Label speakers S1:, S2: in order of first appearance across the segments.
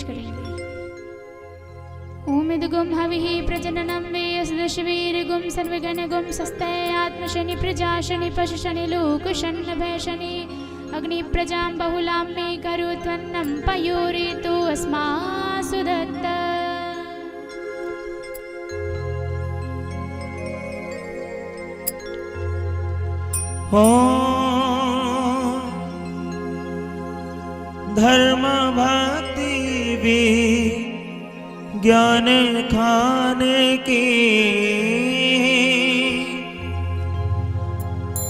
S1: करेंगे। ओम इदगुम हविः प्रजननम वेयसदशवीरगुम सर्वगणगुम सस्तय आत्मशनि प्रजा शनि पशु शनि लोक शनि भय शनि अग्नि प्रजां बहुलां मे करुत्वन्नं पयोरितु अस्मासु दत्त।
S2: धर्म भक्ति भी ज्ञान खाने की,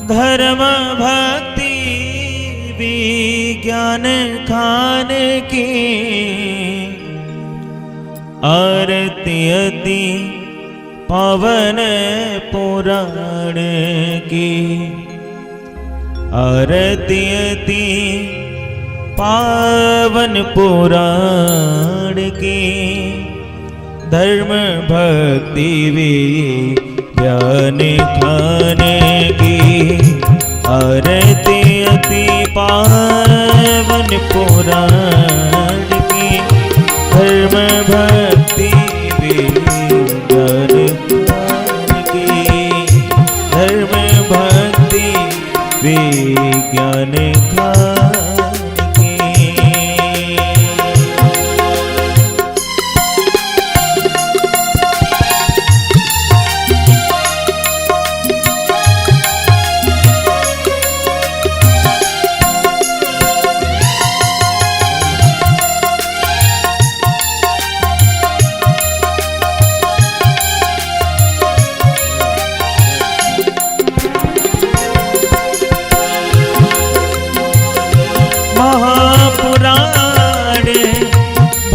S2: धर्म भक्ति भी ज्ञान खाने की, आरती अति पावन पुराण की, आरती अति पावन पुराण की, धर्म भक्ति ज्ञान खाने की, आरती अति पावन पुराण की, धर्म भक्ति ज्ञान खाने की, धर्म भक्ति ज्ञान खाने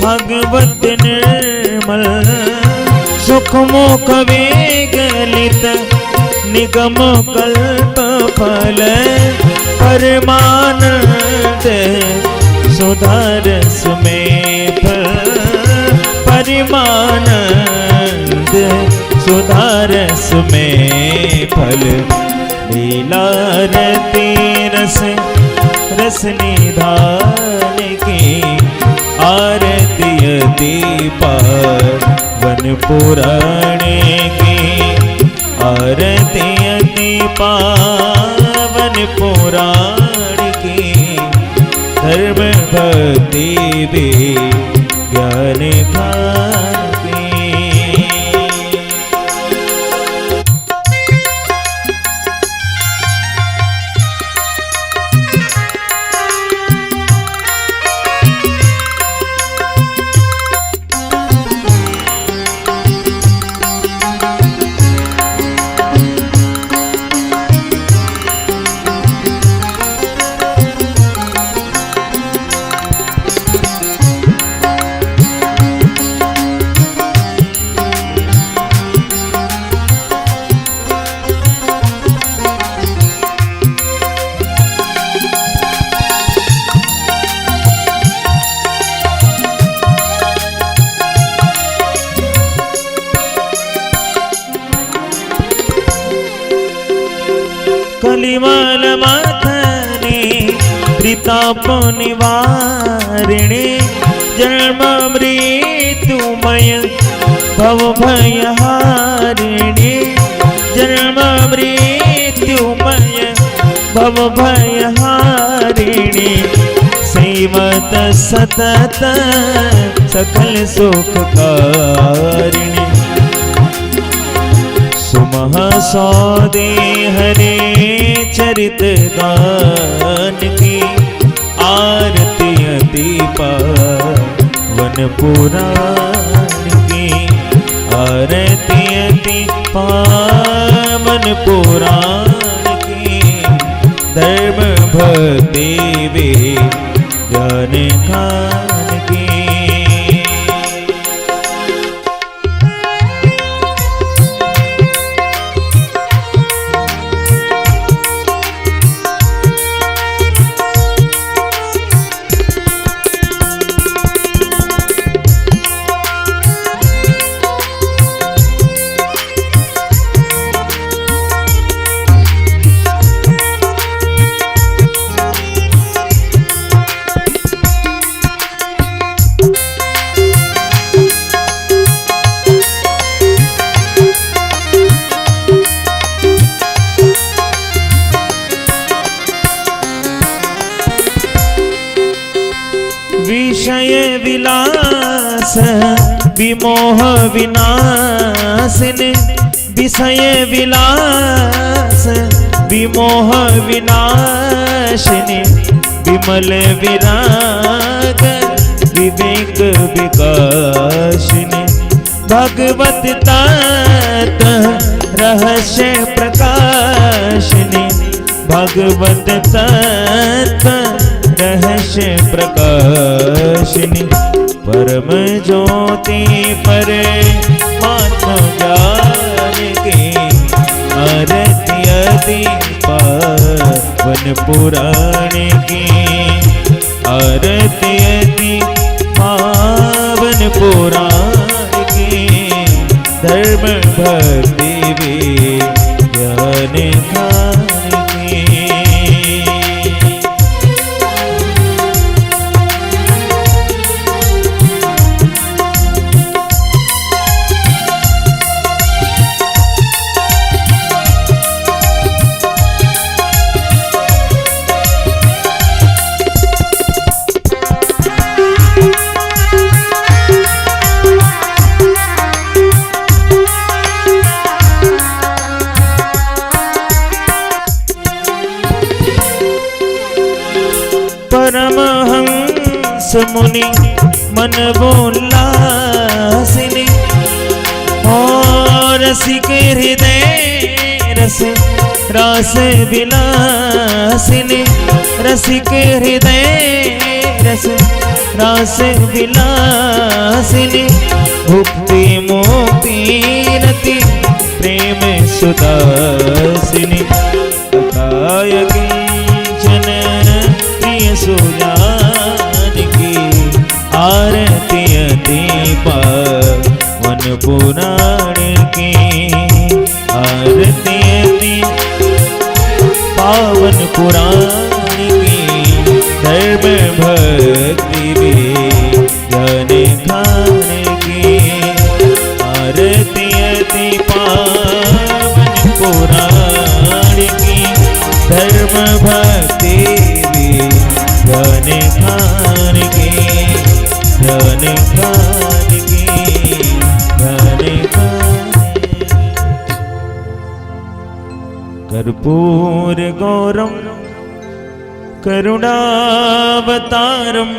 S2: भगवत निर्मल सुखमुख वेगलित निगम कल्प फल परमानंद सुधारस में फल परमानंद सुधारस में फल लीला रति रस रस निधान की, आरती अति पावन पुराण की, आरती अति पावन पुराण की, धर्म भक्ति ज्ञान खान की। कलिमल माथने त्रिताप निवारिणे जन्म मृत्युमय भव भयहारिणे जन्म मृत्युमय भव भयहारिणे सेवत सतत सकल सुखकारिणे सुमह सौदे हरे चरित गान की, आरती अति पावन पुराण की, आरती अति पावन पुराण की, धर्म भक्ति ज्ञान खान की। विलास विमोह विनाशिनी विषय विलास विमोह विनाशिनी विमल विराग विवेक विकासिनी भगवत तत् रहस्य प्रकाशिनी भगवत तत् रहस्य प्रकाशिनी परम ज्योति परमात्मा ज्ञान की आरती अति पावन पुराण की आरती अति पावन पुराण की धर्म भक्ति विज्ञान ज्ञान की। परमहंस मुनि मन बोलासिनी और रसिक हृदय रस रास विलासिनी रसिक हृदय रस रास विलासिनी भुक्ति मुक्ति रति प्रेम सुदासिनी अकाय किंचन सुजान की आरती अति पावन पुराण की आरती अति पावन पुराण की धर्म भक्ति विज्ञान ज्ञान की आरती अति पावन पुराण की धर्म भक्ति ज्ञान ज्ञान की ज्ञान ज्ञान की ज्ञान ज्ञान। कर्पूर गौरम करुणावतारम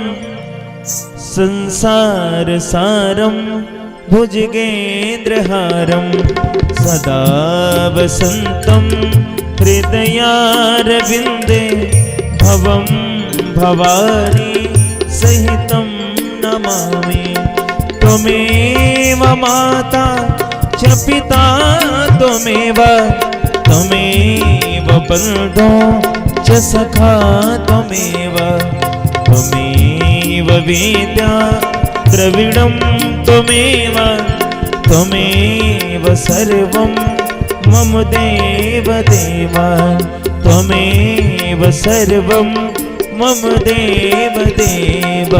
S2: संसार सारम भुजगेन्द्रहारम सदा वसंतम हृदयारविंदे भवम भवानी सहितं नमामि त्वमेव माता च पिता त्वमेव त्वमेव बन्धो च सखा त्वमेव त्वमेव वेद्या द्रविणं त्वमेव त्वमेव सर्वं मम देव देव त्वमेव सर्वं मम देव देव।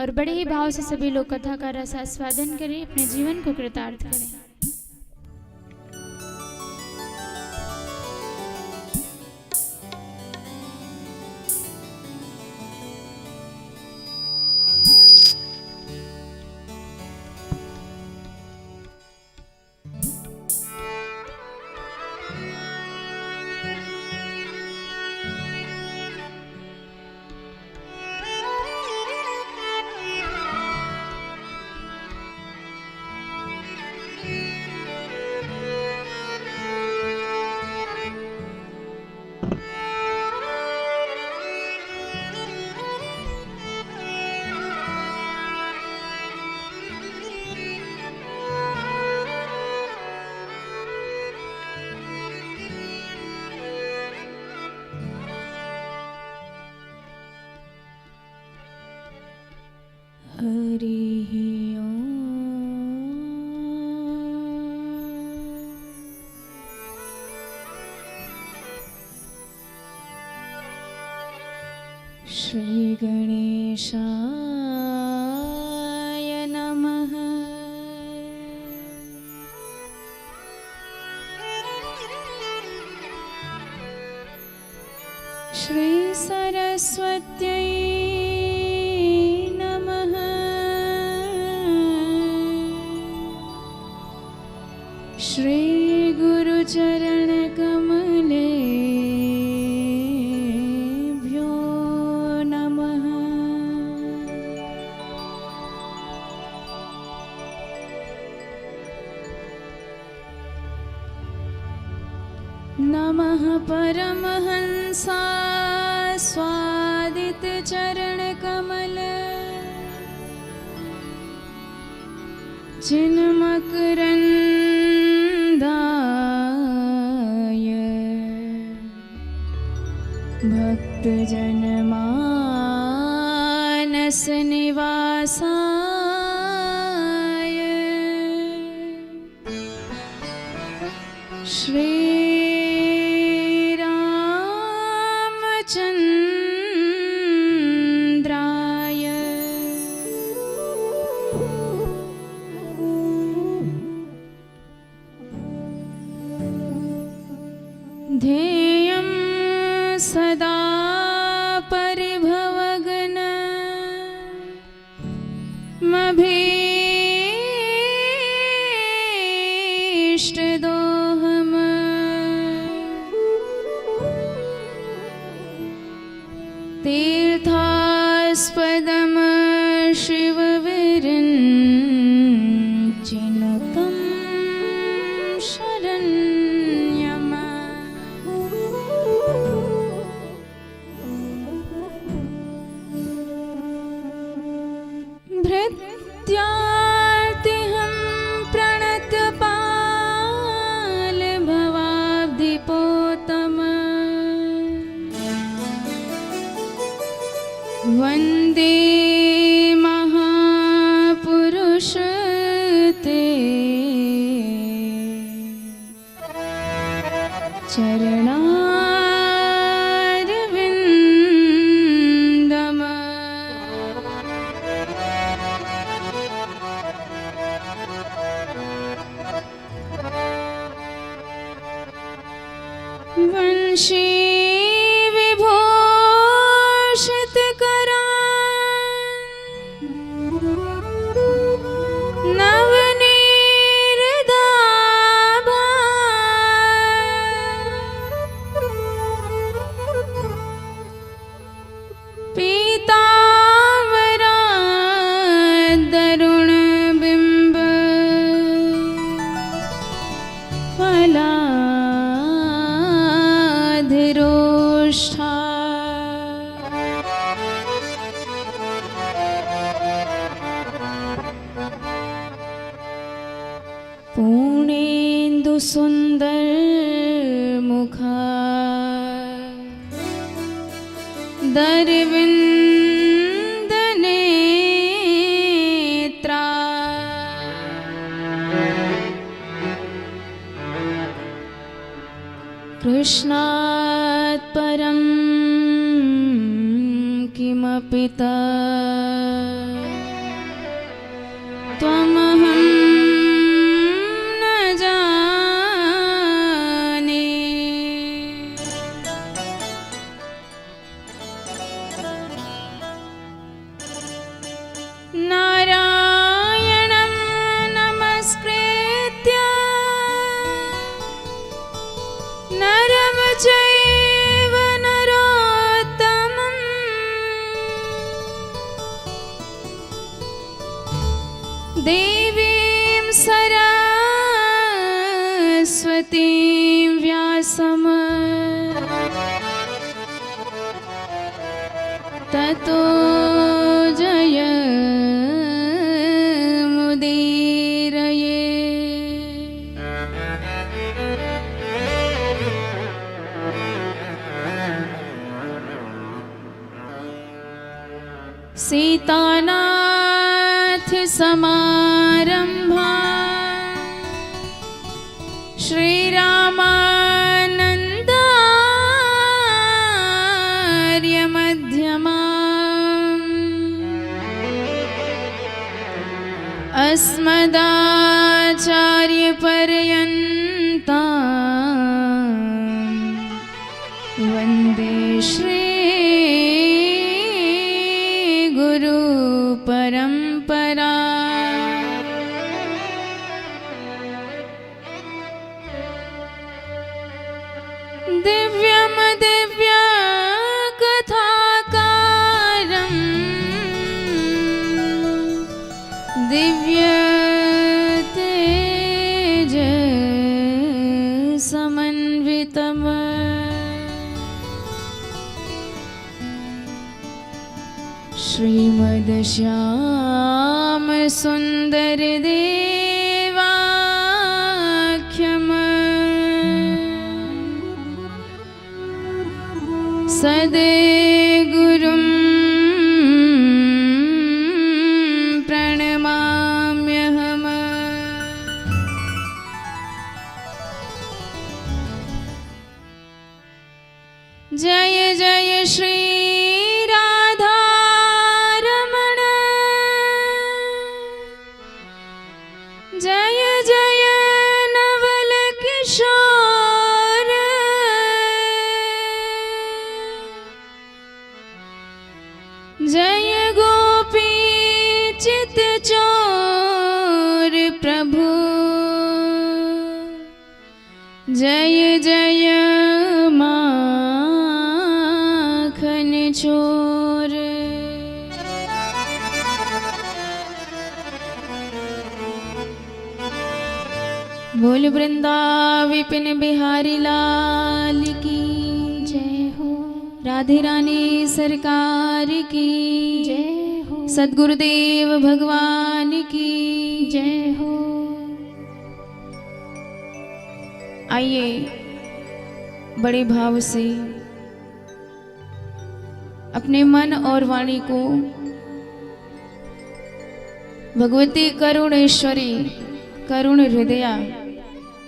S1: और बड़े ही भाव से सभी लोग कथा का रस आस्वादन करें, अपने जीवन को कृतार्थ करें। हरिः ओम्। श्रीगणेशाय नमः। श्रीसरस्वत्यै नमः। श्रीगुरुचरणकमलेभ्यो नमः। नमः परमहंसाय स्वादितचरणकमल चिन्मकरन्दाय भक्तजनमानसनिवासाय श्रीरामचन्द्राय ध्येयं सदा परिभवग्न मभीष्टदोहम् तीर्थास्पदम् शिवविरञ्चिनुतं शरण्यम् भृत्यार्तिहं प्रणतपाल भवाब्धिपोतम् वन्दे महापुरुष ते चरणारविन्दम् वंशी पीताम्बरादरुणबिम्ब फलाधिरोष्ठा पूर्णेन्दुसुन्दर मुखा दरविन्दनेत्रा कृष्णात् परं किमपि त्वमहं न जाने। नारायणं नमस्कृत्य नरं चैव नरोत्तमं देवीं सरस्वतीं व्यासं ततो जयमुदीरये। सीतानां समारंभा श्रीरामानन्दार्य मध्यमा अस्मदाचार्य पर्यन्ता वन्दे श्री गुरु परंपरा। दिव्यम दिव्य कथाकारं दिव्य तेज समन्वितम् श्रीमद् श्याम सुंदर देवाख्यम सद्गुरुं प्रणमाम्यहम्। जय जय श्री जय जय नवल किशोर जय गोपी चित चोर प्रभु जय जय माखन चोर। बोल वृंदाविपिन बिहारी लाल की जय हो। राधे रानी सरकार की जय हो। सद्गुरुदेव भगवान की जय हो। आइए बड़े भाव से अपने मन और वाणी को भगवती करुणेश्वरी करुण हृदया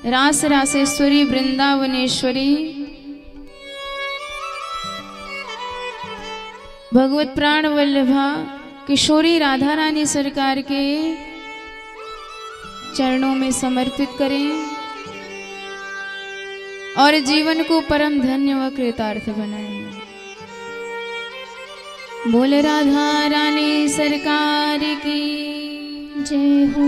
S1: रास रासेश्वरी वृंदावनेश्वरी भगवत प्राण वल्लभा किशोरी राधा रानी सरकार के चरणों में समर्पित करें और जीवन को परम धन्य व कृतार्थ बनाएं। बोल राधा रानी सरकार की जय हो।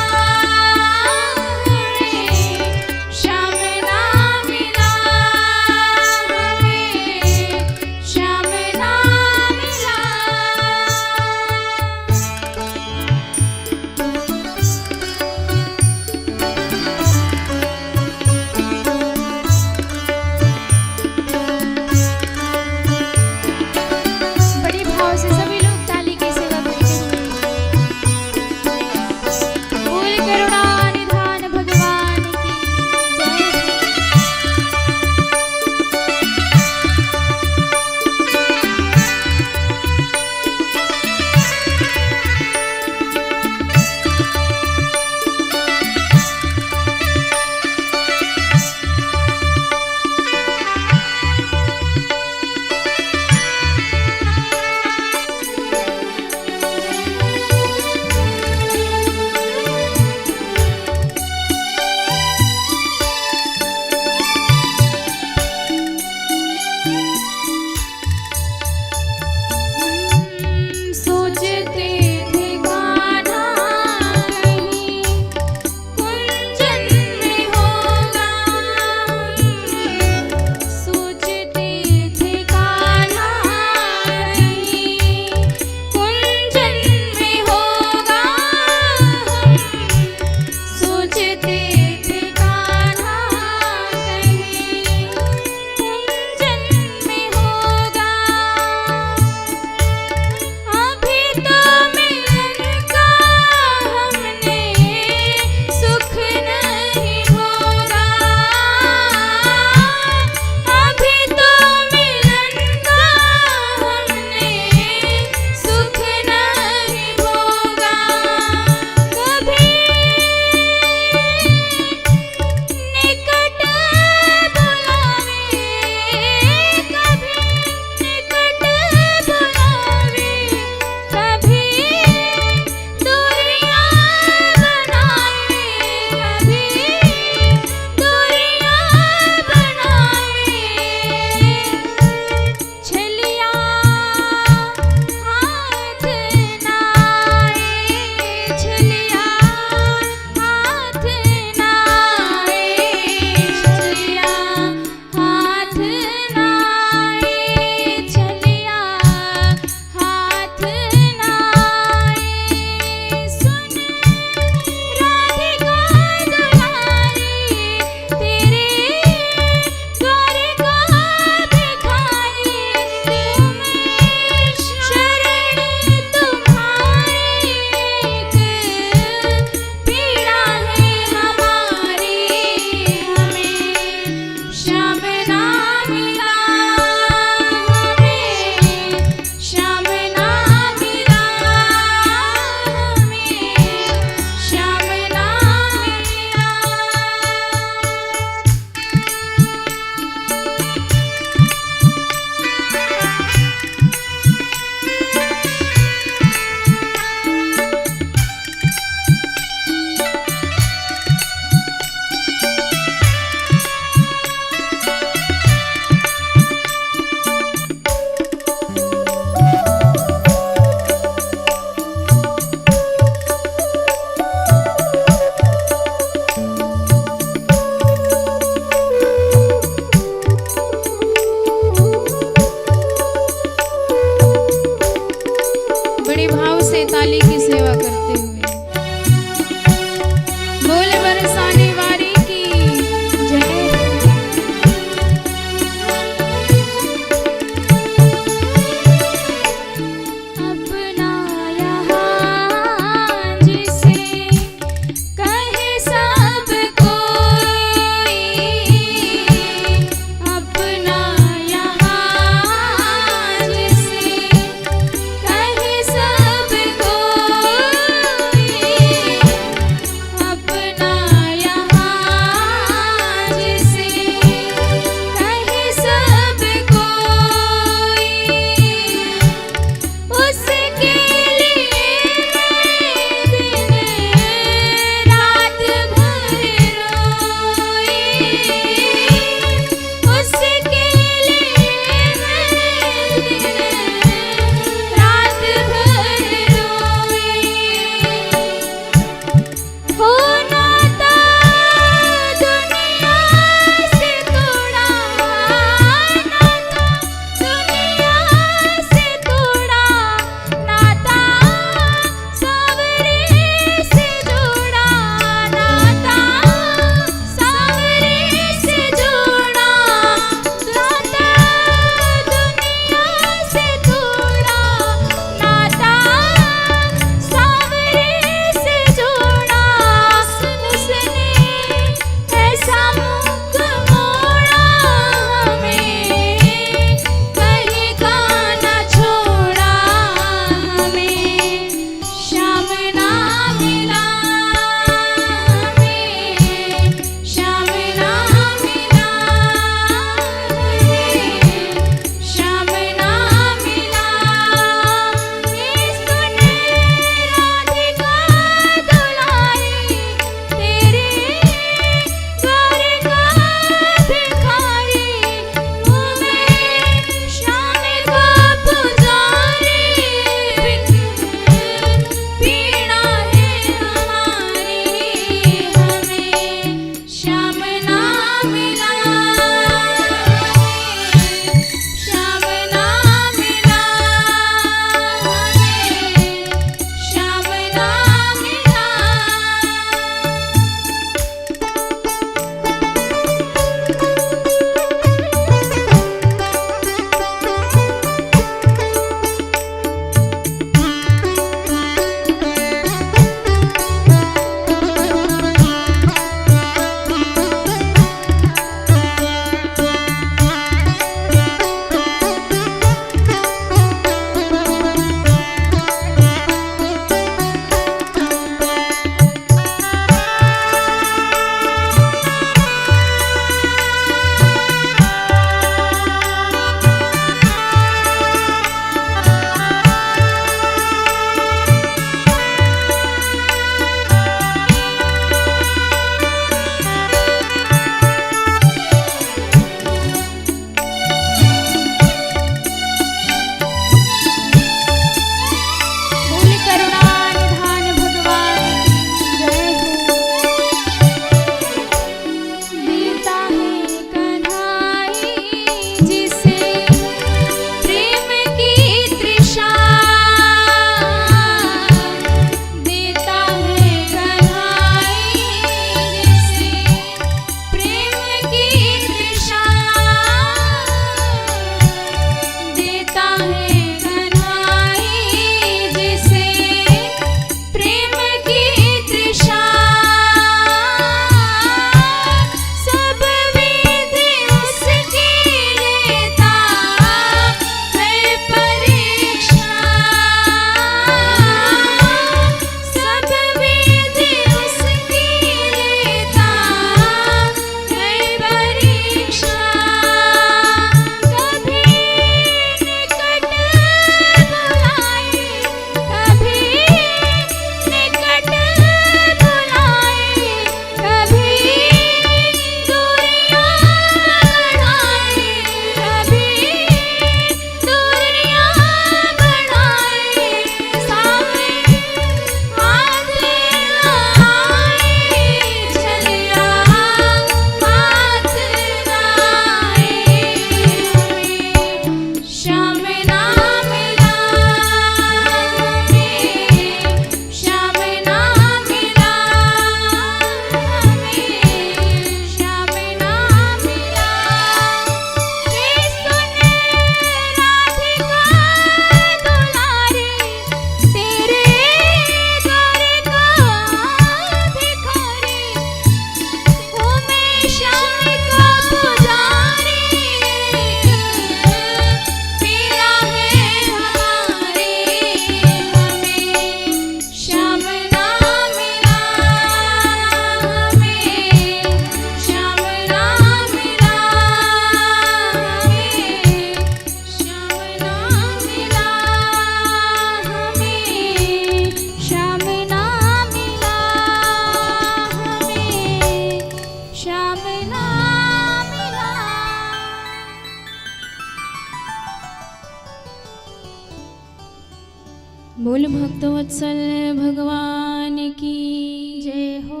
S3: वत्सल भगवान की
S1: जय हो।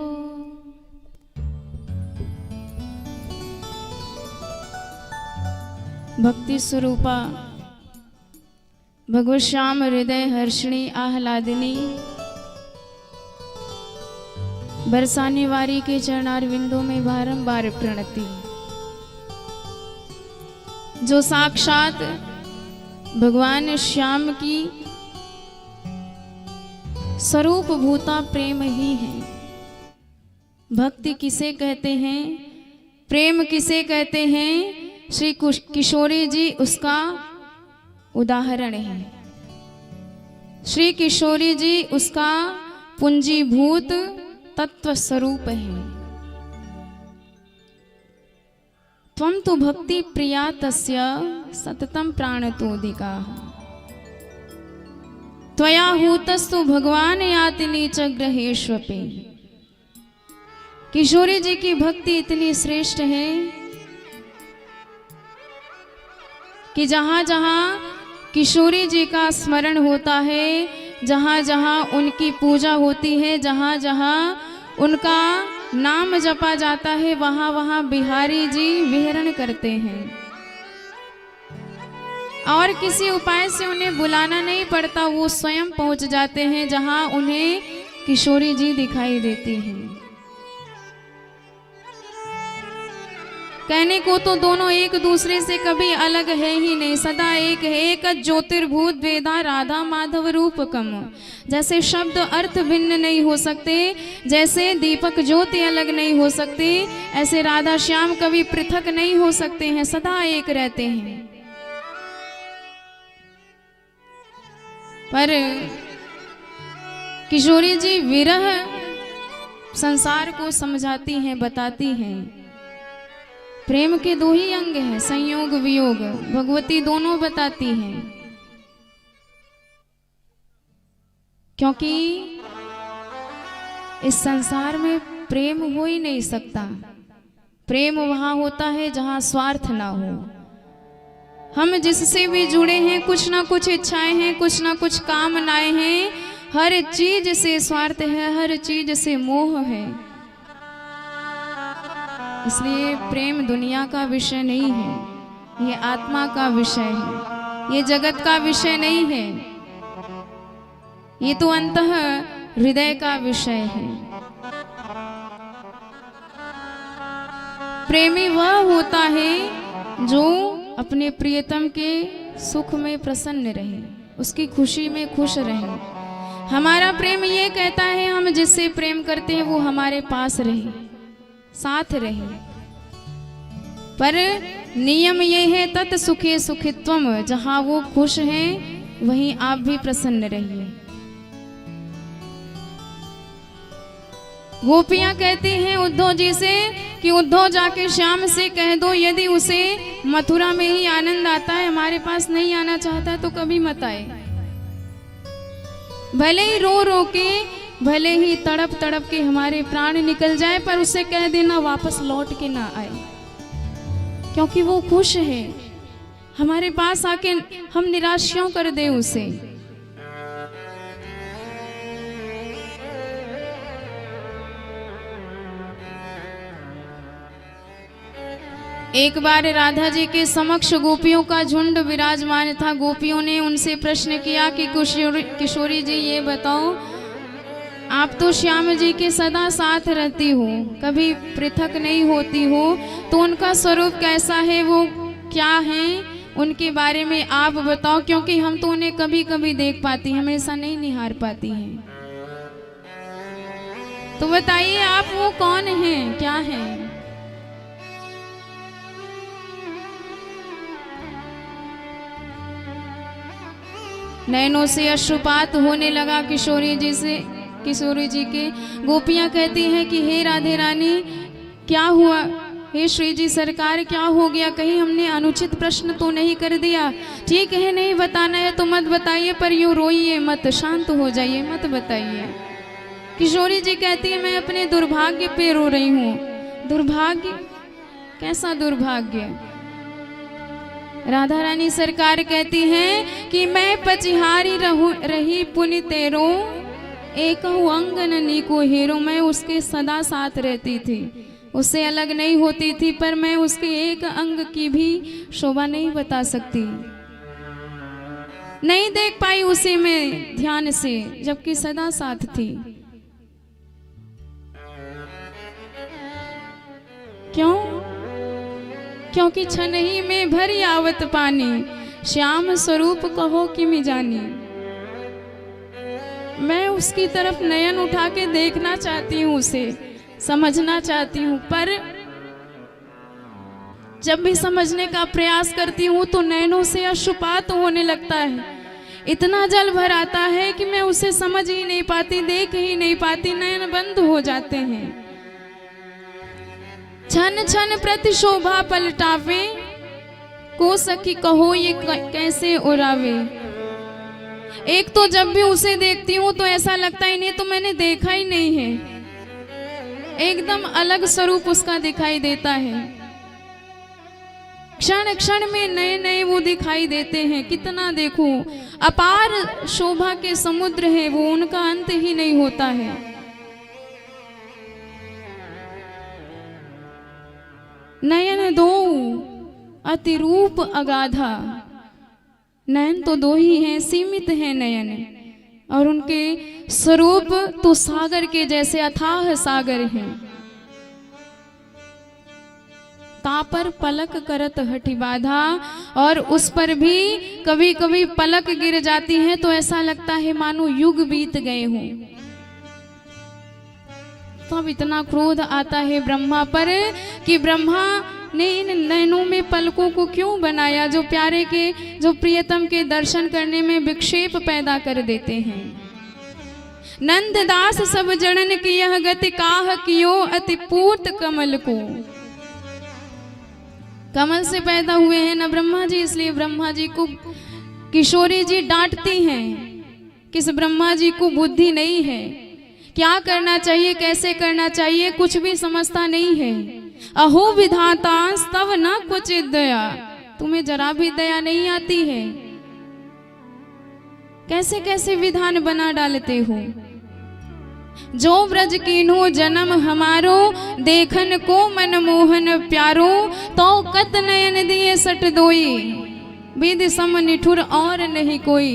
S3: भक्ति स्वरूपा भगवत श्याम हृदय हर्षिणी आह्लादिनी बरसाने वारी के चरणार विंदों में बारंबार प्रणति। जो साक्षात भगवान श्याम की स्वरूप भूता प्रेम ही है। भक्ति किसे कहते हैं, प्रेम किसे कहते हैं, श्री किशोरी जी उसका उदाहरण है। श्री किशोरी जी उसका पूंजीभूत तत्व स्वरूप है। त्वं तु भक्ति प्रिया तस्य सततं प्राणतोदिका त्वया हूतस्तु भगवान याति नीच ग्रहेष्वपि। किशोरी जी की भक्ति इतनी श्रेष्ठ है कि जहां जहां किशोरी जी का स्मरण होता है, जहां जहां उनकी पूजा होती है, जहां जहां उनका नाम जपा जाता है, वहां वहां बिहारी जी विहरण करते हैं और किसी उपाय से उन्हें बुलाना नहीं पड़ता, वो स्वयं पहुंच जाते हैं जहां उन्हें किशोरी जी दिखाई देती हैं। कहने को तो दोनों एक दूसरे से कभी अलग है ही नहीं, सदा एक है। एक ज्योतिर्भूत वेदा राधा माधव रूपकम। जैसे शब्द अर्थ भिन्न नहीं हो सकते, जैसे दीपक ज्योति अलग नहीं हो सकते, ऐसे राधा श्याम कभी पृथक नहीं हो सकते हैं, सदा एक रहते हैं। पर किशोरी जी विरह संसार को समझाती हैं, बताती हैं। प्रेम के दो ही अंग हैं, संयोग वियोग, भगवती दोनों बताती हैं। क्योंकि इस संसार में प्रेम हो ही नहीं सकता। प्रेम वहां होता है जहां स्वार्थ ना हो। हम जिससे भी जुड़े हैं, कुछ ना कुछ इच्छाएं हैं, कुछ ना कुछ कामनाएं हैं, हर चीज से स्वार्थ है, हर चीज से मोह है। इसलिए प्रेम दुनिया का विषय नहीं है, ये आत्मा का विषय है, ये जगत का विषय नहीं है, ये तो अंतः हृदय का विषय है। प्रेमी वह होता है जो अपने प्रियतम के सुख में प्रसन्न रहे, उसकी खुशी में खुश रहे। हमारा प्रेम ये कहता है हम जिससे प्रेम करते हैं वो हमारे पास रहे, साथ रहे। पर नियम ये है तत् सुखे सुखित्वम, जहां वो खुश हैं वहीं आप भी प्रसन्न रहिए। गोपियां कहती हैं उद्धव जी से कि उद्धव जाके श्याम से कह दो यदि उसे मथुरा में ही आनंद आता है, हमारे पास नहीं आना चाहता है तो कभी मत आए। भले ही रो रो के, भले ही तड़प तड़प के हमारे प्राण निकल जाए, पर उसे कह देना वापस लौट के ना आए, क्योंकि वो खुश है। हमारे पास आके हम निराश क्यों कर दे उसे। एक बार राधा जी के समक्ष गोपियों का झुंड विराजमान था। गोपियों ने उनसे प्रश्न किया कि किशोरी जी ये बताओ, आप तो श्याम जी के सदा साथ रहती हो, कभी पृथक नहीं होती हो, तो उनका स्वरूप कैसा है, वो क्या है, उनके बारे में आप बताओ, क्योंकि हम तो उन्हें कभी कभी देख पाती, हमेशा नहीं निहार पाती हैं। तो बताइए आप वो कौन हैं, क्या हैं? नैनों से अश्रुपात होने लगा किशोरी जी के। गोपियां कहती हैं कि हे राधे रानी क्या हुआ, हे श्री जी सरकार क्या हो गया, कहीं हमने अनुचित प्रश्न तो नहीं कर दिया? ठीक है नहीं बताना है तो मत बताइए, पर यूं रोइए मत, शांत हो जाइए, मत बताइए। किशोरी जी कहती है मैं अपने दुर्भाग्य पे रो रही हूँ। दुर्भाग्य? कैसा दुर्भाग्य? राधा रानी सरकार कहती हैं कि मैं पचिहारी रही पुनि तेरो एक अंग ननी को हेरो, मैं उसके सदा साथ रहती थी, उससे अलग नहीं होती थी, पर मैं उसके एक अंग की भी शोभा नहीं बता सकती, नहीं देख पाई उसे मैं ध्यान से, जबकि सदा साथ थी। क्यों? क्योंकि छनही में भरी आवत पानी, श्याम स्वरूप कहो कि मैं जानी। मैं उसकी तरफ नयन उठा के देखना चाहती हूँ, उसे समझना चाहती हूँ, पर जब भी समझने का प्रयास करती हूँ तो नैनों से अश्रुपात होने लगता है, इतना जल भर आता है कि मैं उसे समझ ही नहीं पाती, देख ही नहीं पाती, नयन बंद हो जाते हैं। छन छन प्रति शोभा पलटावे, को सखी कहो ये कैसे उड़ावे। एक तो जब भी उसे देखती हूँ तो ऐसा लगता है इन्हें तो मैंने देखा ही नहीं है, एकदम अलग स्वरूप उसका दिखाई देता है। क्षण क्षण में नए नए वो दिखाई देते हैं, कितना देखूं, अपार शोभा के समुद्र है वो, उनका अंत ही नहीं होता है। नयन दो अति रूप अगाधा, नयन तो दो ही हैं, सीमित हैं नयन, और उनके स्वरूप तो सागर के जैसे अथाह सागर हैं। तापर पलक करत हठी बाधा, और उस पर भी कभी कभी पलक गिर जाती है तो ऐसा लगता है मानो युग बीत गए हों। तब इतना क्रोध आता है ब्रह्मा पर कि ब्रह्मा ने इन नयनों में पलकों को क्यों बनाया, जो प्यारे के, जो प्रियतम के दर्शन करने में विक्षेप पैदा कर देते हैं। नंददास सब जड़न की यह गति, काह कियो अति पूत कमल को। कमल से पैदा हुए हैं ना ब्रह्मा जी, इसलिए ब्रह्मा जी को किशोरी जी डांटती हैं, किस ब्रह्मा जी को बुद्धि नहीं है, क्या करना चाहिए, कैसे करना चाहिए, कुछ भी समझता नहीं है। अहो विधाता तव न क्वचित दया, तुम्हें जरा भी दया नहीं आती है, कैसे कैसे विधान बना डालते हो। जो ब्रज कीन्हो जन्म हमारो, देखन को मनमोहन प्यारो, तो कत नयन दिए सट दोई, विधि सम निठुर और नहीं कोई।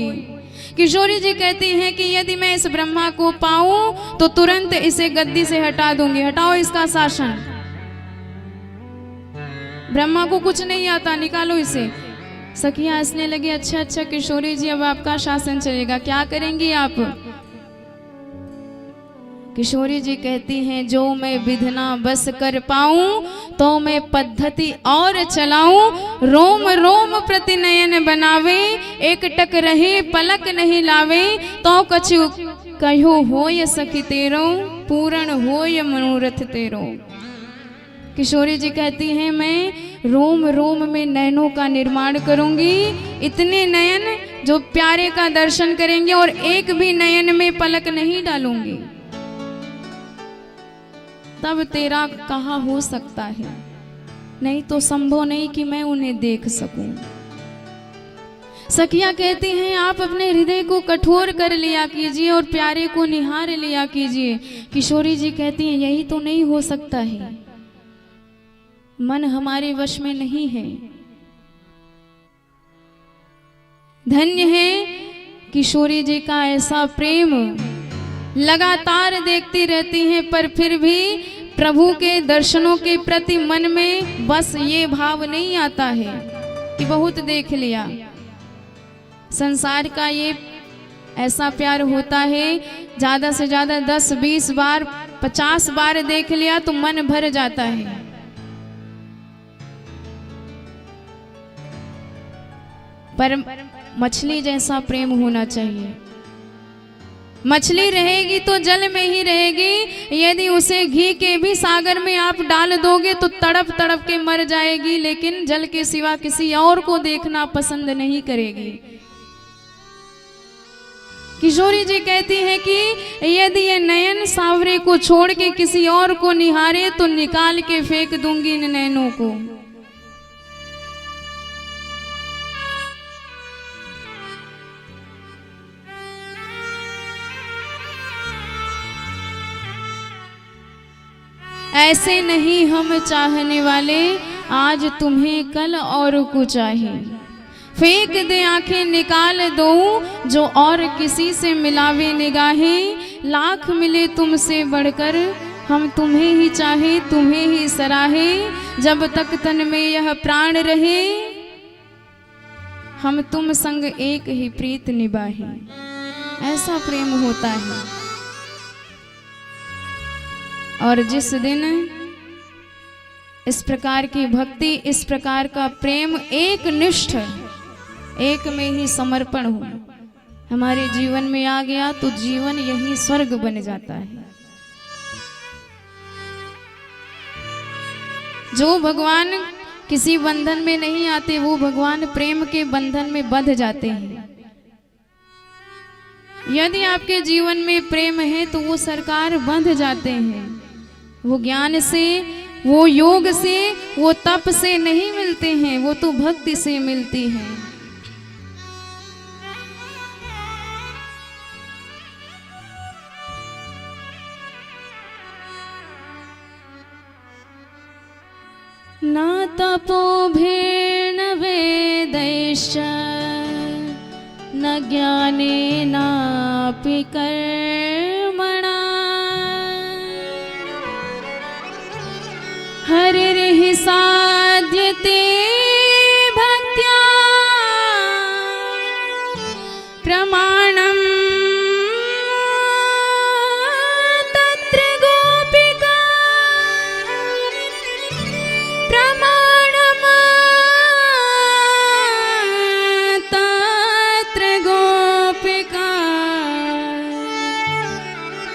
S3: किशोरी जी कहती हैं कि यदि मैं इस ब्रह्मा को पाऊं तो तुरंत इसे गद्दी से हटा दूंगी, हटाओ इसका शासन। ब्रह्मा को कुछ नहीं आता, निकालो इसे। सखियां हंसने लगी, अच्छा अच्छा किशोरी जी अब आपका शासन चलेगा, क्या करेंगी आप। किशोरी जी कहती हैं जो मैं विधना बस कर पाऊं तो मैं पद्धति और चलाऊं, रोम रोम प्रति नयन बनावे, एक टक रहे पलक नहीं लावे, तो कछु कहो होय सखी तेरो, पूर्ण होय मनोरथ तेरो। किशोरी जी कहती हैं मैं रोम रोम में नयनों का निर्माण करूंगी, इतने नयन जो प्यारे का दर्शन करेंगे, और एक भी नयन में पलक नहीं डालूंगी, तब तेरा कहा हो सकता है, नहीं तो संभव नहीं कि मैं उन्हें देख सकूं। सखियां कहती हैं आप अपने हृदय को कठोर कर लिया कीजिए और प्यारे को निहार लिया कीजिए। किशोरी जी कहती हैं यही तो नहीं हो सकता है, मन हमारे वश में नहीं है। धन्य है किशोरी जी का ऐसा प्रेम, लगातार देखती रहती हैं पर फिर भी प्रभु के दर्शनों के प्रति मन में बस ये भाव नहीं आता है कि बहुत देख लिया। संसार का ये ऐसा प्यार होता है, ज्यादा से ज्यादा 10-20 बार 50 बार देख लिया तो मन भर जाता है। पर मछली जैसा प्रेम होना चाहिए। मछली रहेगी तो जल में ही रहेगी, यदि उसे घी के भी सागर में आप डाल दोगे तो तड़प तड़प के मर जाएगी, लेकिन जल के सिवा किसी और को देखना पसंद नहीं करेगी। किशोरी जी कहती है कि यदि ये नयन सावरे को छोड़ के किसी और को निहारे तो निकाल के फेंक दूंगी इन नयनों को। ऐसे नहीं हम चाहने वाले, आज तुम्हें कल और को चाहिए। फेंक दे आंखें निकाल दो, जो और किसी से मिलावे निगाहें। लाख मिले तुमसे बढ़कर, हम तुम्हें ही चाहे तुम्हें ही सराहे। जब तक तन में यह प्राण रहे, हम तुम संग एक ही प्रीत निभाहे। ऐसा प्रेम होता है। और जिस दिन इस प्रकार की भक्ति, इस प्रकार का प्रेम, एक निष्ठ, एक में ही समर्पण हो हमारे जीवन में आ गया, तो जीवन यही स्वर्ग बन जाता है। जो भगवान किसी बंधन में नहीं आते, वो भगवान प्रेम के बंधन में बंध जाते हैं। यदि आपके जीवन में प्रेम है तो वो सरकार बंध जाते हैं। वो ज्ञान से, वो योग से, वो तप से नहीं मिलते हैं, वो तो भक्ति से मिलती हैं। ना तपो भेन वेदैश्च, न ज्ञाने नापि कर्मणा। हरिर्हि साध्यते भक्त्या, प्रमाणम् तत्र गोपिका। प्रमाणम् तत्र गोपिका,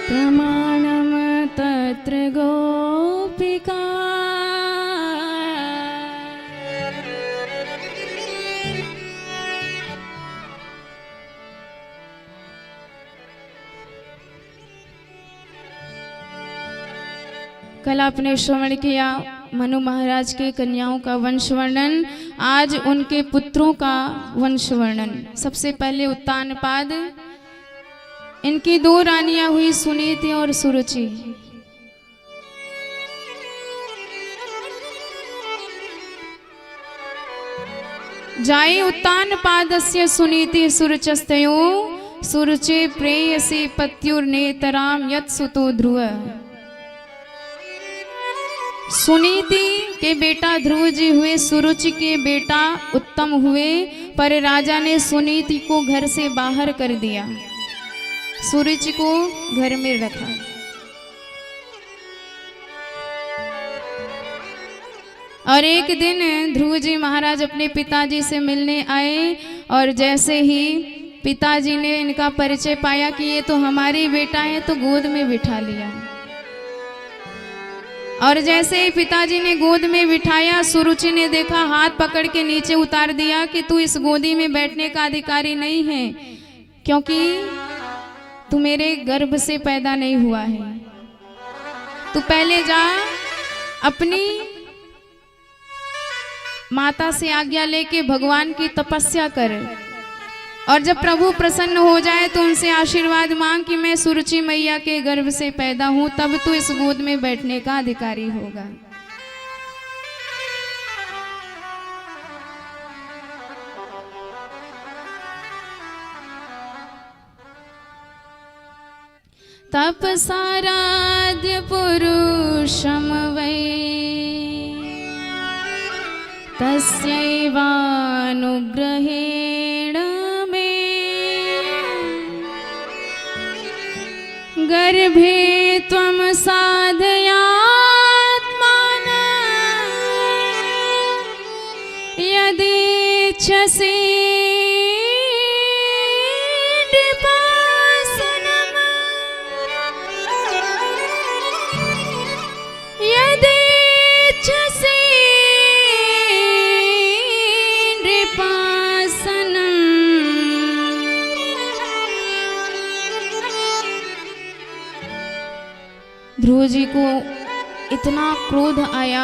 S3: प्रमाणम् तत्र गोपिका। कल आपने श्रवण किया मनु महाराज के कन्याओं का वंश वर्णन, आज उनके पुत्रों का वंश वर्णन। सबसे पहले उत्तानपाद, इनकी दो रानियां हुई सुनीति और सुरुचि। जाये उत्तानपादस्य सुनीति सुरुचस्तयो, सुरुचे प्रेयसी पत्युर्नेतराम यत्सुतो ध्रुव। सुनीति के बेटा ध्रुव जी हुए, सुरुचि के बेटा उत्तम हुए, पर राजा ने सुनीति को घर से बाहर कर दिया, सुरुचि को घर में रखा। और एक दिन ध्रुव जी महाराज अपने पिताजी से मिलने आए, और जैसे ही पिताजी ने इनका परिचय पाया कि ये तो हमारी बेटा है, तो गोद में बिठा लिया। और जैसे ही पिताजी ने गोद में बिठाया, सुरुचि ने देखा, हाथ पकड़ के नीचे उतार दिया कि तू इस गोदी में बैठने का अधिकारी नहीं है, क्योंकि तू मेरे गर्भ से पैदा नहीं हुआ है। तू पहले जा अपनी माता से आज्ञा लेके भगवान की तपस्या कर, और जब प्रभु प्रसन्न हो जाए तो उनसे आशीर्वाद मांग कि मैं सुरुचि मैया के गर्भ से पैदा हूं, तब तू इस गोद में बैठने का अधिकारी होगा। तपसाराध्य पुरुषम वै, तस्यैवानुग्रहेण गर्भे त्वं साधयात्मानः, यदीच्छसि नृपासनम्, यदीच्छसि नृपासनम्। ध्रुव जी को इतना क्रोध आया,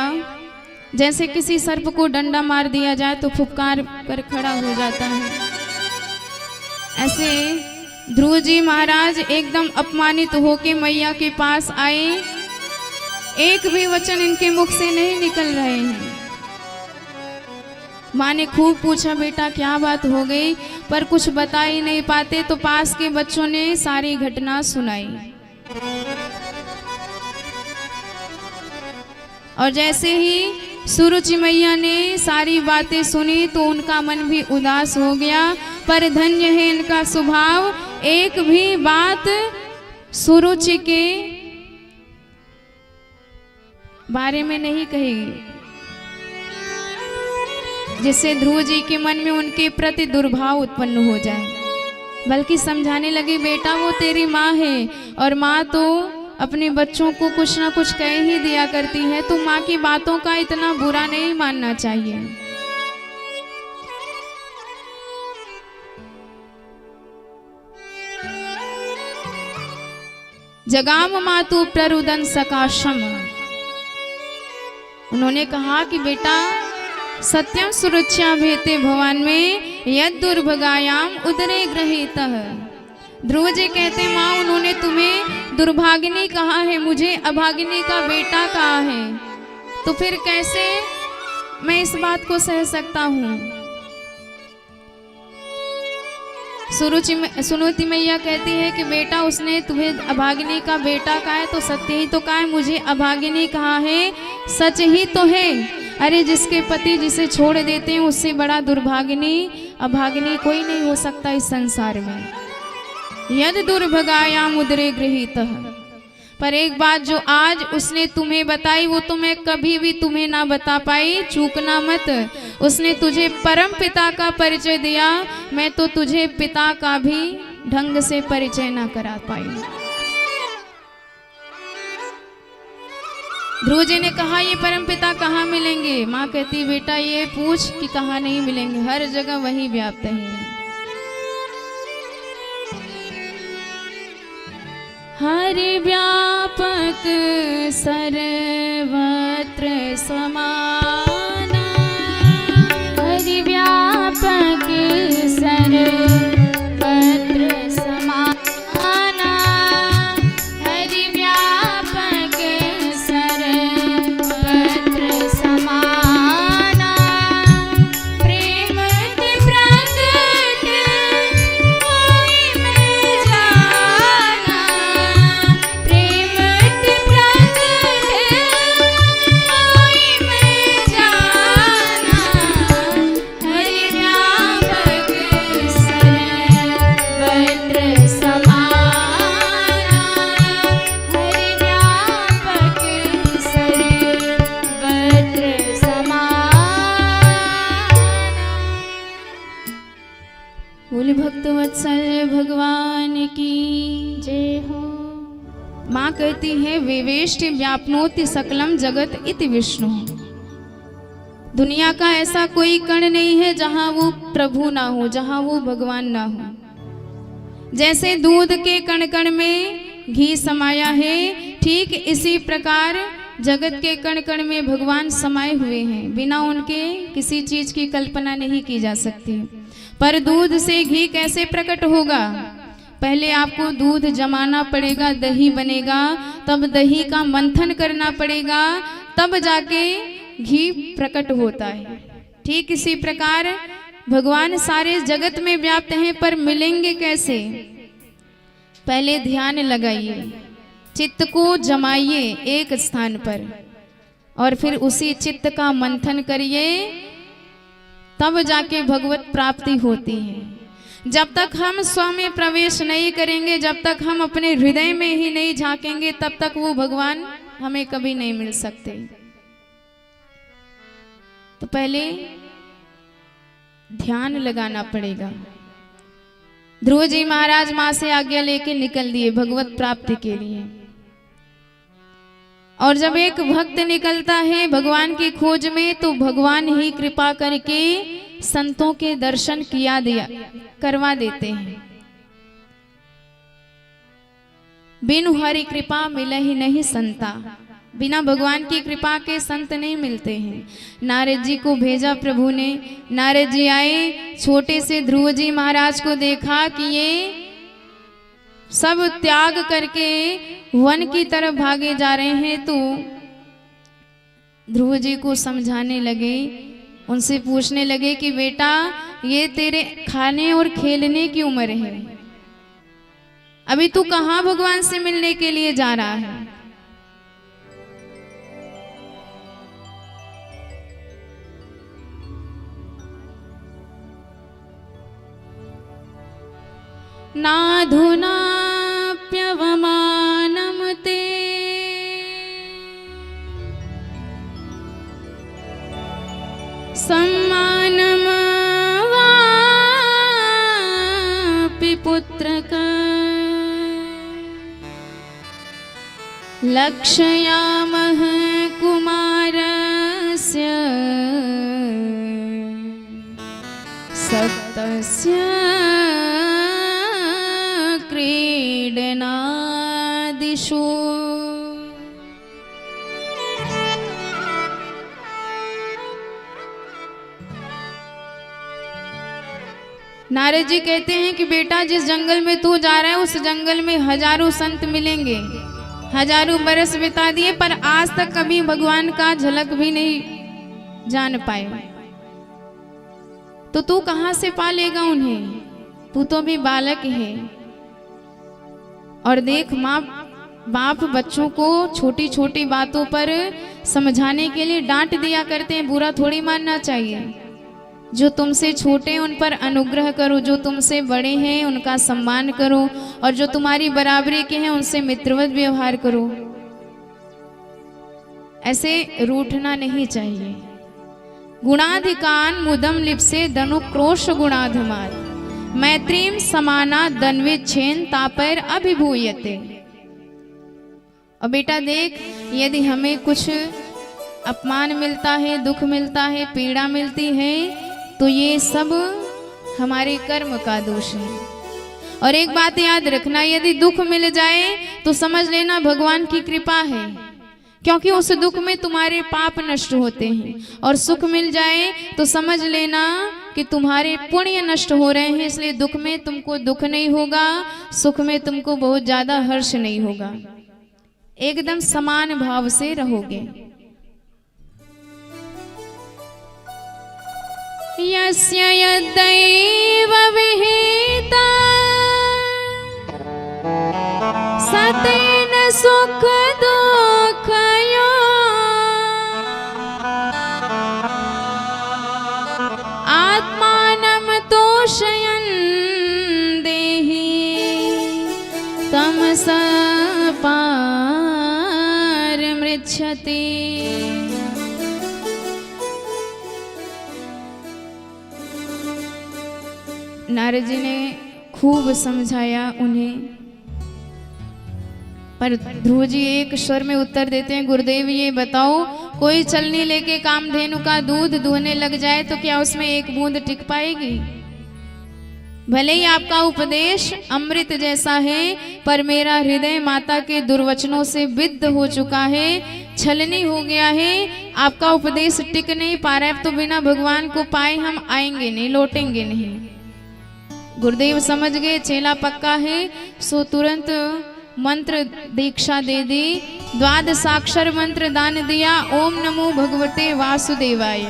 S3: जैसे किसी सर्प को डंडा मार दिया जाए तो फुफकार कर खड़ा हो जाता है। ऐसे ध्रुव जी महाराज एकदम अपमानित होके मैया के पास आए एक भी वचन इनके मुख से नहीं निकल रहे हैं। माँ ने खूब पूछा बेटा क्या बात हो गई, पर कुछ बता ही नहीं पाते। तो पास के बच्चों ने सारी घटना सुनाई। और जैसे ही सुरुचि मैया ने सारी बातें सुनी तो उनका मन भी उदास हो गया। पर धन्य है इनका स्वभाव, एक भी बात सुरुचि के बारे में नहीं कहेगी, जिससे ध्रुव जी के मन में उनके प्रति दुर्भाव उत्पन्न हो जाए। बल्कि समझाने लगी बेटा वो तेरी माँ है, और माँ तो अपने बच्चों को कुछ ना कुछ कह ही दिया करती है, तो माँ की बातों का इतना बुरा नहीं मानना चाहिए। जगाम मातु प्ररुदन सकाशम, उन्होंने कहा कि बेटा सत्यम सुरक्षा भेते भवन में यद दुर्भगायाम उदरे ग्रहीतः। ध्रुव जी कहते माँ उन्होंने तुम्हें दुर्भागिनी कहा है, मुझे अभागिनी का बेटा कहा है, तो फिर कैसे मैं इस बात को सह सकता हूँ। सुनुति मैया कहती है कि बेटा उसने तुम्हें अभागिनी का बेटा कहा है तो सत्य ही तो कहा है, मुझे अभागिनी कहा है, सच ही तो है। अरे जिसके पति जिसे छोड़ देते हैं उससे बड़ा दुर्भागिनी अभागिनी कोई नहीं हो सकता इस संसार में। यद दुर्भगायाम उदरे गृहीतः, पर एक बात जो आज उसने तुम्हें बताई वो तो मैं कभी भी तुम्हें ना बता पाई, चूकना मत। उसने तुझे परम पिता का परिचय दिया, मैं तो तुझे पिता का भी ढंग से परिचय ना करा पाई। ध्रुव जी ने कहा ये परम पिता कहाँ मिलेंगे। माँ कहती बेटा ये पूछ कि कहाँ नहीं मिलेंगे, हर जगह वही व्याप्त है। हरि व्यापक सर्वत्र समाना,
S1: हरि व्यापक सर्वत्र समाना, हरि व्यापक सर्वत्र समाना, प्रेम प्रकट होई में जाना, प्रेम प्रकट होई में जाना, हरि व्यापक सर्वत्र समाना, हरि व्यापक सर्वत्र समाना।
S3: बोल भक्त वत्सल भगवान की जय हो। माँ कहती है विवेष्ट व्यापनोति सकलम जगत इति विष्णु। दुनिया का ऐसा कोई कण नहीं है जहाँ वो प्रभु ना हो, जहाँ वो भगवान ना हो। जैसे दूध के कण कण में घी समाया है, ठीक इसी प्रकार जगत के कण कण में भगवान समाये हुए हैं। बिना उनके किसी चीज की कल्पना नहीं की जा सकती। पर दूध से घी कैसे प्रकट होगा? पहले आपको दूध जमाना पड़ेगा, दही बनेगा, तब दही का मंथन करना पड़ेगा, तब जाके घी प्रकट होता है। ठीक इसी प्रकार भगवान सारे जगत में व्याप्त हैं, पर मिलेंगे कैसे? पहले ध्यान लगाइए, चित्त को जमाइए एक स्थान पर, और फिर उसी चित्त का मंथन करिए, तब जाके भगवत प्राप्ति होती है। जब तक हम स्व में प्रवेश नहीं करेंगे, जब तक हम अपने हृदय में ही नहीं झांकेंगे, तब तक वो भगवान हमें कभी नहीं मिल सकते। तो पहले ध्यान लगाना पड़ेगा। ध्रुव जी महाराज माँ से आज्ञा लेके निकल दिए भगवत प्राप्ति के लिए। और जब एक भक्त निकलता है भगवान की खोज में, तो भगवान ही कृपा करके संतों के दर्शन करवा देते हैं। बिनु हरि कृपा मिले ही नहीं संता। बिना भगवान की कृपा के संत नहीं मिलते हैं। नारद जी को भेजा प्रभु ने, नारद जी आए, छोटे से ध्रुव जी महाराज को देखा कि ये सब त्याग करके वन की तरफ भागे जा रहे हैं, तो ध्रुव जी को समझाने लगे, उनसे पूछने लगे कि बेटा ये तेरे खाने और खेलने की उम्र है, अभी तू कहाँ भगवान से मिलने के लिए जा रहा है? नाधुनाप्यवमानं ते सम्मानमवापि पुत्रक लक्षयामः कुमारस्य सप्तस्य क्रीडनादिषु। नारद जी कहते हैं कि बेटा जिस जंगल में तू जा रहा है उस जंगल में हजारों संत मिलेंगे, हजारों बरस बिता दिए पर आज तक कभी भगवान का झलक भी नहीं जान पाए, तो तू कहां से पालेगा उन्हें? तू तो भी बालक है। और देख माँ बाप बच्चों को छोटी छोटी बातों पर समझाने के लिए डांट दिया करते हैं, बुरा थोड़ी मानना चाहिए। जो तुमसे छोटे हैं उन पर अनुग्रह करो, जो तुमसे बड़े हैं उनका सम्मान करो, और जो तुम्हारी बराबरी के हैं उनसे मित्रवत व्यवहार करो। ऐसे रूठना नहीं चाहिए। गुणाधिकान मुदम लिप्से धनुक्रोश गुणाधमात मैत्रीम समाना दन्विच्छेन तापर अभिभूयते। और बेटा देख, यदि हमें कुछ अपमान मिलता है, दुख मिलता है, पीड़ा मिलती है, तो ये सब हमारे कर्म का दोष है। और एक बात याद रखना, यदि दुख मिल जाए तो समझ लेना भगवान की कृपा है, क्योंकि उस दुख में तुम्हारे पाप नष्ट होते हैं। और सुख मिल जाए तो समझ लेना कि तुम्हारे पुण्य नष्ट हो रहे हैं, इसलिए दुख में तुमको दुख नहीं होगा, सुख में तुमको बहुत ज्यादा हर्ष नहीं होगा। एकदम समान भाव से रहोगे। यस्य यद्दैव विहिता सतेन सुख दुःखयो आत्मानं तोषयन् देहि तमसा पारमृच्छति। नारद जी ने खूब समझाया उन्हें, पर ध्रुव जी एक स्वर में उत्तर देते हैं, गुरुदेव ये बताओ, कोई चलनी लेके कामधेनु का दूध दुहने लग जाए तो क्या उसमें एक बूंद टिक पाएगी? भले ही आपका उपदेश अमृत जैसा है, पर मेरा हृदय माता के दुर्वचनों से विद्ध हो चुका है, छलनी हो गया है, आपका उपदेश टिक नहीं पा रहा है। तो बिना भगवान को पाए हम आएंगे नहीं, लौटेंगे नहीं। गुरुदेव समझ गए चेला पक्का है, सो तुरंत मंत्र दीक्षा दे दी, द्वादशाक्षर मंत्र दान दिया, ओम नमो भगवते वासुदेवाय,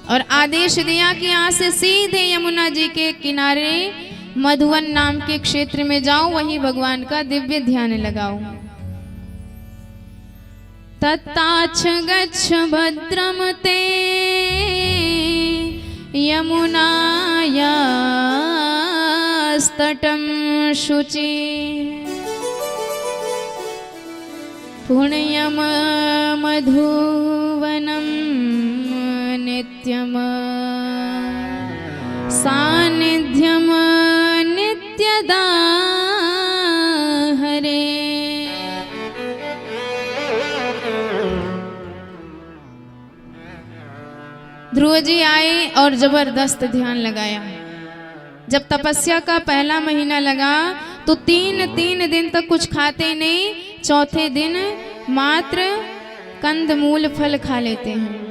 S3: और आदेश दिया कि यहाँ से सीधे यमुना जी के किनारे मधुवन नाम के क्षेत्र में जाओ, वहीं भगवान का दिव्य ध्यान लगाओ। तत्ताच्छ गच्छ भद्रम ते यमुनायास्तटं शुचि पुण्यम मधुवनं नित्यम सानिध्यम नित्यदा हरे। ध्रुव जी आए और जबरदस्त ध्यान लगाया। जब तपस्या का पहला महीना लगा तो तीन दिन तक कुछ खाते नहीं, चौथे दिन मात्र कंदमूल फल खा लेते हैं।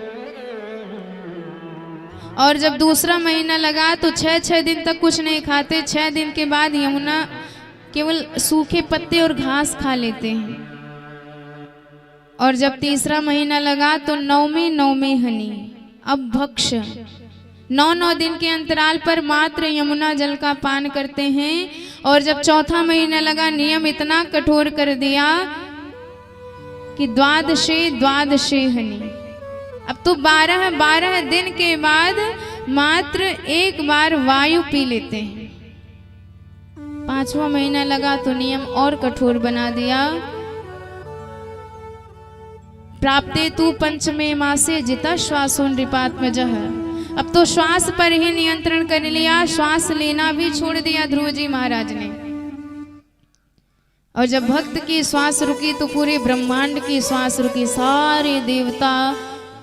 S3: और जब दूसरा महीना लगा तो 6 दिन तक कुछ नहीं खाते, 6 दिन के बाद यमुना केवल सूखे पत्ते और घास खा लेते हैं। और जब तीसरा महीना लगा तो 9वें हनी। अब भक्ष 9 दिन के अंतराल पर मात्र यमुना जल का पान करते हैं। और जब चौथा महीना लगा, नियम इतना कठोर कर दिया कि द्वादशे हनी। अब तो 12 दिन के बाद मात्र एक बार वायु पी लेते हैं। 5वां महीना लगा तो नियम और कठोर बना दिया। प्राप्ते तू पंचमे मासे जिता श्वासो नृपात्मजः। अब तो श्वास पर ही नियंत्रण कर लिया, श्वास लेना भी छोड़ दिया ध्रुव जी महाराज ने। और जब भक्त की श्वास रुकी तो पूरे ब्रह्मांड की श्वास रुकी। सारे देवता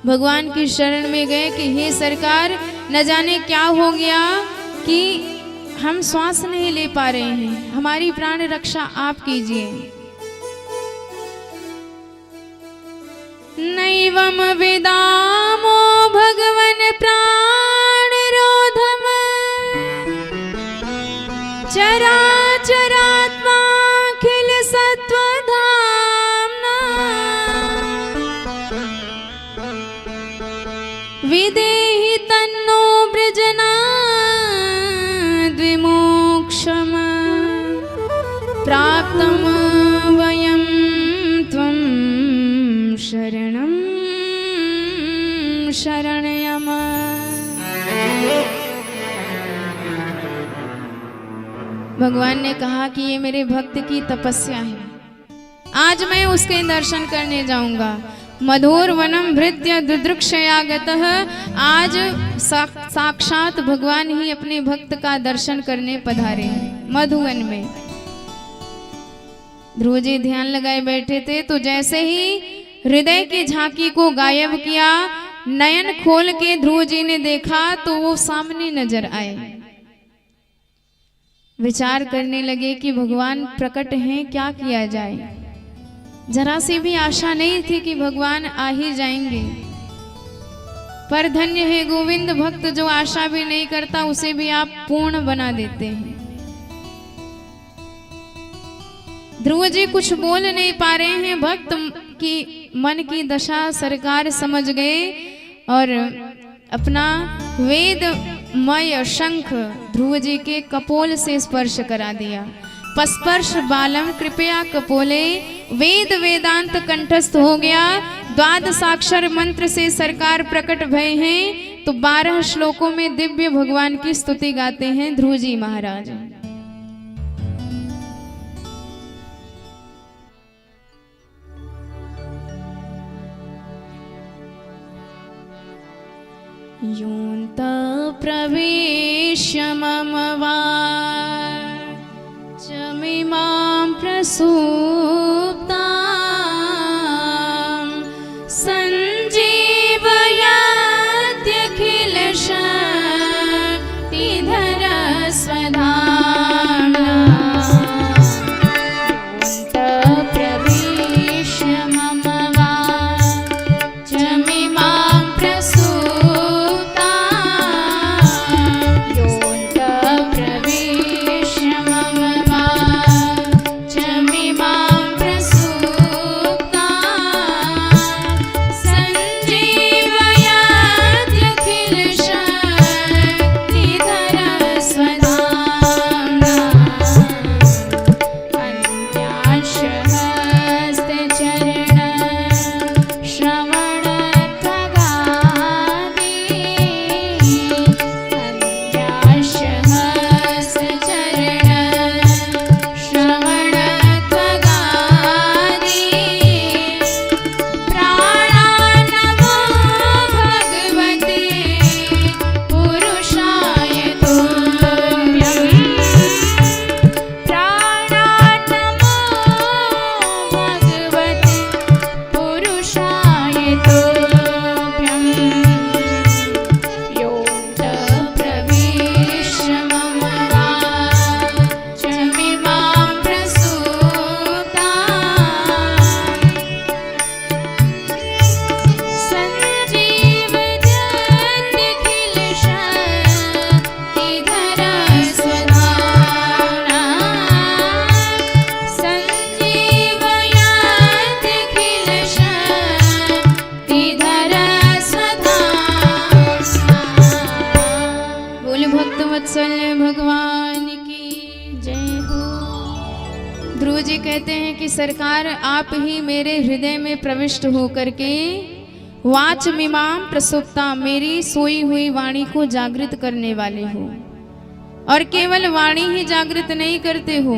S3: भगवान की शरण में गए कि हे सरकार, न जाने क्या हो गया कि हम श्वास नहीं ले पा रहे हैं, हमारी प्राण रक्षा आप कीजिए। नैवम वेदामो भगवन प्राण रोधम चराचरात्मा खिल सत्वधाम्ना विदेहि तन्नो वृजनाद्विमोक्षम प्राप्तम वयं त्वं शरणं शरणयम। भगवान ने कहा कि ये मेरे भक्त की तपस्या है, आज मैं उसके दर्शन करने जाऊंगा। मधुर वनम भृत्य दुदृक्षयागतः। आज साक्षात भगवान ही अपने भक्त का दर्शन करने पधारे हैं मधुवन में। ध्रुव जी ध्यान लगाए बैठे थे, तो जैसे ही हृदय की झांकी को गायब किया, नयन खोल के ध्रुव जी ने देखा तो वो सामने नजर आए। विचार करने लगे कि भगवान प्रकट हैं, क्या किया जाए। जरा सी भी आशा नहीं थी कि भगवान आ ही जाएंगे, पर धन्य है गोविंद भक्त जो आशा भी नहीं करता, उसे भी आप पूर्ण बना देते हैं। ध्रुव जी कुछ बोल नहीं पा रहे हैं, भक्त की मन की दशा सरकार समझ गए और अपना वेदमय शंख ध्रुव जी के कपोल से स्पर्श करा दिया। पस्पर्श बालम कृपया कपोले, वेद वेदांत कंठस्थ हो गया। 12 मंत्र से सरकार प्रकट भय हैं। तो 12 श्लोकों में दिव्य भगवान की स्तुति गाते हैं ध्रुव जी महाराज। योऽन्त प्रवेश्य मम वाचमिमां प्रसूप्तां सञ्जीवयत्यखिलशक्तिधर स्वधाम्ना। योऽन्त प्रवेश्य मम वाचमिमां प्रसूप्तां सरकार आप ही मेरे हृदय में प्रविष्ट होकर के वाच मिमाम प्रसुप्ता, मेरी सोई हुई वाणी को जागृत करने वाले हो। और केवल वाणी ही जागृत नहीं करते हो,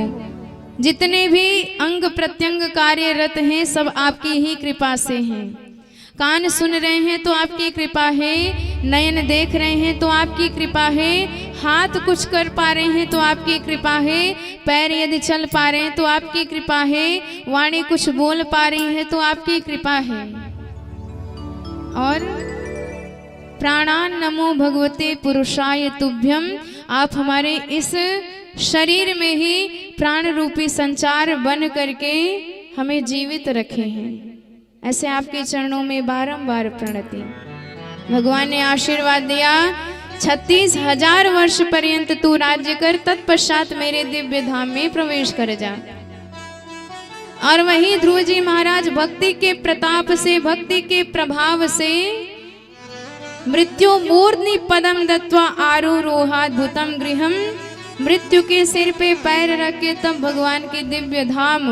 S3: जितने भी अंग प्रत्यंग कार्यरत हैं सब आपकी ही कृपा से हैं। कान सुन रहे हैं तो आपकी कृपा है, नयन देख रहे हैं तो आपकी कृपा है, हाथ कुछ कर पा रहे हैं तो आपकी कृपा है, पैर यदि चल पा रहे हैं तो आपकी कृपा है, वाणी कुछ बोल पा रही है तो आपकी कृपा है। और प्राणान नमो भगवते पुरुषाय तुभ्यम, आप हमारे इस शरीर में ही प्राण रूपी संचार बन करके हमें जीवित रखे हैं। ऐसे आपके चरणों में बारंबार प्रणति। भगवान ने आशीर्वाद दिया, 36,000 वर्ष पर्यंत तू राज्य कर, तत्पश्चात मेरे दिव्य धाम में प्रवेश कर जा। और वही ध्रुव जी महाराज भक्ति के प्रताप से, भक्ति के प्रभाव से मृत्यु मूर्धनि पदम दत्वा आरुरोहाद्भुतम गृहम, मृत्यु के सिर पे पैर रख के तब भगवान के दिव्य धाम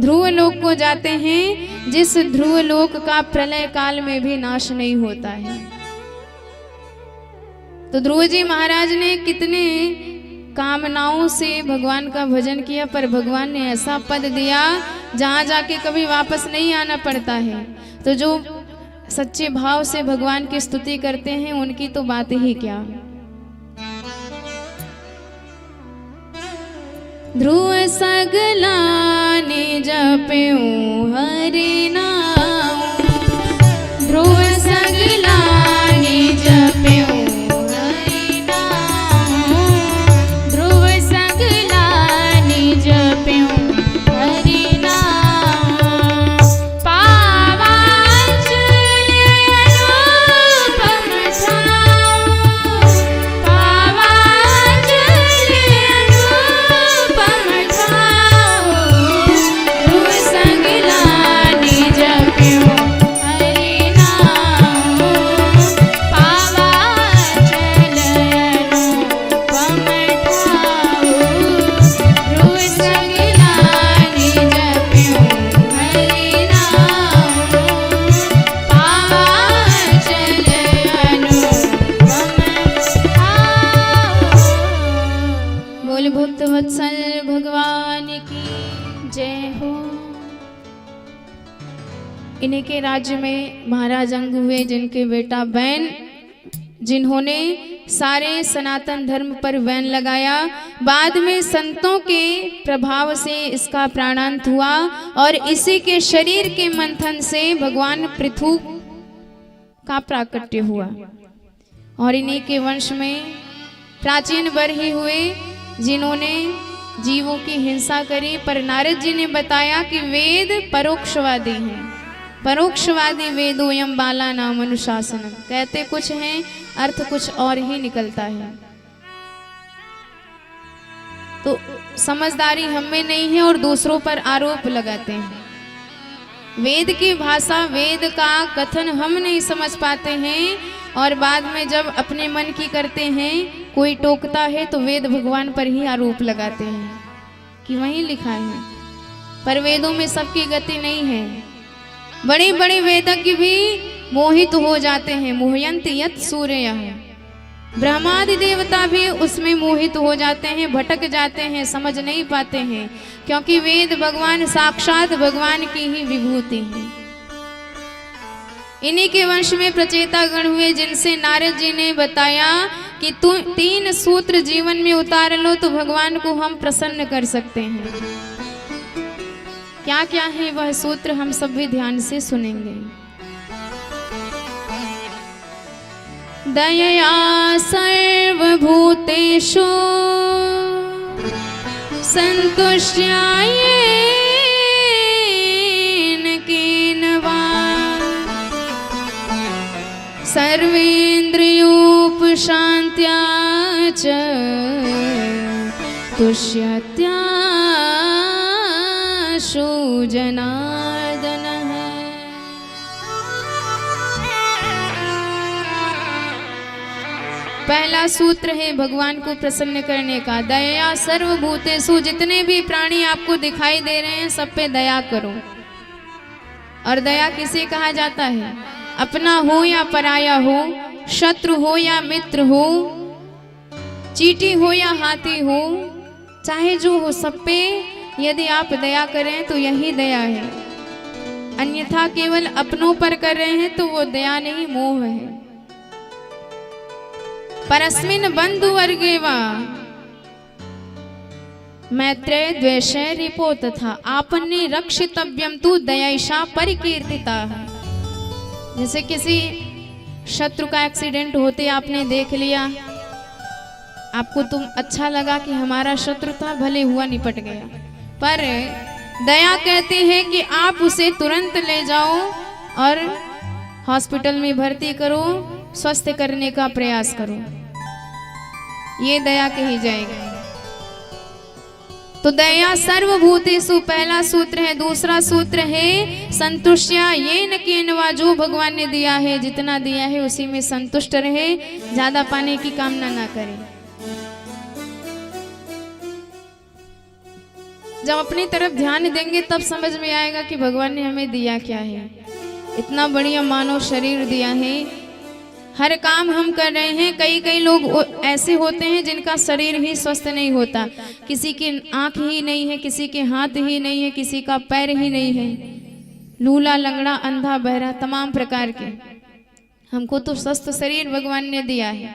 S3: ध्रुव लोक को जाते हैं, जिस ध्रुव लोक का प्रलय काल में भी नाश नहीं होता है। तो ध्रुव जी महाराज ने कितने कामनाओं से भगवान का भजन किया, पर भगवान ने ऐसा पद दिया जहां जाके कभी वापस नहीं आना पड़ता है। तो जो सच्चे भाव से भगवान की स्तुति करते हैं उनकी तो बात ही क्या। ध्रुव सगला ने जप्यो हरि नाम, ध्रुव सगला ने जप्यो हरि नाम, ध्रुव सगला ने जप्यो हरि नाम। पावा चले अनुपम छाँव, पावा चले अनुपम छाँव, ध्रुव सगला ने जप्यो हरि नाम। पावा चले अनुपम छाँव, ध्रुव सगला ने जप्यो हरि नाम। पावा चले अनुपम छाँव। बोल भक्त वत्सल भगवान की जय हो। इन्हीं के राज्य में महाराज अंग हुए, जिनके बेटा बैन, जिन्होंने सारे सनातन धर्म पर बैन लगाया। बाद में संतों के प्रभाव से इसका प्राणांत हुआ और इसी के शरीर के मंथन से भगवान पृथु का प्राकट्य हुआ। और इन्हीं के वंश में प्राचीन बरही हुए, जिन्होंने जीवों की हिंसा करी। पर नारद जी ने बताया कि वेद परोक्षवादी हैं, परोक्षवादी वेदोयम बाला नाम अनुशासनम, कहते कुछ हैं अर्थ कुछ और ही निकलता है। तो समझदारी हम में नहीं है और दूसरों पर आरोप लगाते हैं। वेद की भाषा, वेद का कथन हम नहीं समझ पाते हैं और बाद में जब अपने मन की करते हैं, कोई टोकता है तो वेद भगवान पर ही आरोप लगाते हैं कि वहीं लिखा है। पर वेदों में सबकी गति नहीं है। बड़े बड़े वेदज्ञ भी मोहित हो जाते हैं। मोहयंत यत् सूर्यः, ब्रह्मादि देवता भी उसमें मोहित हो जाते हैं, भटक जाते हैं, समझ नहीं पाते हैं, क्योंकि वेद भगवान साक्षात भगवान की ही विभूति है। इन्हीं के वंश में प्रचेता गण हुए, जिनसे नारद जी ने बताया कि तू 3 सूत्र जीवन में उतार लो तो भगवान को हम प्रसन्न कर सकते हैं। क्या क्या है वह सूत्र, हम सब भी ध्यान से सुनेंगे। दयया सर्वभूतेषु संतुष्ट्यायेन केन वा, सर्वेन्द्रियोपशान्त्या च तुष्यत्याशु जनार्दनः। पहला सूत्र है भगवान को प्रसन्न करने का, दया सर्वभूतेषु। जितने भी प्राणी आपको दिखाई दे रहे हैं सब पे दया करो। और दया किसे कहा जाता है? अपना हो या पराया हो, शत्रु हो या मित्र हो, चींटी हो या हाथी हो, चाहे जो हो, सब पे यदि आप दया करें तो यही दया है। अन्यथा केवल अपनों पर कर रहे हैं तो वो दया नहीं, मोह है। परस्मिन बंधु वर्गे वा मैत्रेय द्वेषे रिपो तथा आपन्ने रक्षितव्यम तु दयैषा परिकीर्तिता। जैसे किसी शत्रु का एक्सीडेंट होते आपने देख लिया, आपको तुम अच्छा लगा कि हमारा शत्रु था, भले हुआ निपट गया, पर दया कहती है कि आप उसे तुरंत ले जाओ और हॉस्पिटल में भर्ती करो, स्वस्थ करने का प्रयास करो, ये दया कही जाएगी। तो दया सर्वभूतेषु पहला सूत्र है। दूसरा सूत्र है संतुष्या येन केनवा, जो भगवान ने दिया है, जितना दिया है उसी में संतुष्ट रहे, ज्यादा पाने की कामना ना करे। जब अपनी तरफ ध्यान देंगे तब समझ में आएगा कि भगवान ने हमें दिया क्या है। इतना बढ़िया मानव शरीर दिया है, हर काम हम कर रहे हैं। कई लोग ऐसे होते हैं जिनका शरीर ही स्वस्थ नहीं होता, किसी की आंख ही नहीं है, किसी के हाथ ही नहीं है, किसी का पैर ही नहीं है, लूला लंगड़ा अंधा बहरा तमाम प्रकार के। हमको तो स्वस्थ शरीर भगवान ने दिया है।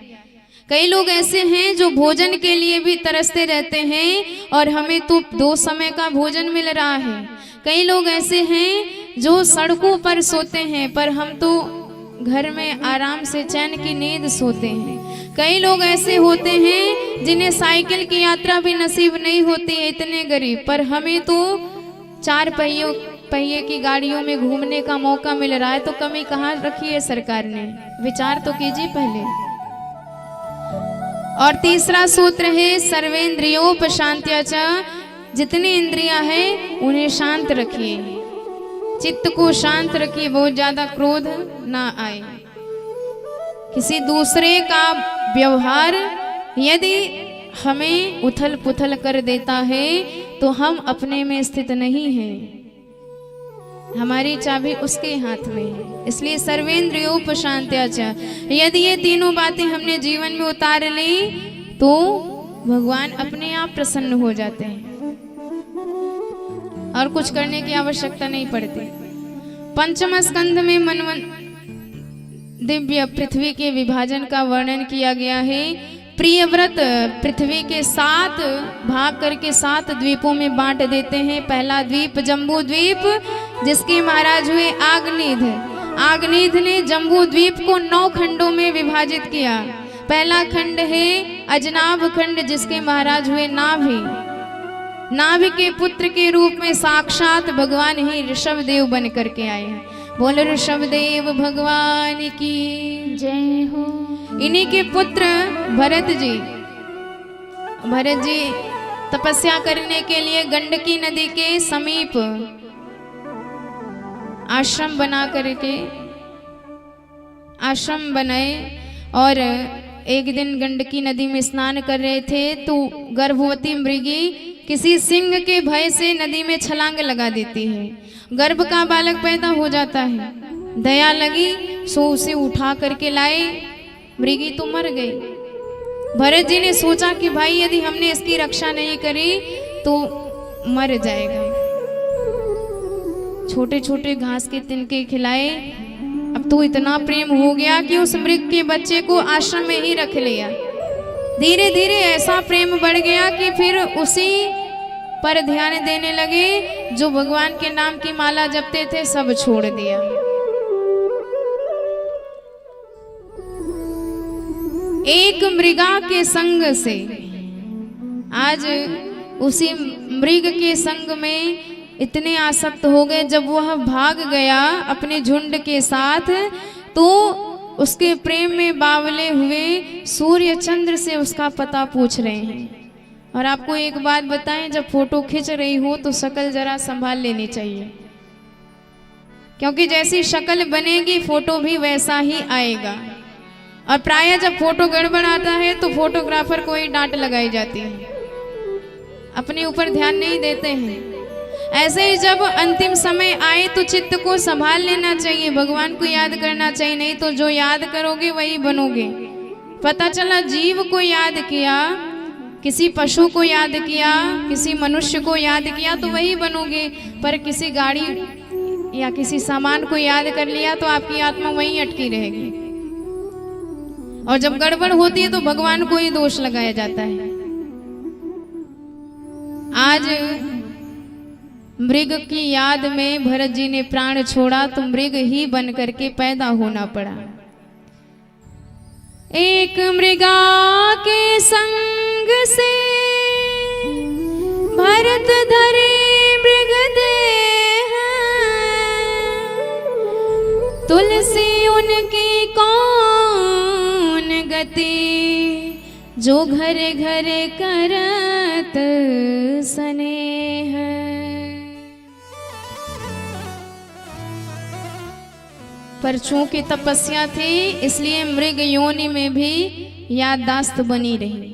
S3: कई लोग ऐसे हैं जो भोजन के लिए भी तरसते रहते हैं और हमें तो 2 समय का भोजन मिल रहा है। कई लोग ऐसे हैं जो सड़कों पर सोते हैं, पर हम तो घर में आराम से चैन की नींद सोते हैं। कई लोग ऐसे होते हैं जिन्हें साइकिल की यात्रा भी नसीब नहीं होती है, इतने गरीब, पर हमें तो 4 पहिए की गाड़ियों में घूमने का मौका मिल रहा है। तो कमी कहाँ रखी है सरकार ने? विचार तो कीजिए पहले। और तीसरा सूत्र है सर्वेंद्रियोपशांत्या च, जितनी इंद्रियां हैं उन्हें शांत रखिए, चित्त को शांत रखिए, बहुत ज्यादा क्रोध ना आए। किसी दूसरे का व्यवहार यदि हमें उथल पुथल कर देता है तो हम अपने में स्थित नहीं हैं, हमारी चाबी उसके हाथ में है। इसलिए सर्वेंद्रियोपशांत्या च, यदि ये तीनों बातें हमने जीवन में उतार ली तो भगवान अपने आप प्रसन्न हो जाते हैं और कुछ करने की आवश्यकता नहीं पड़ती। पंचम स्कंध में दिव्य पृथ्वी के विभाजन का वर्णन किया गया है। प्रियव्रत पृथ्वी के 7 भाग करके 7 द्वीपों में बांट देते हैं। पहला द्वीप जम्बू द्वीप, जिसके महाराज हुए आग्नेय। आग्नेय ने जम्बू द्वीप को 9 खंडों में विभाजित किया। पहला खंड है अजनाभ खंड, जिसके महाराज हुए नाभि। नाभि के पुत्र के रूप में साक्षात भगवान ही ऋषभदेव बन करके आए हैं। बोल ऋषभदेव भगवान की जय हो। इन्हीं के पुत्र भरत जी तपस्या करने के लिए गंडकी नदी के समीप आश्रम बना करके आश्रम बनाए और एक दिन गंडकी नदी में स्नान कर रहे थे तो गर्भवती मृगी किसी सिंह के भय से नदी में छलांग लगा देती है। गर्भ का बालक पैदा हो जाता है। दया लगी सो उसे उठा करके लाए, मृगी तो मर गई। भरत जी ने सोचा कि भाई यदि हमने इसकी रक्षा नहीं करी तो मर जाएगा। छोटे छोटे घास के तिनके खिलाए। अब तो इतना प्रेम हो गया कि उस मृग के बच्चे को आश्रम में ही रख लिया। धीरे धीरे ऐसा प्रेम बढ़ गया कि फिर उसी पर ध्यान देने लगे। जो भगवान के नाम की माला जपते थे सब छोड़ दिया। एक मृगा के संग से आज उसी मृग के संग में इतने आसक्त हो गए, जब वह भाग गया अपने झुंड के साथ तो उसके प्रेम में बावले हुए सूर्य चंद्र से उसका पता पूछ रहे हैं। और आपको एक बात बताएं, जब फोटो खींच रही हो तो शक्ल जरा संभाल लेनी चाहिए, क्योंकि जैसी शक्ल बनेगी फोटो भी वैसा ही आएगा। और प्रायः जब फोटो गड़बड़ आता है तो फोटोग्राफर को ही डांट लगाई जाती है, अपने ऊपर ध्यान नहीं देते हैं। ऐसे ही जब अंतिम समय आए तो चित्त को संभाल लेना चाहिए, भगवान को याद करना चाहिए, नहीं तो जो याद करोगे वही बनोगे। पता चला जीव को याद किया, किसी पशु को याद किया, किसी मनुष्य को याद किया तो वही बनोगे, पर किसी गाड़ी या किसी सामान को याद कर लिया तो आपकी आत्मा वहीं अटकी रहेगी। और जब गड़बड़ होती है तो भगवान को ही दोष लगाया जाता है। आज मृग की याद में भरत जी ने प्राण छोड़ा तो मृग ही बन करके पैदा होना पड़ा। एक मृगा के संग से भरत धरे मृग देह, तुलसी उनकी कौन गति, जो घरे घरे करत स्नेह। पर चूंकि तपस्या थी इसलिए मृग योनि में भी याददाश्त बनी रही।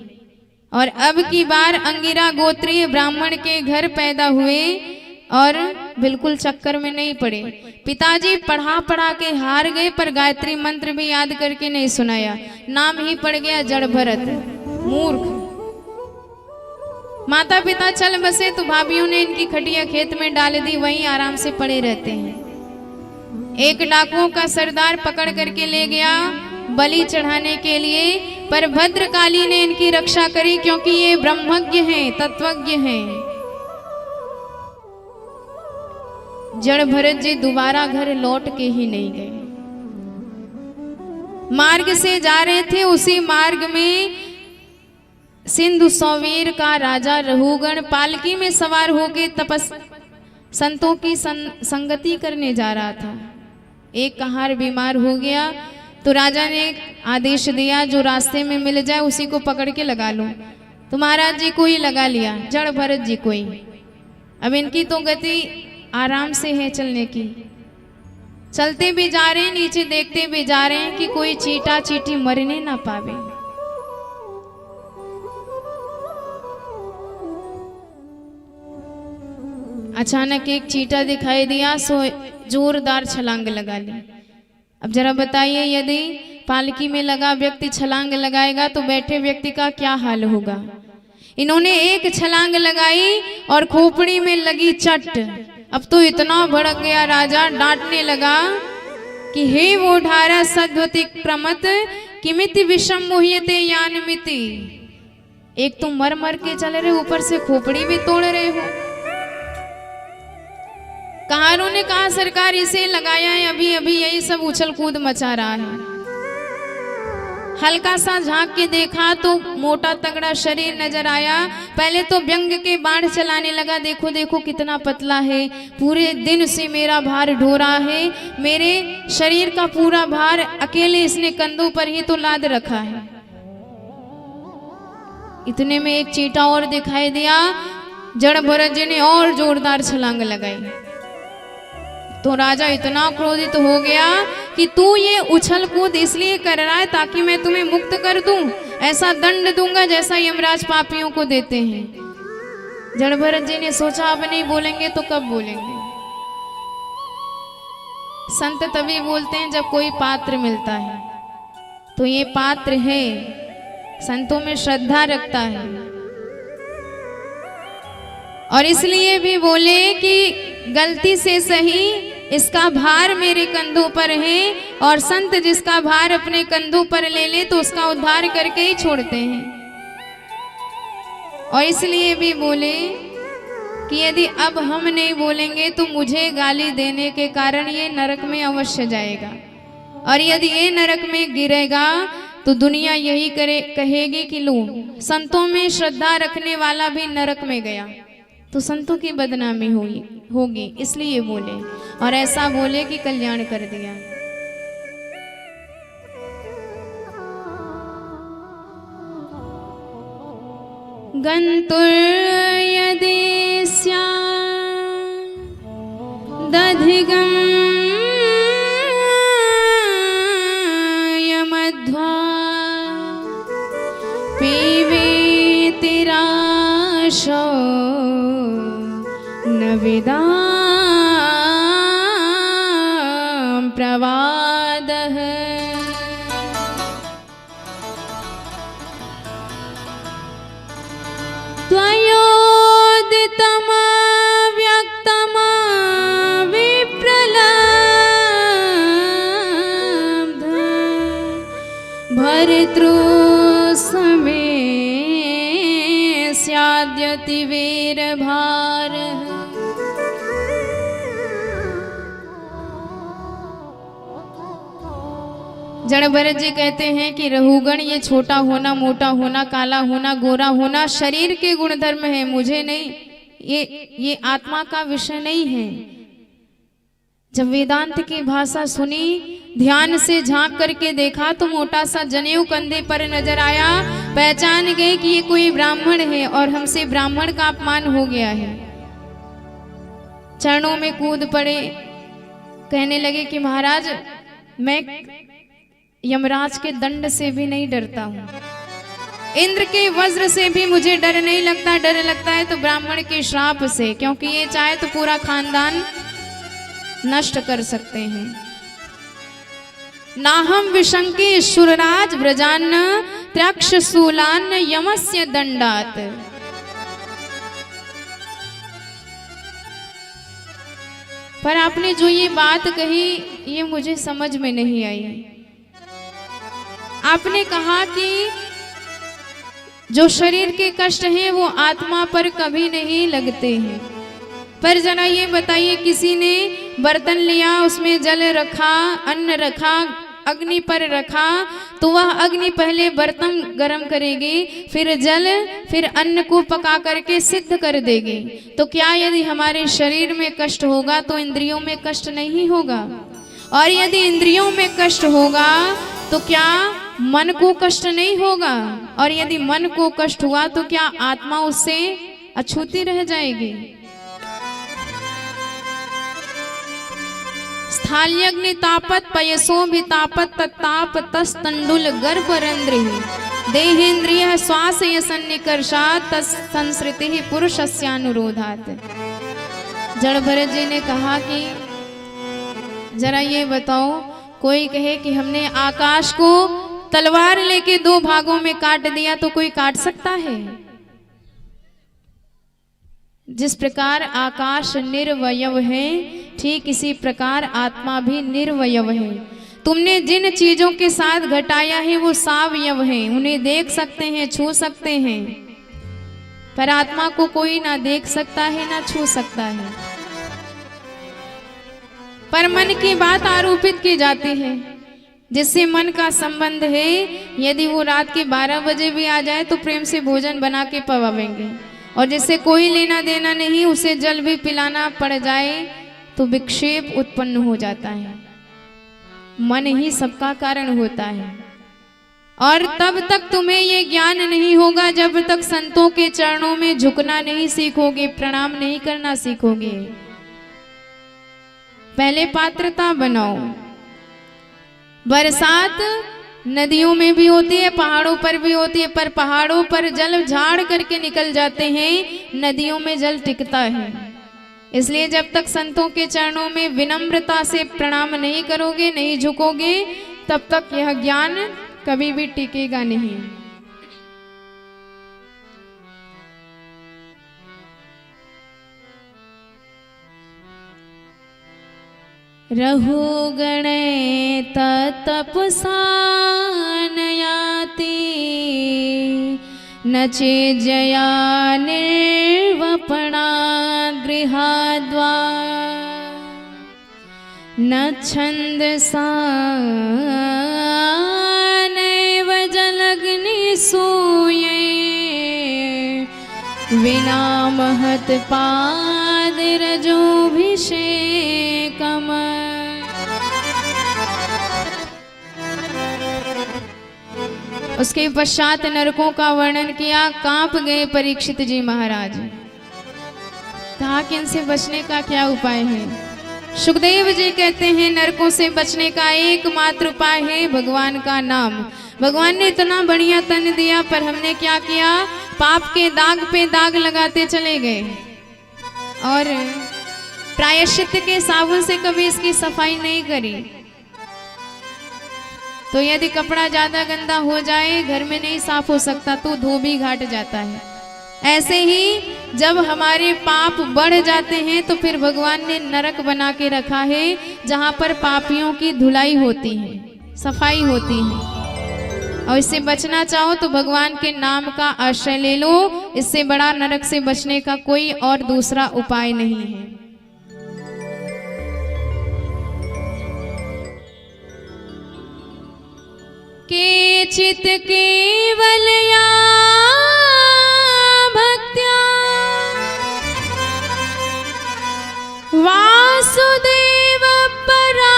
S3: और अब की बार अंगिरा गोत्रीय ब्राह्मण के घर पैदा हुए और बिल्कुल चक्कर में नहीं पड़े। पिताजी पढ़ा पढ़ा के हार गए, पर गायत्री मंत्र भी याद करके नहीं सुनाया, नाम ही पड़ गया जड़ भरत, मूर्ख। माता पिता चल बसे तो भाभीयों ने इनकी खटिया खेत में डाल दी, वहीं आराम से पड़े रहते हैं। एक डाकुओं का सरदार पकड़ करके ले गया बलि चढ़ाने के लिए, पर भद्रकाली ने इनकी रक्षा करी, क्योंकि ये ब्रह्मज्ञ हैं, तत्वज्ञ हैं। जड़ भरत जी दोबारा घर लौट के ही नहीं गए। मार्ग से जा रहे थे, उसी मार्ग में सिंधु सौवीर का राजा रहुगण पालकी में सवार होकर संतों की संगति करने जा रहा था। एक कहार बीमार हो गया तो राजा ने आदेश दिया, जो रास्ते में मिल जाए उसी को पकड़ के लगा लो। तो महाराज जी को ही लगा लिया, जड़ भरत जी को ही। अब इनकी तो गति आराम से है चलने की, चलते भी जा रहे हैं, नीचे देखते भी जा रहे हैं कि कोई चीटा चीटी मरने ना पावे। अचानक एक चीटा दिखाई दिया, सो जोरदार छलांग लगा ली। अब जरा बताइए, यदि पालकी में लगा व्यक्ति छलांग लगाएगा तो बैठे व्यक्ति का क्या हाल होगा। इन्होंने एक छलांग लगाई और खोपड़ी में लगी चट। अब तो इतना भड़क गया राजा, डांटने लगा कि हे वो ढारा सद्वति क्रमत किमिति विषम मोहियते यानमिति। एक तो मर मर के चल रहे, ऊपर से खोपड़ी भी तोड़ रहे हो। कहारों ने कहा सरकार इसे लगाया है, अभी अभी यही सब उछल कूद मचा रहा है। हल्का सा झांक के देखा तो मोटा तगड़ा शरीर नजर आया। पहले तो व्यंग के बाण चलाने लगा, देखो देखो कितना पतला है, पूरे दिन से मेरा भार ढो रहा है, मेरे शरीर का पूरा भार अकेले इसने कंधों पर ही तो लाद रखा है। इतने में एक चीटा और दिखाई दिया, जड़ भरत जी ने और जोरदार छलांग लगाई। तो राजा इतना क्रोधित हो गया कि तू ये उछल कूद इसलिए कर रहा है ताकि मैं तुम्हें मुक्त कर दूं, ऐसा दंड दूंगा जैसा यमराज पापियों को देते हैं। जड़ भरत जी ने सोचा अब नहीं बोलेंगे तो कब बोलेंगे। संत तभी बोलते हैं जब कोई पात्र मिलता है। तो ये पात्र है, संतों में श्रद्धा रखता है, और इसलिए भी बोले कि गलती से सही इसका भार मेरे कंधों पर है, और संत जिसका भार अपने कंधों पर ले ले तो उसका उद्धार करके ही छोड़ते हैं। और इसलिए भी बोले कि यदि अब हम नहीं बोलेंगे तो मुझे गाली देने के कारण ये नरक में अवश्य जाएगा, और यदि ये नरक में गिरेगा तो दुनिया यही कहेगी कि लो संतों में श्रद्धा रखने वाला भी नरक में गया, तो संतों की बदनामी होगी, इसलिए बोले। और ऐसा बोले कि कल्याण कर दिया। गंतुर यदि स्यात् दधिगं यमध्वा प्रवादः त्वयोदितमव्यक्तम् विप्रलब्ध भर्तृ समे स्याद्यति वीरभारः। जड़ भरत जी कहते हैं कि रहुगण ये छोटा होना, मोटा होना, काला होना, गोरा होना शरीर के गुणधर्म है, मुझे नहीं, ये आत्मा का विषय नहीं है। जब वेदांत की भाषा सुनी, ध्यान से झांक करके देखा तो मोटा सा जनेऊ कंधे पर नजर आया। पहचान गए कि ये कोई ब्राह्मण है और हमसे ब्राह्मण का अपमान हो गया है। चरणों में कूद पड़े, कहने लगे कि महाराज मैं यमराज के दंड से भी नहीं डरता हूँ, इंद्र के वज्र से भी मुझे डर नहीं लगता, डर लगता है तो ब्राह्मण के श्राप से, क्योंकि ये चाहे तो पूरा खानदान नष्ट कर सकते हैं। नाहम विशंके शूरराज व्रजान्न त्रयक्ष शूलान्न यमस्य दंडात। पर आपने जो ये बात कही ये मुझे समझ में नहीं आई। आपने कहा कि जो शरीर के कष्ट हैं वो आत्मा पर कभी नहीं लगते हैं, पर जरा ये बताइए, किसी ने बर्तन लिया, उसमें जल रखा, अन्न रखा, अग्नि पर रखा, तो वह अग्नि पहले बर्तन गर्म करेगी, फिर जल, फिर अन्न को पका करके सिद्ध कर देगी। तो क्या यदि हमारे शरीर में कष्ट होगा तो इंद्रियों में कष्ट नहीं होगा? और यदि इंद्रियों में कष्ट होगा तो क्या मन को कष्ट नहीं होगा? और यदि मन को कष्ट हुआ तो क्या आत्मा उससे अछूती रह जाएगी? स्थाल्यग्नि तापत पयसो भी तापत तत्ताप तस्तंडुल गर्भरंद्रि देहेन्द्रिय श्वास सन्निकर्षात् तत्संसृति पुरुषस्यानुरोधात्। जड़ भरत जी ने कहा कि जरा ये बताओ, कोई कहे कि हमने आकाश को तलवार लेके दो भागों में काट दिया तो कोई काट सकता है? जिस प्रकार आकाश निर्वयव है, ठीक इसी प्रकार आत्मा भी निर्वयव है। तुमने जिन चीजों के साथ घटाया है वो सावयव है, उन्हें देख सकते हैं, छू सकते हैं, पर आत्मा को कोई ना देख सकता है ना छू सकता है। पर मन की बात आरोपित की जाती है, जिससे मन का संबंध है, यदि वो रात के 12 बजे भी आ जाए तो प्रेम से भोजन बना के पवावेंगे, और जिससे कोई लेना देना नहीं, उसे जल भी पिलाना पड़ जाए तो विक्षेप उत्पन्न हो जाता है। मन ही सबका कारण होता है। और तब तक तुम्हें ये ज्ञान नहीं होगा जब तक संतों के चरणों में झुकना नहीं सीखोगे, प्रणाम नहीं करना सीखोगे। पहले पात्रता बनाओ। बरसात नदियों में भी होती है, पहाड़ों पर भी होती है, पर पहाड़ों पर जल झाड़ करके निकल जाते हैं, नदियों में जल टिकता है। इसलिए जब तक संतों के चरणों में विनम्रता से प्रणाम नहीं करोगे, नहीं झुकोगे, तब तक यह ज्ञान कभी भी टिकेगा नहीं। रहुगणे तपसा नयाति न चेज्जया निर्वपणा गृहाद्वा न छन्दसा नैव जलग्नि सूये विना महत् पादरजोभिषेकम्। उसके पश्चात नरकों का वर्णन किया। कांप गए परीक्षित जी महाराज। कहा कि इनसे बचने का क्या उपाय है? सुखदेव जी कहते हैं नरकों से बचने का एकमात्र उपाय है भगवान का नाम। भगवान ने इतना बढ़िया तन दिया, पर हमने क्या किया? पाप के दाग पे दाग लगाते चले गए और प्रायश्चित के साबुन से कभी इसकी सफाई नहीं करी। तो यदि कपड़ा ज्यादा गंदा हो जाए, घर में नहीं साफ हो सकता, तो धोबी घाट जाता है। ऐसे ही जब हमारे पाप बढ़ जाते हैं तो फिर भगवान ने नरक बना के रखा है, जहाँ पर पापियों की धुलाई होती है, सफाई होती है। और इससे बचना चाहो तो भगवान के नाम का आश्रय ले लो। इससे बड़ा नरक से बचने का कोई और दूसरा उपाय नहीं है। केचित् केवलया भक्त्या वासुदेव परायण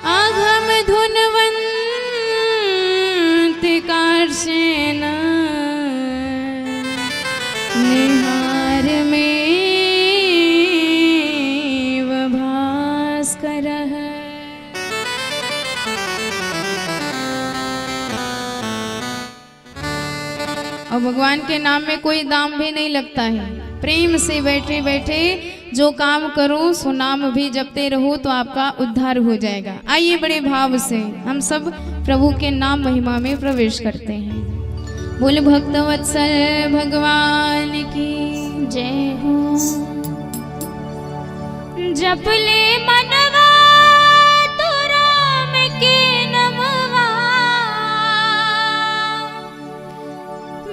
S3: अघम धुनवन्तिकार्षेण निहार में और भगवान के नाम में कोई दाम भी नहीं लगता है। प्रेम से बैठे बैठे जो काम करो सो नाम भी जपते रहो तो आपका उद्धार हो जाएगा। आइए बड़े भाव से हम सब प्रभु के नाम महिमा में प्रवेश करते हैं। बोल भक्तवत्सल भगवान की
S1: जय हो। जप ले मनवा तो राम के नमवा,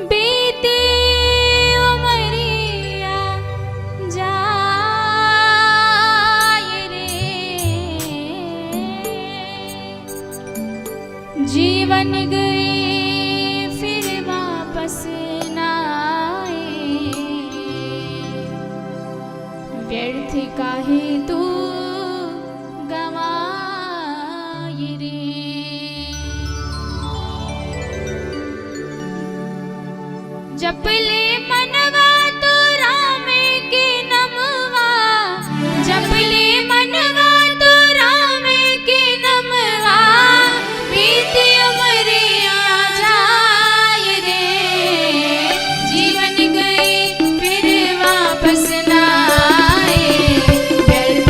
S1: बीते उमरिया जाय रे, जीवन गए फिर वापस ना आए, व्यर्थ काहे तू गवाई रे। जप ले मनवा तो राम के नमवा, जप ले मनवा तो राम के नमवा, बीती उमरिया जाय रे, जीवन गए फिर वापस ना आए, व्यर्थ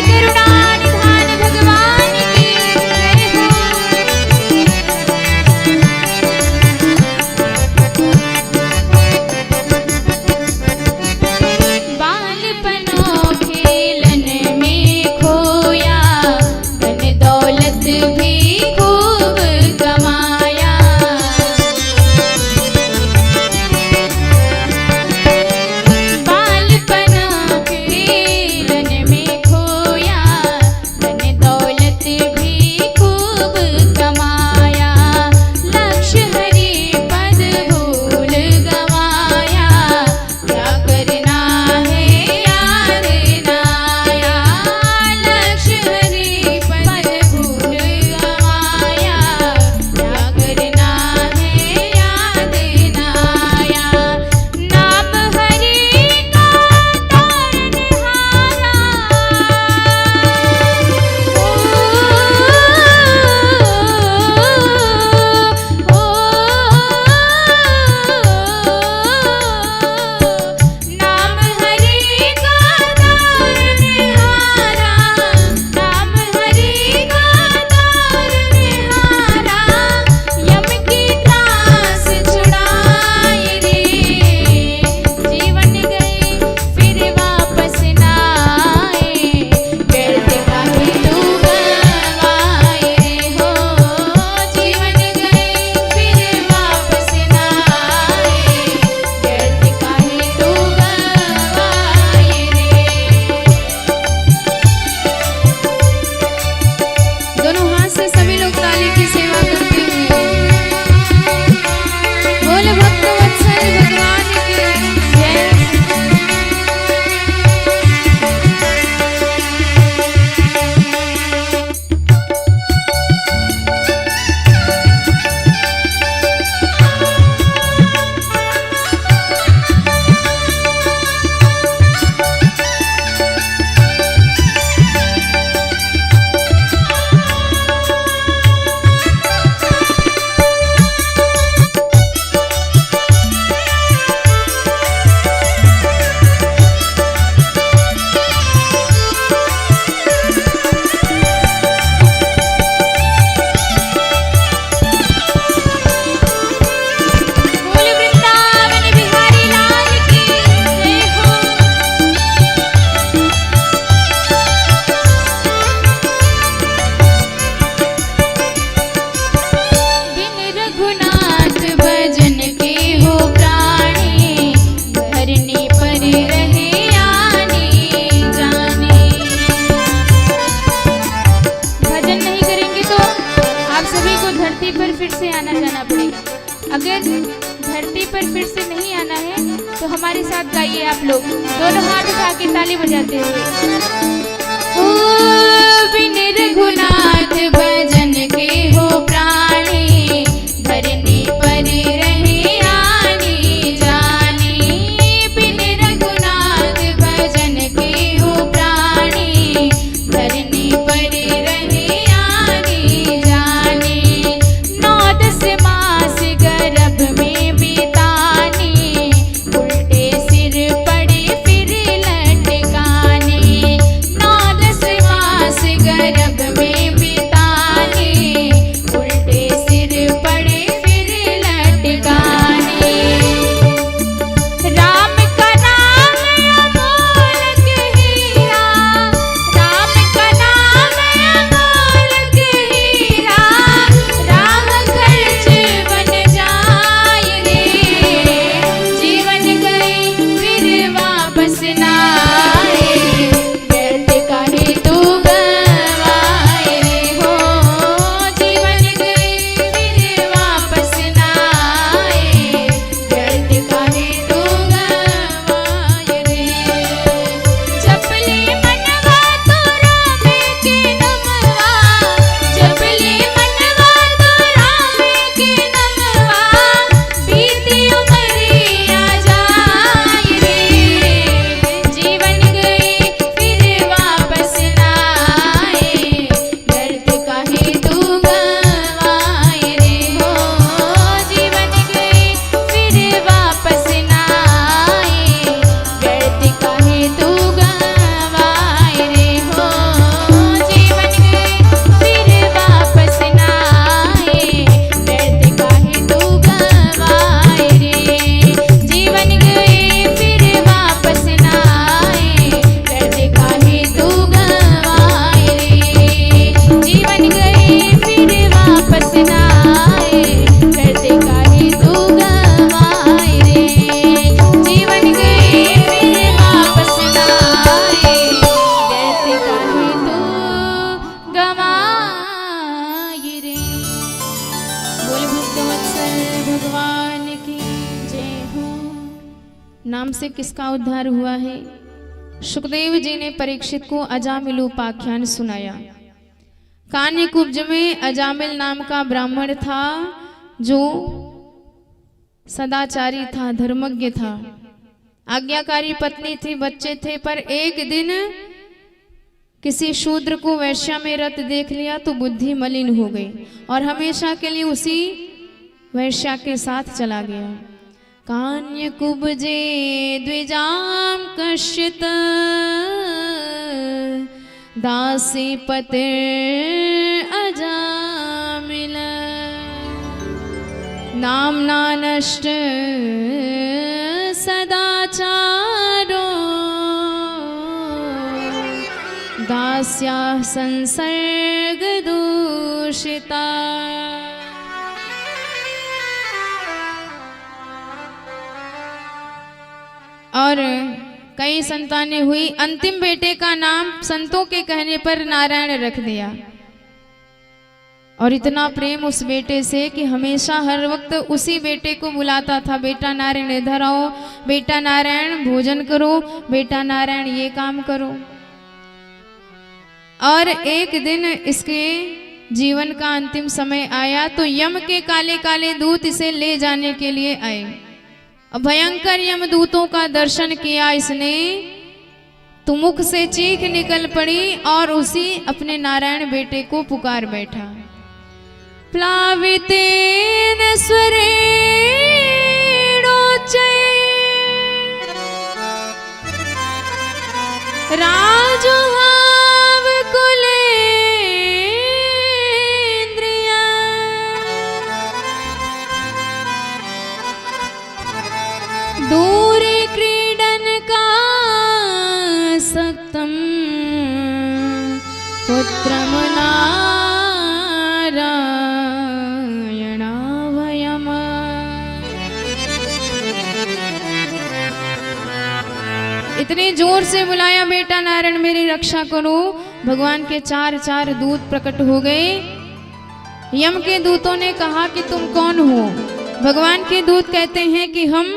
S1: करुणा निधान भगवान की जय हो। बालपनों खेलन में खोया, धन दौलत भी खूब कमाया। बालपनों खेलन में खोया, धन दौलत भी खूब कमाया। लक्ष्य हरि पद भूल गवाया, क्या करना है याद ना आया। लक्ष्य हरि पद भूल गवाया, क्या करना है याद ना आया। नाम हरि का तारनहारा, नाम हरि का तारनहारा, नाम हरि का तारनहारा। यम की त्रास छुड़ाए रे, जीवन गए फिर वापस ना आए। व्यर्थ काहे तू गवाए रे हो, जीवन गए फिर वापस ना आए। व्यर्थ काहे तू गवाए रे।
S3: दोनों हाथ से सभी लोग ताली की सेवा करते हुए बोल भक्त वत्सल भगवान की जय।
S1: बोल वृंदावन बिहारी लाल की जय हो। बिन रघुनाथ भजन के हो प्राणी, धरनी पर रहे आने जाने। भजन नहीं करेंगे तो आप सभी को धरती पर फिर से आना जाना पड़ेगा। अगर धरती पर फिर से नहीं आना है तो हमारे साथ गाइए आप लोग, दोनों हाथ उठा के ताली बजाते हुए। ओ बिन रघुनाथ भजन के हो प्राणी, धरनी पर रहे आने जाने। बिन रघुनाथ भजन के हो प्राणी, धरनी पर रहे आने जाने। 9-10 मास गर्भ में बिताने, उल्टे सिर पड़े फिर लटकाने।
S3: नाम से किसका उद्धार हुआ है? सुखदेव जी ने परीक्षित को अजामिल उपाख्यान सुनाया। कान्य कुब्ज में अजामिल नाम का ब्राह्मण था जो सदाचारी था, धर्मज्ञ था, आज्ञाकारी पत्नी थी, बच्चे थे। पर एक दिन किसी शूद्र को वैश्या में रत देख लिया तो बुद्धि मलिन हो गई और हमेशा के लिए उसी वैश्या के साथ चला गया। कान्य कुब्जे द्विजाम कश्चित दासी पते अजामिल नामना नष्ट सदाचारो दास्या संसर्ग दूषिता। और कई संतानें हुई। अंतिम बेटे का नाम संतों के कहने पर नारायण रख दिया और इतना प्रेम उस बेटे से कि हमेशा हर वक्त उसी बेटे को बुलाता था, बेटा नारायण इधर आओ, बेटा नारायण भोजन करो, बेटा नारायण ये काम करो। और एक दिन इसके जीवन का अंतिम समय आया तो यम के काले काले दूत इसे ले जाने के लिए आए। भयंकर यमदूतों का दर्शन किया इसने तो मुख से चीख निकल पड़ी और उसी अपने नारायण बेटे को पुकार बैठा। प्लावितेन स्वरेणोच्चै राजुहाव कुलेन्द्रिया दूरे क्रीडन का सक्तम पुत्रम नारायणाभयम। इतने जोर से बुलाया, बेटा नारायण मेरी रक्षा करो। भगवान के चार चार दूत प्रकट हो गए। यम के दूतों ने कहा कि तुम कौन हो? भगवान के दूत कहते हैं कि हम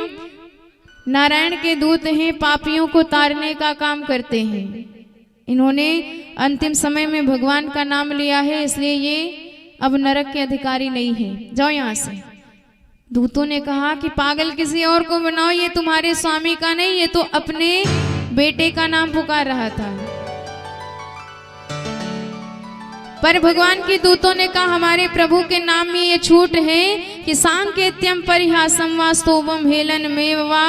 S3: नारायण के दूत हैं, पापियों को तारने का काम करते हैं। इन्होंने अंतिम समय में भगवान का नाम लिया है, इसलिए ये अब नरक के अधिकारी नहीं है, जाओ यहाँ से। दूतों ने कहा कि पागल किसी और को बनाओ, ये तुम्हारे स्वामी का नहीं, ये तो अपने बेटे का नाम पुकार रहा था। पर भगवान के दूतों ने कहा हमारे प्रभु के नाम में ये छूट है कि सांकेत्यम परिहासम वास्तवम हेलन में वा।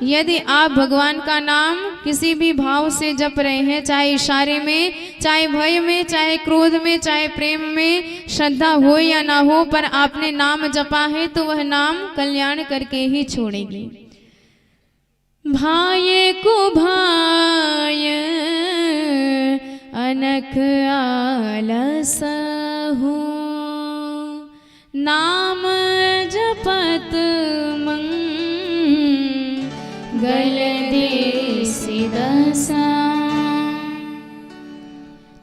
S3: यदि आप भगवान का नाम किसी भी भाव से जप रहे हैं, चाहे इशारे में, चाहे भय में, चाहे क्रोध में, चाहे प्रेम में, श्रद्धा हो या ना हो, पर आपने नाम जपा है तो वह नाम कल्याण करके ही छोड़ेगी। भाये को भाय अनख आलस हो नाम जपत मंगल देसी दशा।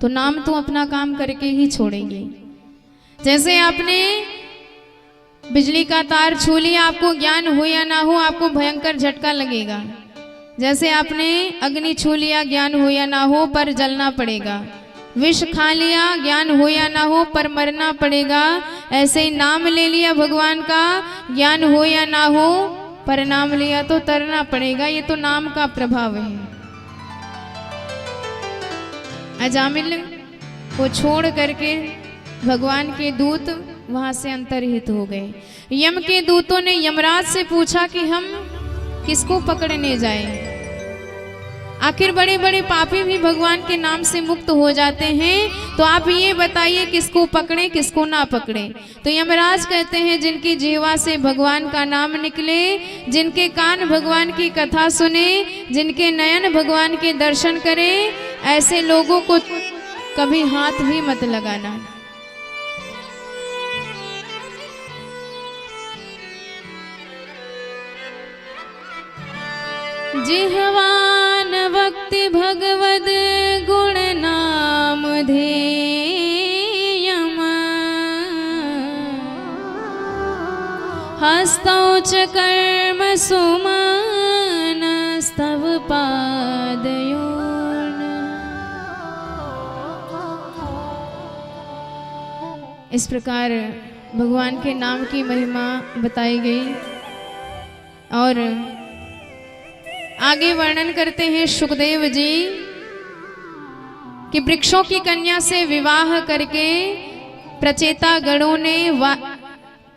S3: तो नाम तो अपना काम करके ही छोड़ेंगे। जैसे आपने बिजली का तार छू लिया, आपको ज्ञान हो या ना हो, आपको भयंकर झटका लगेगा। जैसे आपने अग्नि छू लिया, ज्ञान हो या ना हो, पर जलना पड़ेगा। विष खा लिया, ज्ञान हो या ना हो, पर मरना पड़ेगा। ऐसे ही नाम ले लिया भगवान का, ज्ञान हो या ना हो, पर नाम लिया तो तरना पड़ेगा। ये तो नाम का प्रभाव है। अजामिल को छोड़ करके भगवान के दूत वहां से अंतर्हित हो गए। यम के दूतों ने यमराज से पूछा कि हम किसको पकड़ने जाएं? आखिर बड़े बड़े पापी भी भगवान के नाम से मुक्त हो जाते हैं, तो आप ये बताइए किसको पकड़े किसको ना पकड़े। तो यमराज कहते हैं जिनकी जिह्वा से भगवान का नाम निकले, जिनके कान भगवान की कथा सुने, जिनके नयन भगवान के दर्शन करे, ऐसे लोगों को कभी हाथ भी मत लगाना। जिह्वान भक्ति भगवद गुण नाम ध्येयम हस्तौ च कर्म सुमन इस प्रकार भगवान के नाम की महिमा बताई गई। और आगे वर्णन करते हैं सुखदेव जी कि वृक्षों की कन्या से विवाह करके प्रचेता गणों ने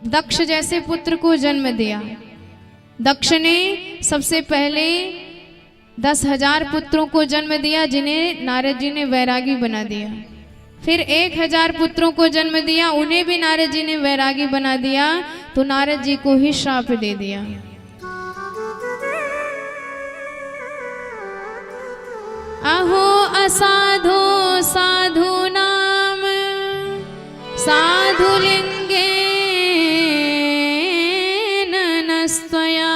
S3: दक्ष जैसे पुत्र को जन्म दिया। दक्ष ने सबसे पहले 10,000 पुत्रों को जन्म दिया, जिन्हें नारद जी ने वैरागी बना दिया। फिर 1,000 पुत्रों को जन्म दिया, उन्हें भी नारद जी ने वैरागी बना दिया, तो नारद जी को ही श्राप दे दिया। अहो असाधो साधु नाम साधुलिंगे नस्तया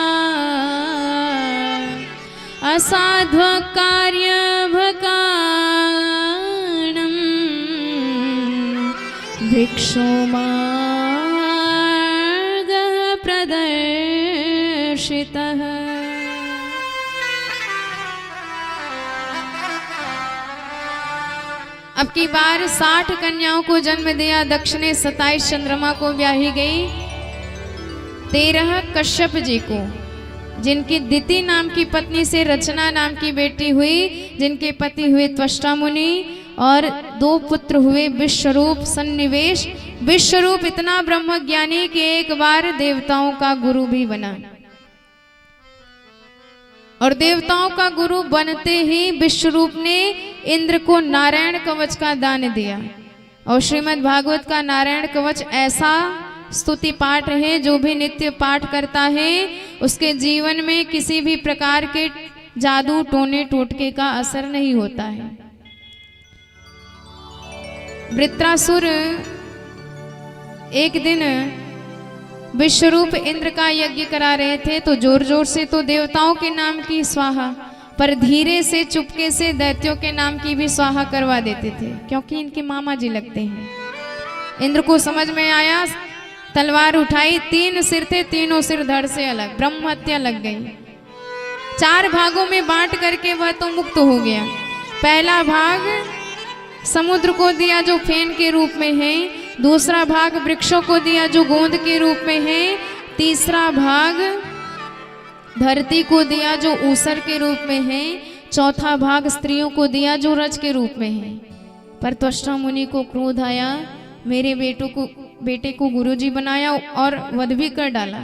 S3: असाध्व कार्य भकाणम भिक्षो मार्ग प्रदर्शितः। अब की बार 60 कन्याओं को जन्म दिया दक्ष ने। 27 चंद्रमा को ब्याही गई। 13 कश्यप जी को, जिनकी दिति नाम की पत्नी से रचना नाम की बेटी हुई, जिनके पति हुए त्वष्टा मुनि, और 2 पुत्र हुए विश्वरूप सन्निवेश। विश्वरूप इतना ब्रह्मज्ञानी कि एक बार देवताओं का गुरु भी बना, और देवताओं का गुरु बनते ही विश्वरूप ने इंद्र को नारायण कवच का दान दिया। और श्रीमद् भागवत का नारायण कवच ऐसा स्तुति पाठ है, जो भी नित्य पाठ करता है उसके जीवन में किसी भी प्रकार के जादू टोने टोटके का असर नहीं होता है। वृत्रासुर एक दिन विश्वरूप इंद्र का यज्ञ करा रहे थे, तो जोर जोर से तो देवताओं के नाम की स्वाहा, पर धीरे से चुपके से दैत्यों के नाम की भी स्वाहा करवा देते थे, क्योंकि इनके मामा जी लगते हैं। इंद्र को समझ में आया, तलवार उठाई, 3 सिर थे, तीनों सिर धड़ से अलग, ब्रह्म हत्या लग गई। 4 भागों में बांट करके वह तो मुक्त हो गया। पहला भाग समुद्र को दिया, जो फेन के रूप में है। दूसरा भाग वृक्षों को दिया, जो गोंद के रूप में है। तीसरा भाग धरती को दिया, जो ऊसर के रूप में है। चौथा भाग स्त्रियों को दिया, जो रज के रूप में है। पर त्वष्टा मुनि को क्रोध आया, मेरे बेटे को गुरुजी बनाया और वध भी कर डाला।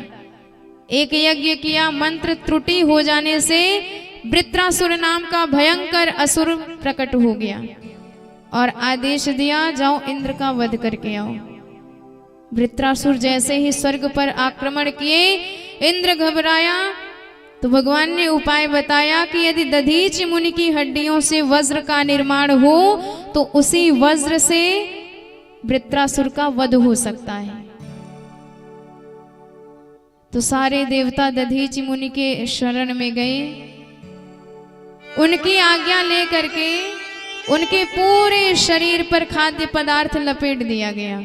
S3: एक यज्ञ किया, मंत्र त्रुटि हो जाने से वृत्रासुर नाम का भयंकर असुर प्रकट हो गया और आदेश दिया, जाओ इंद्र का वध करके आओ। वृत्रासुर जैसे ही स्वर्ग पर आक्रमण किए, इंद्र घबराया, तो भगवान ने उपाय बताया कि यदि दधीचि मुनि की हड्डियों से वज्र का निर्माण हो, तो उसी वज्र से वृत्रासुर का वध हो सकता है। तो सारे देवता दधीचि मुनि के शरण में गए। उनकी आज्ञा लेकर के उनके पूरे शरीर पर खाद्य पदार्थ लपेट दिया गया।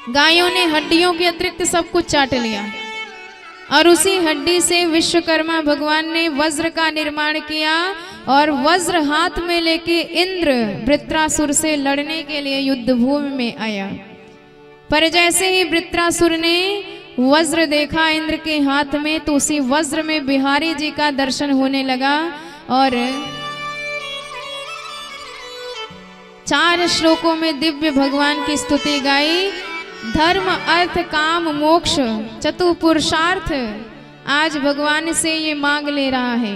S3: गायों ने हड्डियों के अतिरिक्त सब कुछ चाट लिया और उसी हड्डी से विश्वकर्मा भगवान ने वज्र का निर्माण किया और वज्र हाथ में लेके इंद्र वृत्रासुर से लड़ने के लिए युद्ध भूमि में आया। पर जैसे ही वृत्रासुर ने वज्र देखा इंद्र के हाथ में, तो उसी वज्र में बिहारी जी का दर्शन होने लगा और 4 श्लोकों में दिव्य भगवान की स्तुति गाई। धर्म अर्थ काम मोक्ष चतुपुरुषार्थ आज भगवान से ये मांग ले रहा है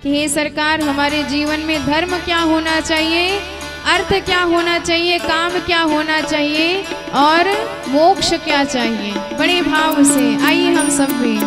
S3: कि हे सरकार, हमारे जीवन में धर्म क्या होना चाहिए, अर्थ क्या होना चाहिए, काम क्या होना चाहिए और मोक्ष क्या चाहिए। बड़े भाव से आइए हम सब भी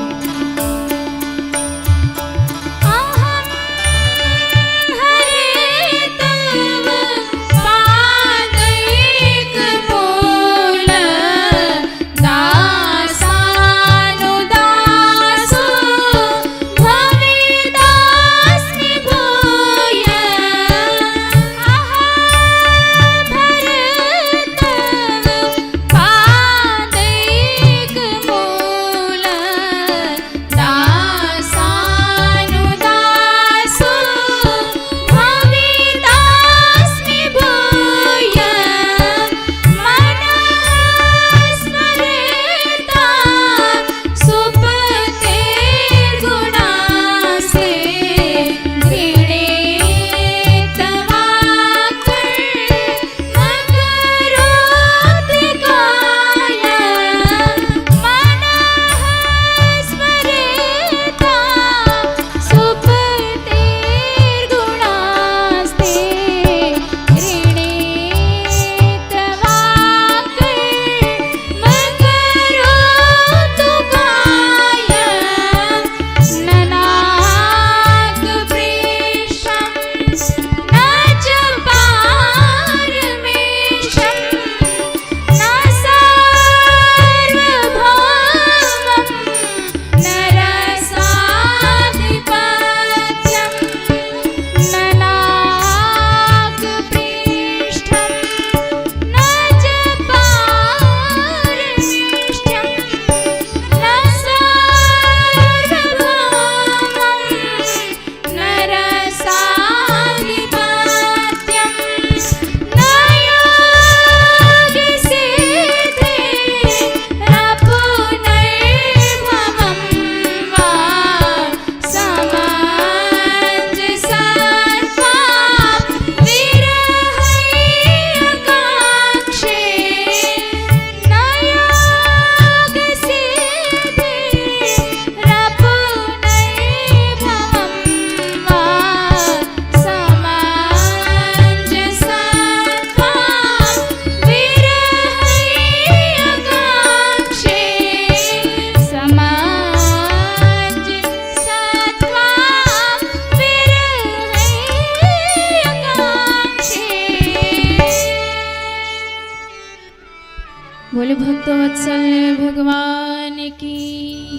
S3: बोले भक्तवत्सल भगवान की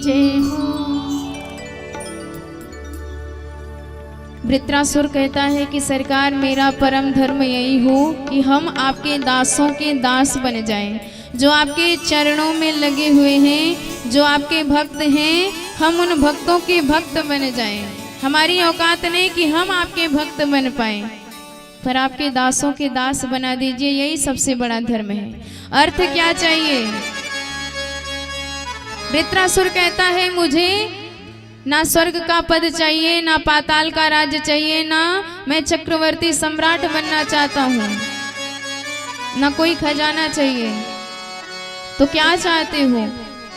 S1: जय हो।
S3: वृत्रासुर कहता है कि सरकार मेरा परम धर्म यही हो कि हम आपके दासों के दास बन जाएं, जो आपके चरणों में लगे हुए हैं, जो आपके भक्त हैं, हम उन भक्तों के भक्त बन जाएं। हमारी औकात नहीं कि हम आपके भक्त बन पाए, पर आपके दासों के दास बना दीजिए, यही सबसे बड़ा धर्म है। अर्थ क्या चाहिए? वृत्रासुर कहता है मुझे ना स्वर्ग का पद चाहिए, ना पाताल का राज्य चाहिए, ना मैं चक्रवर्ती सम्राट बनना चाहता हूँ, ना कोई खजाना चाहिए। तो क्या चाहते हो?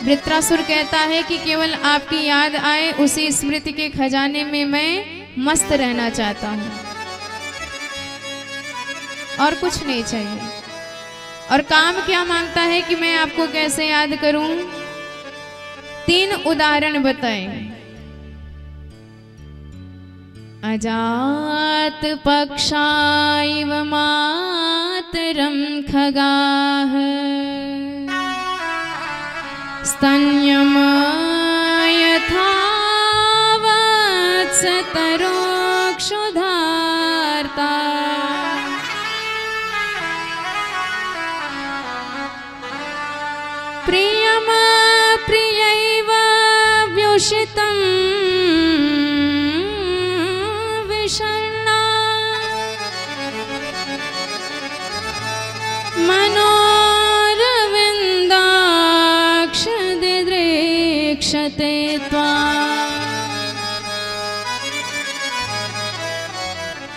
S3: वृत्रासुर कहता है कि केवल आपकी याद आए, उसी स्मृति के खजाने में मैं मस्त रहना चाहता हूँ, और कुछ नहीं चाहिए। और काम क्या मांगता है कि मैं आपको कैसे याद करूं? 3 उदाहरण बताएं। अजात पक्षाइव मातरं खगाः स्तन्यम यथा वत्सतरो क्षुधार्ता प्रियम प्रियैव व्युषितं विषण्णा मनोरविन्दाक्ष दिदृक्षते त्वाम्।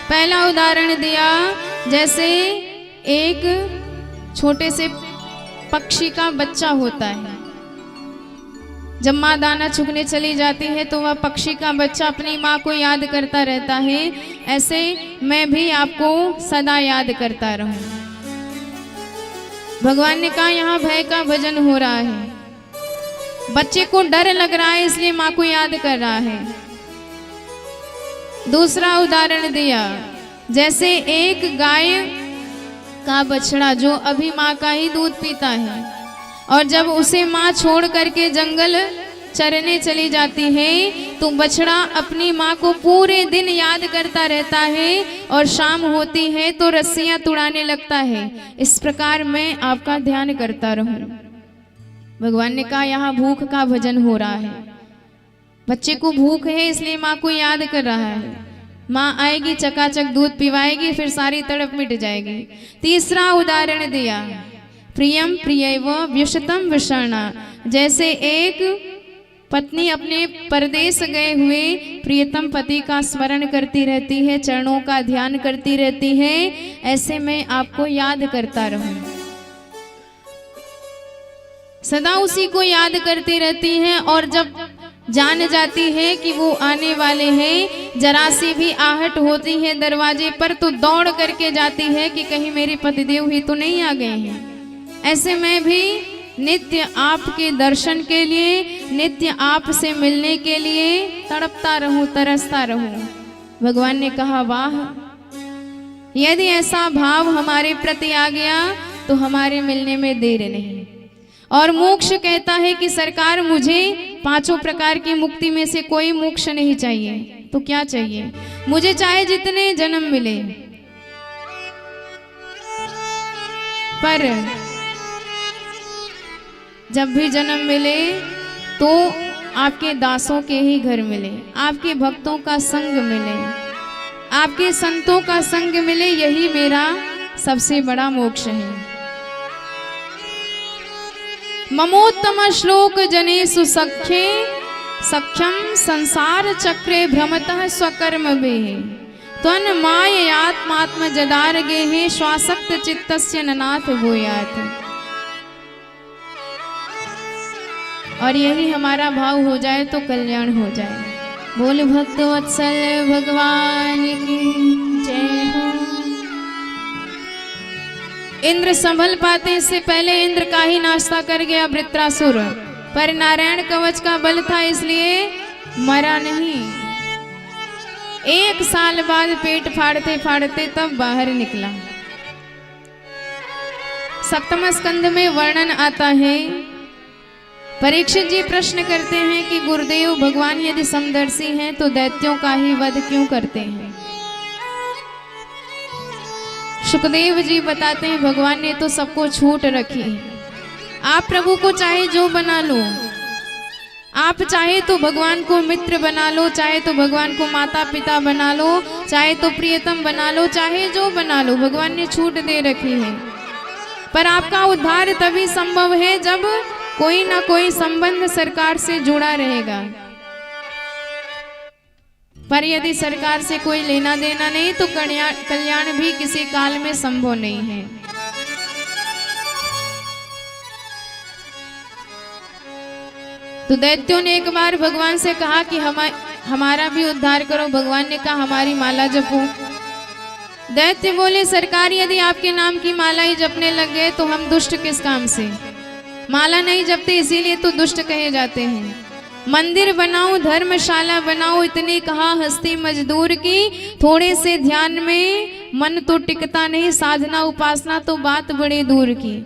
S3: पहला उदाहरण दिया, जैसे एक छोटे से पक्षी का बच्चा होता है, जब माँ दाना चुगने चली जाती है तो वह पक्षी का बच्चा अपनी माँ को याद करता रहता है। ऐसे मैं भी आपको सदा याद करता रहूं। भगवान ने कहा यहाँ भय का भजन हो रहा है, बच्चे को डर लग रहा है, इसलिए माँ को याद कर रहा है। दूसरा उदाहरण दिया, जैसे एक गाय का बछड़ा जो अभी माँ का ही दूध पीता है, और जब उसे माँ छोड़ करके जंगल चरने चली जाती है तो बछड़ा अपनी माँ को पूरे दिन याद करता रहता है, और शाम होती है तो रस्सियां तुड़ाने लगता है। इस प्रकार मैं आपका ध्यान करता रहूं। भगवान ने कहा यहाँ भूख का भजन हो रहा है, बच्चे को भूख है इसलिए माँ को याद कर रहा है। माँ आएगी, चकाचक दूध पिवाएगी, फिर सारी तड़प मिट जाएगी। तीसरा उदाहरण दिया, प्रियम प्रियैव व्युषितं विषण्णा, जैसे एक पत्नी अपने परदेश गए हुए प्रियतम पति का स्मरण करती रहती है, चरणों का ध्यान करती रहती है, ऐसे मैं आपको याद करता रहूं। सदा उसी को याद करती रहती है, और जब जान जाती है कि वो आने वाले हैं, जरा सी भी आहट होती है दरवाजे पर तो दौड़ करके जाती है कि कहीं मेरे पतिदेव ही तो नहीं आ गए हैं। ऐसे मैं भी नित्य आपके दर्शन के लिए, नित्य आप से मिलने के लिए तड़पता रहूं, तरसता रहूं। भगवान ने कहा वाह, यदि ऐसा भाव हमारे प्रति आ गया तो हमारे मिलने में देर नहीं। और मोक्ष कहता है कि सरकार मुझे 5 प्रकार की मुक्ति में से कोई मोक्ष नहीं चाहिए। तो क्या चाहिए? मुझे चाहे जितने जन्म मिले, पर जब भी जन्म मिले तो आपके दासों के ही घर मिले, आपके भक्तों का संग मिले, आपके संतों का संग मिले, यही मेरा सबसे बड़ा मोक्ष है। ममोत्तम श्लोक जनेषु सख्ये सख्यम संसार चक्रे भ्रमतः स्वकर्म बेह त्वन् माययात्मात्म जदार गेहे श्वासक्त चित्तस्य ननाथ भूयात्। और यही हमारा भाव हो जाए तो कल्याण हो जाए। बोल भक्त वत्सल भगवान की जय हो। इंद्र संभल पाते इससे पहले इंद्र का ही नाश्ता कर गया वृत्रासुर, पर नारायण कवच का बल था इसलिए मरा नहीं। 1 साल बाद पेट फाड़ते फाड़ते तब बाहर निकला। सप्तम स्कंद में वर्णन आता है। परीक्षित जी प्रश्न करते हैं कि गुरुदेव, भगवान यदि समदर्शी हैं तो दैत्यों का ही वध क्यों करते हैं? सुखदेव जी बताते हैं, भगवान ने तो सबको छूट रखी है। आप प्रभु को चाहे जो बना लो, आप चाहे तो भगवान को मित्र बना लो, चाहे तो भगवान को माता पिता बना लो, चाहे तो प्रियतम बना लो, चाहे जो बना लो, भगवान ने छूट दे रखी है। पर आपका उद्धार तभी संभव है जब कोई ना कोई संबंध सरकार से जुड़ा रहेगा। पर यदि सरकार से कोई लेना देना नहीं तो कल्याण भी किसी काल में संभव नहीं है। तो दैत्यों ने एक बार भगवान से कहा कि हमारा भी उद्धार करो। भगवान ने कहा, हमारी माला जपो। दैत्य बोले, सरकार यदि आपके नाम की माला ही जपने लग गए तो हम दुष्ट किस काम से? माला नहीं जपते इसीलिए तो दुष्ट कहे जाते हैं। मंदिर बनाओ, धर्मशाला बनाओ, इतनी कहा हस्ती मजदूर की, थोड़े से ध्यान में मन तो टिकता नहीं, साधना उपासना तो बात बड़े दूर की।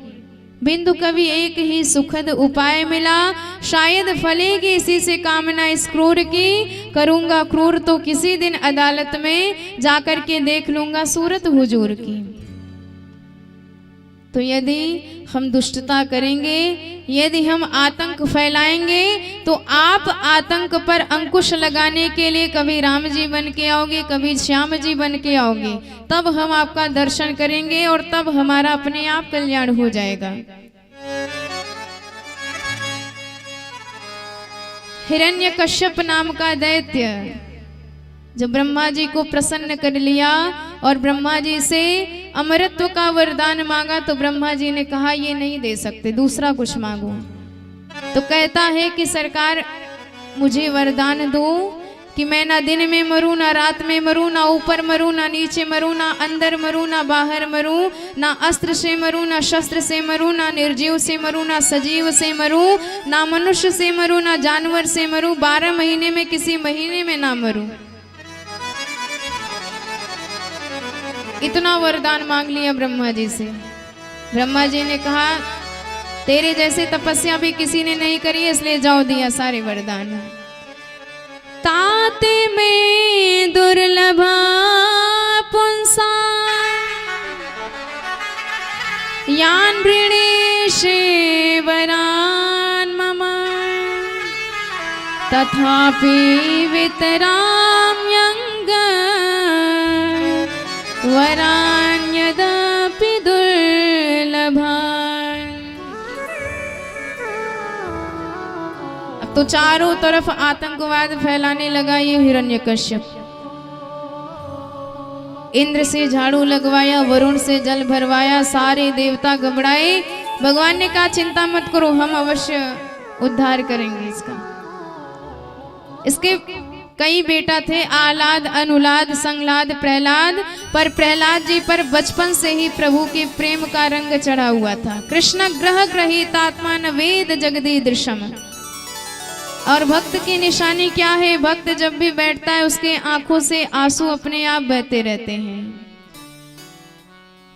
S3: बिंदु कभी एक ही सुखद उपाय मिला, शायद फलेगी इसी से कामना इस क्रूर की, करूंगा क्रूर तो किसी दिन अदालत में जाकर के देख लूंगा सूरत हुजूर की। तो यदि हम दुष्टता करेंगे, यदि हम आतंक फैलाएंगे, तो आप आतंक पर अंकुश लगाने के लिए कभी राम जी बन के आओगे, कभी श्याम जी बन के आओगे, तब हम आपका दर्शन करेंगे और तब हमारा अपने आप कल्याण हो जाएगा। हिरण्यकश्यप नाम का दैत्य जब ब्रह्मा जी को प्रसन्न कर लिया और ब्रह्मा जी से अमरत्व का वरदान मांगा, तो ब्रह्मा जी ने कहा, ये नहीं दे सकते, दूसरा कुछ मांगो। तो कहता है कि सरकार मुझे वरदान दो कि मैं ना दिन में मरूं, ना रात में मरूं, ना ऊपर मरूं, ना नीचे मरूं, ना अंदर मरूं, ना बाहर मरूं, ना अस्त्र से मरूं, ना शस्त्र से मरूं, ना निर्जीव से मरूं, ना सजीव से मरूं, ना मनुष्य से मरूं, ना जानवर से मरूं, 12 महीने में किसी महीने में ना मरूं। इतना वरदान मांग लिया ब्रह्मा जी से। ब्रह्मा जी ने कहा, तेरे जैसे तपस्या भी किसी ने नहीं करी है, इसलिए जाओ, दिया सारे वरदान। ताते में दुर्लभा पुंसा यान वृणेशे वरान मम तथापि वितराम्यंग वरान्यदपि दुर्लभान्। अब तो चारों तरफ आतंकवाद फैलाने लगा ये हिरण्यकश्यप। इंद्र से झाड़ू लगवाया, वरुण से जल भरवाया, सारे देवता घबराए। भगवान ने कहा, चिंता मत करो, हम अवश्य उद्धार करेंगे इसका। इसके कई बेटा थे, आलाद, अनुलाद, संगलाद, प्रहलाद, पर प्रहलाद जी पर बचपन से ही प्रभु के प्रेम का रंग चढ़ा हुआ था। कृष्ण ग्रह ग्रहीतात्मा न वेद जगदीदृशम। और भक्त की निशानी क्या है? भक्त जब भी बैठता है उसके आंखों से आंसू अपने आप बहते रहते हैं।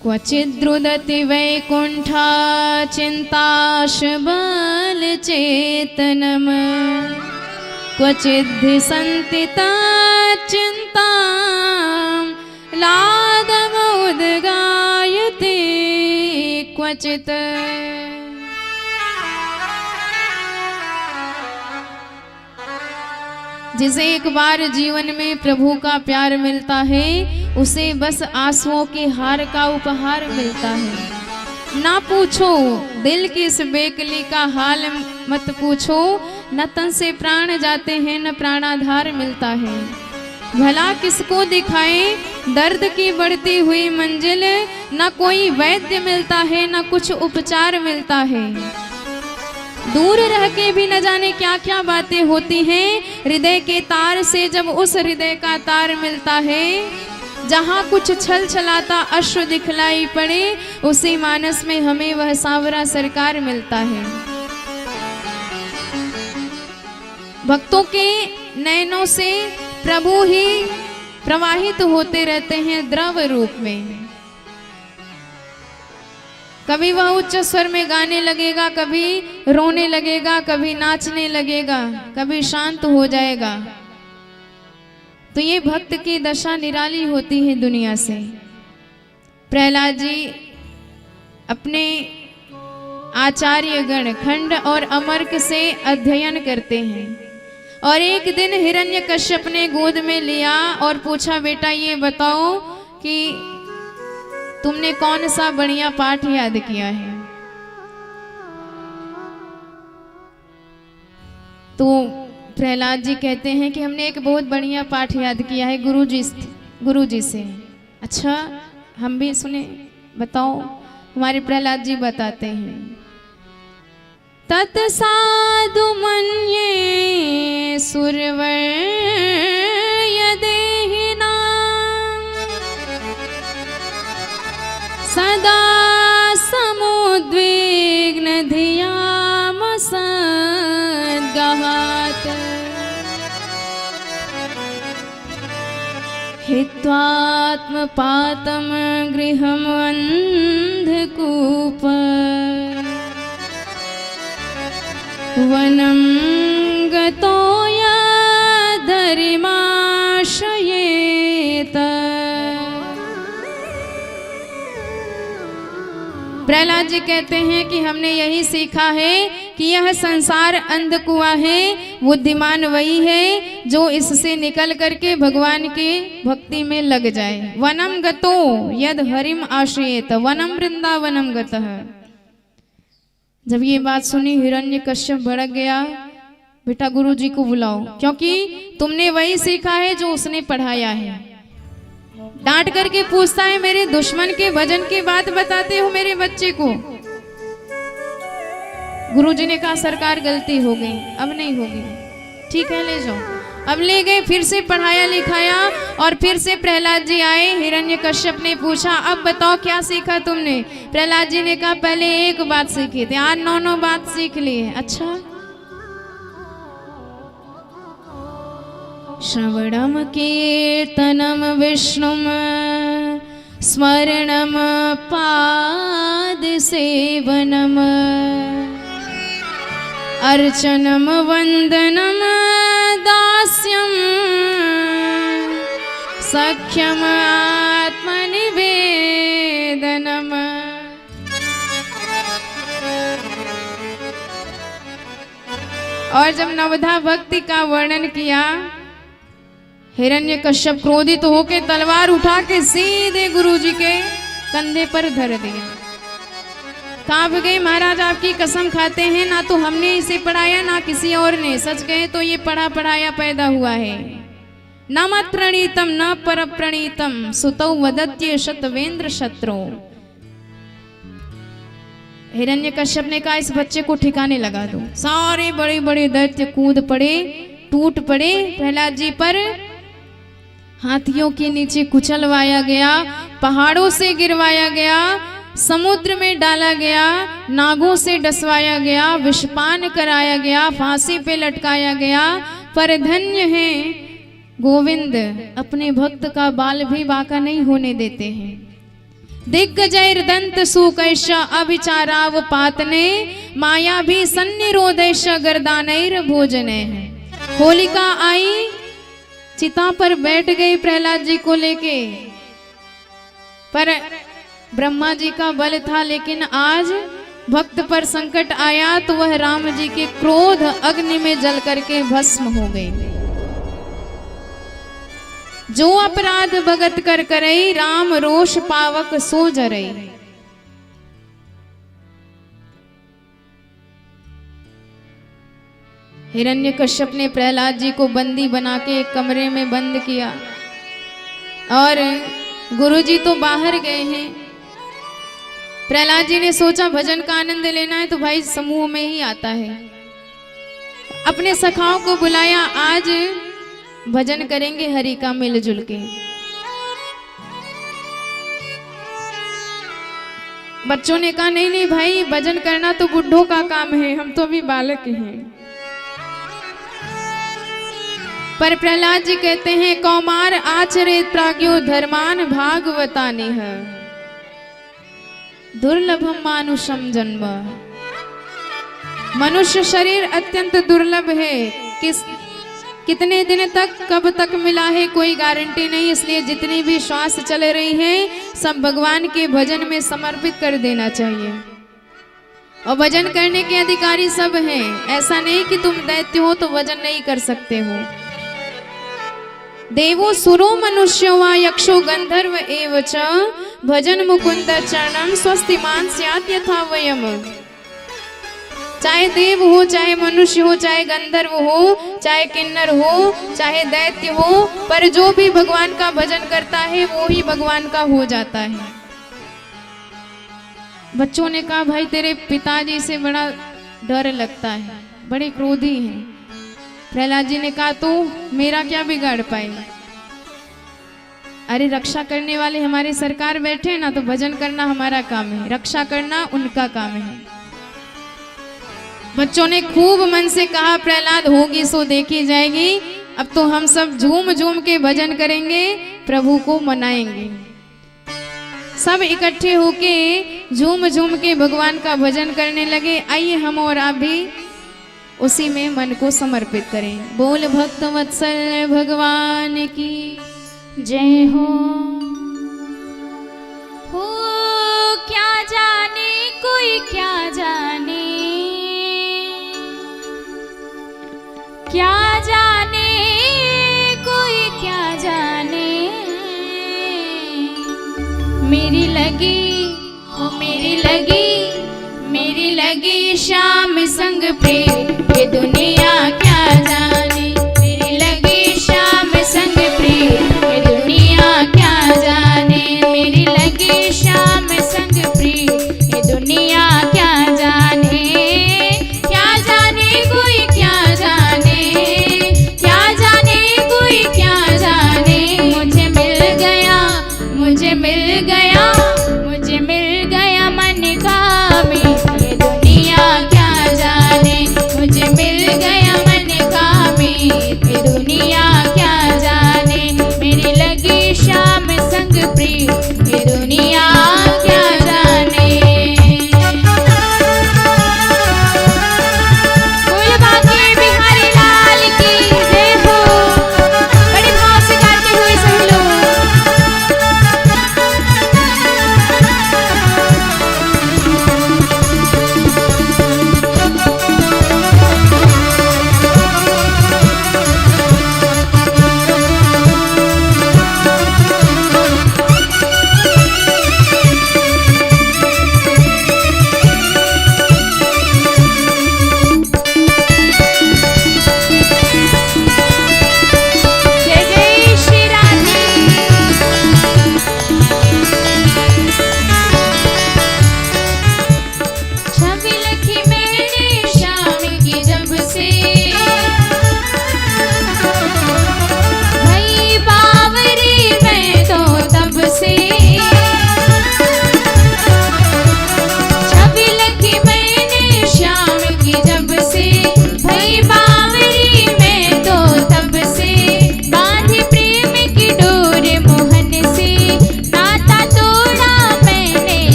S3: क्वचिद्रुदति वैकुंठा चिंताश बल चेतनम क्वचिद्धि संतिता चिंता लादमुद्गायते क्वचित्। जिसे एक बार जीवन में प्रभु का प्यार मिलता है, उसे बस आंसुओं के हार का उपहार मिलता है। ना पूछो दिल की इस बेकली का हाल, मत पूछो, न तन से प्राण जाते हैं न प्राणाधार मिलता है। भला किसको दिखाए दर्द की बढ़ती हुई मंजिल, न कोई वैद्य मिलता है न कुछ उपचार मिलता है। दूर रह के भी न जाने क्या क्या बातें होती हैं। हृदय के तार से जब उस हृदय का तार मिलता है, जहाँ कुछ छल छलाता अश्रु दिखलाई पड़े, उसी मानस में हमें वह सांवरा सरकार मिलता है। भक्तों के नयनों से प्रभु ही प्रवाहित होते रहते हैं द्रव रूप में। कभी वह उच्च स्वर में गाने लगेगा, कभी रोने लगेगा, कभी नाचने लगेगा, कभी शांत हो जाएगा। तो ये भक्त की दशा निराली होती है दुनिया से। प्रहलाद जी अपने आचार्य गण खंड और अमर्क से अध्ययन करते हैं और एक दिन हिरण्यकश्यप ने गोद में लिया और पूछा, बेटा ये बताओ कि तुमने कौन सा बढ़िया पाठ याद किया है। तो प्रहलाद जी कहते हैं कि हमने एक बहुत बढ़िया पाठ याद किया है गुरुजी से। अच्छा हम भी सुने, बताओ। हमारे प्रहलाद जी बताते हैं, तत्साधु मन्ये सुरवर यदेहिना सदा समुद्विग्न धियाम सद्गहात् हित्वात्मपातं गृहम् अन्धकूप वनं गतो यदरिमाश्रयेत। प्रहलाद जी कहते हैं कि हमने यही सीखा है कि यह संसार अंधकुआं है, बुद्धिमान वही है जो इससे निकल करके भगवान के भक्ति में लग जाए। वनम गतो यद हरिम आश्रयेत वनम वृंदावनम गतः। जब ये बात सुनी हिरण्यकश्यप भड़क गया, बेटा गुरुजी को बुलाओ, क्योंकि तुमने वही सीखा है जो उसने पढ़ाया है। डांट करके पूछता है, मेरे दुश्मन के भजन की बात बताते हो मेरे बच्चे को। गुरुजी ने कहा, सरकार गलती हो गई, अब नहीं होगी। ठीक है ले जाओ। अब ले गए, फिर से पढ़ाया लिखाया और फिर से प्रहलाद जी आए। हिरण्यकश्यप ने पूछा, अब बताओ क्या सीखा तुमने। प्रहलाद जी ने कहा, पहले एक बात सीखी थी, आज 9 बात सीख ली है। अच्छा, श्रवणम कीर्तनम विष्णुम स्मरणम पाद सेवनम अर्चनम वंदनम दास्यम सख्यम आत्मनिवेदनम। और जब नवधा भक्ति का वर्णन किया, हिरण्यकश्यप क्रोधित होकर तलवार उठा के सीधे गुरुजी के कंधे पर धर दिया। कांप गए, महाराज आपकी कसम खाते हैं, ना तो हमने इसे पढ़ाया ना किसी और ने। सच कहे तो ये पढ़ा पढ़ाया पैदा हुआ है। न मत प्रणीतम न पर प्रणीतम सुतौ वदत्य शतवेंद्र शत्रु। हिरण्यकश्यप ने कहा, इस बच्चे को ठिकाने लगा दो। सारे बड़े बड़े दैत्य कूद पड़े, टूट पड़े प्रहलाद जी पर। हाथियों के नीचे कुचलवाया गया, पहाड़ों से गिरवाया गया, समुद्र में डाला गया, नागों से डसवाया गया, विषपान कराया गया, फांसी पे लटकाया गया। पर धन्य है गोविंद, अपने भक्त का बाल भी बांका नहीं होने देते हैं। दिग्गजैर दंत सुकैश अविचाराव पातने माया भी सन्निरोधैश गर्दानैर भोजने है। होलिका आई, चिता पर बैठ गई प्रहलाद जी को लेके, पर ब्रह्मा जी का बल था। लेकिन आज भक्त पर संकट आया तो वह राम जी के क्रोध अग्नि में जल करके भस्म हो गई। जो अपराध भगत कर करई राम रोष पावक सो जरई। हिरण्यकश्यप ने प्रहलाद जी को बंदी बना के एक कमरे में बंद किया और गुरुजी तो बाहर गए हैं। प्रहलाद जी ने सोचा भजन का आनंद लेना है तो भाई समूह में ही आता है। अपने सखाओं को बुलाया, आज भजन करेंगे हरि का मिलजुल के। बच्चों ने कहा, नहीं नहीं भाई, भजन करना तो बुढ़ों का काम है, हम तो अभी बालक हैं। पर प्रहलाद जी कहते हैं, कौमार आचरित प्राज्ञो धर्मान भागवतानि है। दुर्लभम मानुषम जन्म। मनुष्य शरीर अत्यंत दुर्लभ है। कितने दिन तक, कब तक मिला है, कोई गारंटी नहीं। इसलिए जितनी भी श्वास चल रही है सब भगवान के भजन में समर्पित कर देना चाहिए। और भजन करने के अधिकारी सब हैं। ऐसा नहीं कि तुम दैत्य हो तो भजन नहीं कर सकते हो। देवो सुरो मनुष्यो वा यक्षो गंधर्व एव च भजन मुकुंद चरणम स्वस्तिमान स्यात् यथा वयम। चाहे देव हो, चाहे मनुष्य हो, चाहे गंधर्व हो, चाहे किन्नर हो, चाहे दैत्य हो, पर जो भी भगवान का भजन करता है वो ही भगवान का हो जाता है। बच्चों ने कहा भाई तेरे पिताजी से बड़ा डर लगता है, बड़े क्रोधी हैं। प्रहलाद जी ने कहा तू मेरा क्या बिगाड़ पाएगा। अरे रक्षा करने वाले हमारे सरकार बैठे हैं ना, तो भजन करना हमारा काम है, रक्षा करना उनका काम है। बच्चों ने खूब मन से कहा प्रहलाद होगी सो देखी जाएगी। अब तो हम सब झूम झूम के भजन करेंगे, प्रभु को मनाएंगे। सब इकट्ठे होके झूम झूम के भगवान का भजन करने लगे। आइए हम और आप भी उसी में मन को समर्पित करें। बोल भक्त वत्सल भगवान की
S1: जय हो। क्या जाने कोई क्या जाने, क्या जाने कोई क्या जाने। मेरी लगी हो मेरी लगी, मेरी लगी श्याम संग प्रेम, ये दुनिया क्या जाने। मेरी लगी श्याम संग प्रेम, ये दुनिया क्या जाने। मेरी लगी श्याम संग प्रेम, ये दुनिया क्या जाने। क्या जाने कोई क्या जाने, क्या जाने कोई क्या जाने। मुझे मिल गया, मुझे मिल गया, मुझे मिल गया मन का भी, ये दुनिया क्या जाने। मुझे मिल गया मन का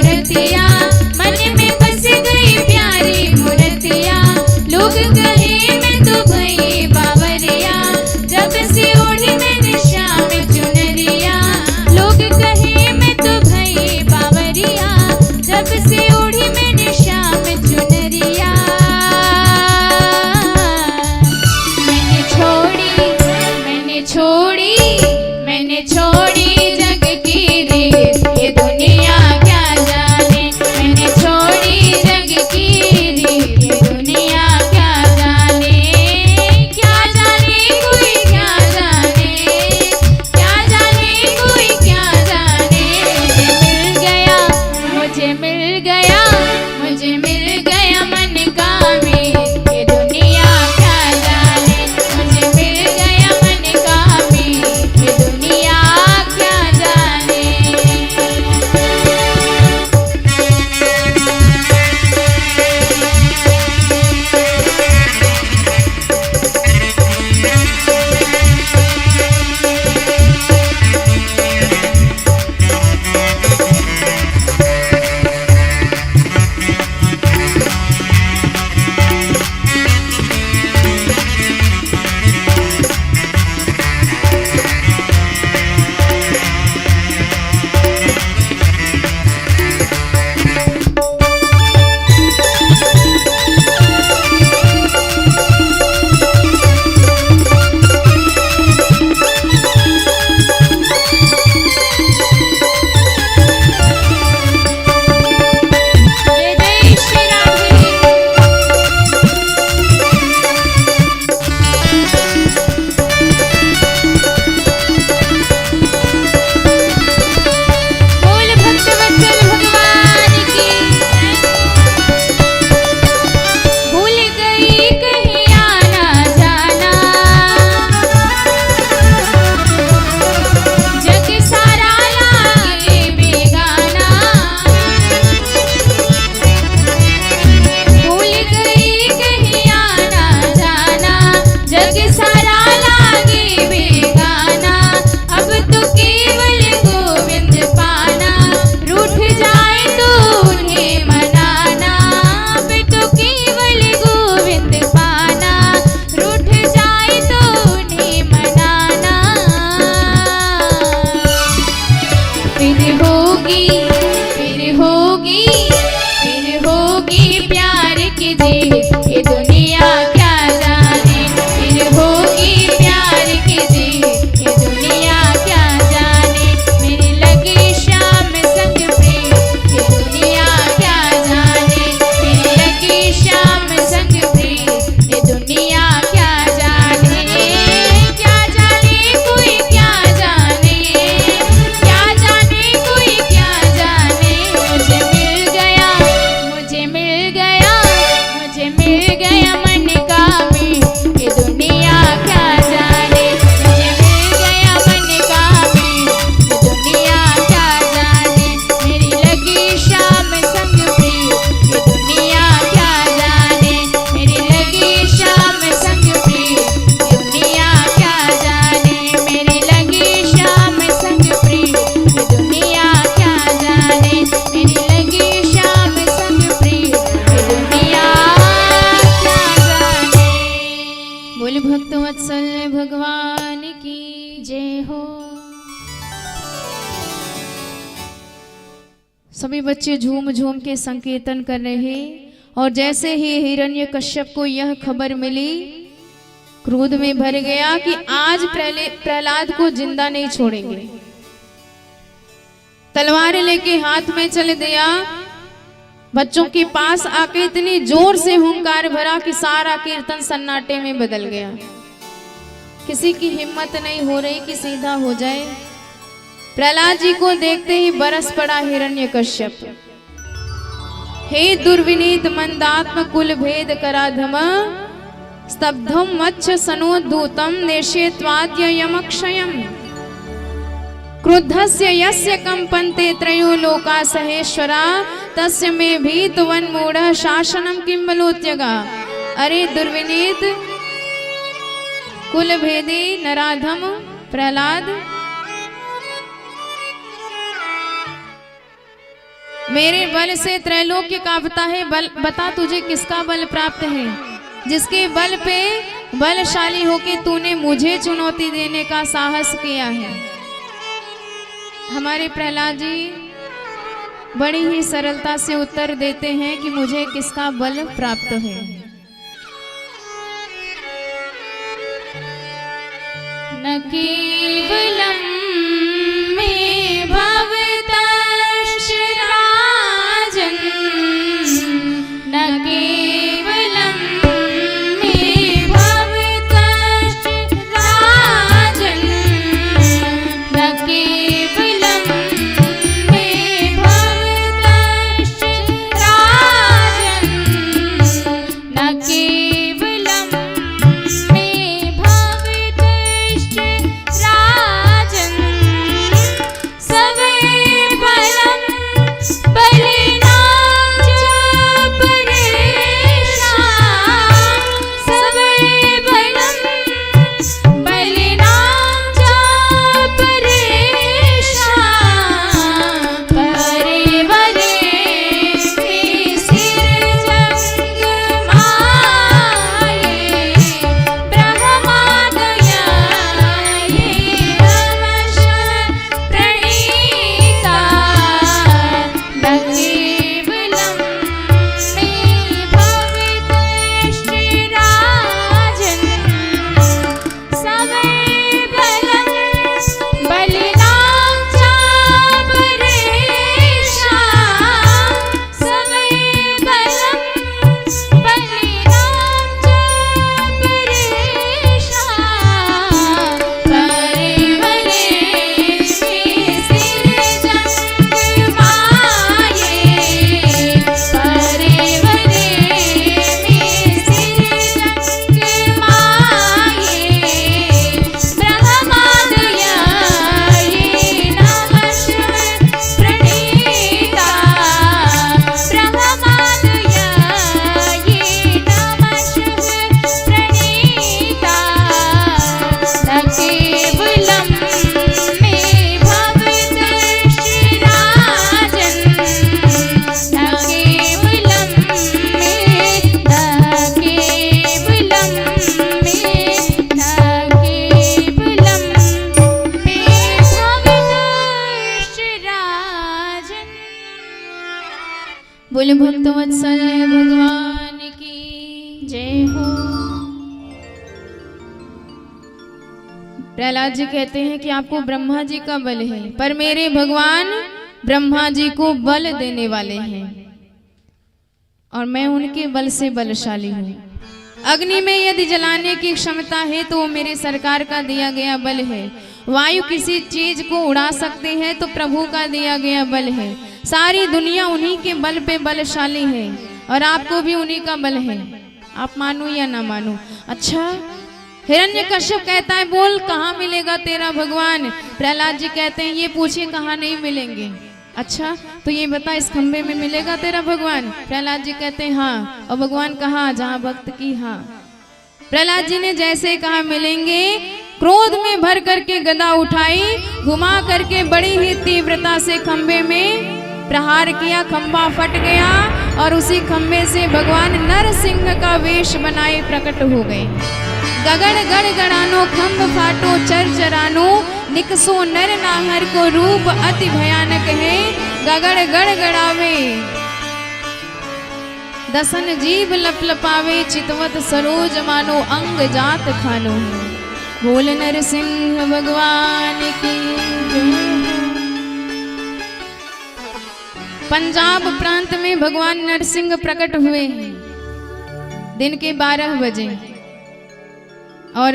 S1: मूर्तिया, मन में बस गई प्यारी मूर्तिया। लोग कहे मैं तो भई बावरिया, जब से ओढ़ी मैंने श्याम चुनरिया। लोग कहे मैं तो भई बावरिया, जब से ओढ़ी मैंने श्याम चुनरिया। मैंने छोड़ी जग की रीत, ये दुनिया क्या जाने। मैंने छोड़ी जग की रीत, ये दुनिया क्या जाने। क्या जाने कोई क्या जाने, क्या जाने कोई क्या जाने। मुझे मिल गया, मुझे मिल गया मन का मीत, ये दुनिया क्या जाने। मुझे मिल गया मन का मीत, ये दुनिया क्या जाने। जय जय श्री राम। बोल भक्तवत्सल भगवान की भूल गई कहीं आना जाना, जग सारा लागे बेगाना। भूल गई कहीं आना जाना, जग सारा लागे बेगाना। अब तो केवल गोविंद पाना, रूठ जाए तो उन्हें मनाना। अब तो केवल गोविंद पाना, रूठ जाए तो उन्हें मनाना। फिर होगी, फिर होगी, फिर होगी प्यार की जीत, ये दुनिया क्या जाने। फिर होगी प्यार की जीत, ये दुनिया क्या जाने। मेरी लगी श्याम संग प्रीत, ये दुनिया क्या जाने। मेरी लगी श्याम संग प्रीत, ये दुनिया क्या जाने। क्या जाने कोई क्या जाने, क्या जाने कोई क्या जाने। मुझे मिल गया, मुझे मिल गया, मुझे मिल गया मन का मीत, ये दुनिया क्या जाने। मुझे मिल गया मन का मीत, ये दुनिया क्या जाने। मेरी लगी श्याम संग प्रीत, ये दुनिया क्या जाने। मेरी लगी श्याम संग प्रीत, ये दुनिया क्या जाने। मेरी लगी श्याम संग प्रीत, ये दुनिया क्या जाने। मेरी लगी श्याम संग प्रीत, ये दुनिया क्या जाने।
S3: बोल भक्तवत्सल भगवान की
S1: जय हो।
S3: सभी बच्चे झूम झूम के संकीर्तन कर रहे। और जैसे ही हिरण्यकश्यप को यह खबर मिली, क्रोध में भर गया कि आज प्रहलाद को जिंदा नहीं छोड़ेंगे। तलवार लेके हाथ में चल दिया। बच्चों के पास आके इतनी जोर से हुंकार भरा कि सारा कीर्तन सन्नाटे में बदल गया। किसी की हिम्मत नहीं हो रही कि सीधा हो जाए। प्रहलाद जी को देखते ही बरस पड़ा हिरण्यकश्यप। हे दुर्विनीत मंदात्म कुल भेद कराधम, स्तब्धम मच्छ सनोद्धूतम नेष्यत्वाद्य यमक्षयम्। क्रुद्धस्य यस्य कंपन्ते त्रयो लोका सहेश्वरा, तस्य मे भीतवन्मूढ़ः शासनम किं बलोत्यगा। अरे दुर्विनीत कुल भेदी नराधम प्रहलाद, मेरे बल से त्रैलोक्य कांपता है। बल बता तुझे किसका बल प्राप्त है, जिसके बल पे बलशाली होके तूने मुझे चुनौती देने का साहस किया है। हमारे प्रहलाद जी बड़ी ही सरलता से उत्तर देते हैं कि मुझे किसका बल प्राप्त है।
S1: न केवलं मे भवतश्च राजन्, न केवलं मे भवतश्च राजन्, न केवलं मे भवतश्च राजन्, न केवलं मे भवतश्च राजन्, सवे बलं बलिनां च परेषां, सवे बलं बलिनां च परेषां, परिवरे सिरजङ्गमाये ब्रह्मादयाये नमः प्रणीता, न केवलं मे भवतश्च राजन्, सवे बलं बलिनां च परेषां, सवे बलं बलिनां च परेषां, परिवरे सिरजङ्गमाये, परिवरे सिरजङ्गमाये ब्रह्मादयाये नमः प्रणीता, ब्रह्मादयाये नमः प्रणीता, न केवलं मे भवतश्च राजन्, न केवलं मे, न केवलं मे, न केवलं मे भवतश्च राजन्।
S3: बोले भक्तवत्सल भगवान की
S1: जय हो।
S3: प्रहलाद जी कहते हैं कि आपको ब्रह्मा जी का बल है, पर मेरे भगवान ब्रह्मा जी को बल देने वाले हैं और मैं उनके बल से बलशाली हूँ। अग्नि में यदि जलाने की क्षमता है तो वो मेरे सरकार का दिया गया बल है। वायु किसी चीज को उड़ा सकते हैं तो प्रभु का दिया गया बल है। सारी दुनिया उन्हीं के बल पे बलशाली है और आपको भी उन्हीं का बल है, आप मानो या ना मानो। अच्छा, हिरण्यकश्यप कहता है बोल कहाँ मिलेगा तेरा भगवान। प्रहलाद जी कहते हैं ये पूछिए कहाँ नहीं मिलेंगे। अच्छा तो ये बता इस खंबे में मिलेगा तेरा भगवान। प्रहलाद जी कहते हैं हाँ। और भगवान कहाँ, जहाँ भक्त की हाँ। प्रहलाद जी ने जैसे कहा मिलेंगे, क्रोध में भर करके गदा उठाई, घुमा करके बड़ी ही तीव्रता से खंबे में प्रहार किया। खंबा फट गया और उसी खंबे से भगवान नरसिंह का वेश बनाए प्रकट हो गए। गगड़ गड़ गड़ानो खंब फाटो चर चरानो, निकसो नर नाहर को रूप अति भयानक है। गगड़ गड़ गड़ावे दसन जीव लपलपावे, चितवत सरोज मानो अंग जात खानो। बोल नरसिंह भगवान की जय। पंजाब प्रांत में भगवान नरसिंह प्रकट हुए हैं दिन के 12 बजे और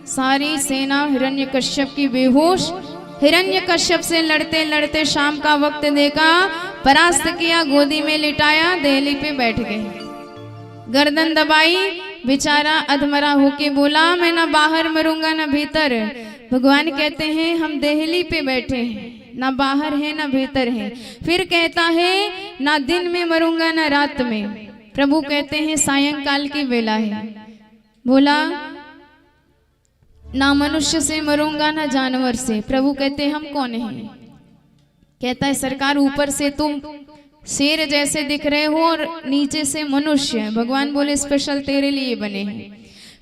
S3: सारी सेना हिरण्यकश्यप की बेहोश। हिरण्यकश्यप से लड़ते लड़ते शाम का वक्त देखा, परास्त किया, गोदी में लिटाया, देहली पे बैठ गए। गर्दन दबाई, बेचारा अधमरा होके बोला मैं ना बाहर मरूंगा ना भीतर। भगवान कहते हैं हम देहली पे बैठे हैं, ना बाहर है ना भीतर है। फिर कहता है ना दिन में मरूंगा ना रात में। प्रभु कहते हैं सायंकाल की वेला है। बोला ना मनुष्य से मरूंगा ना जानवर से। प्रभु कहते हम कौन हैं? कहता है सरकार ऊपर से तुम शेर जैसे दिख रहे हो और नीचे से मनुष्य। भगवान बोले स्पेशल तेरे लिए बने हैं।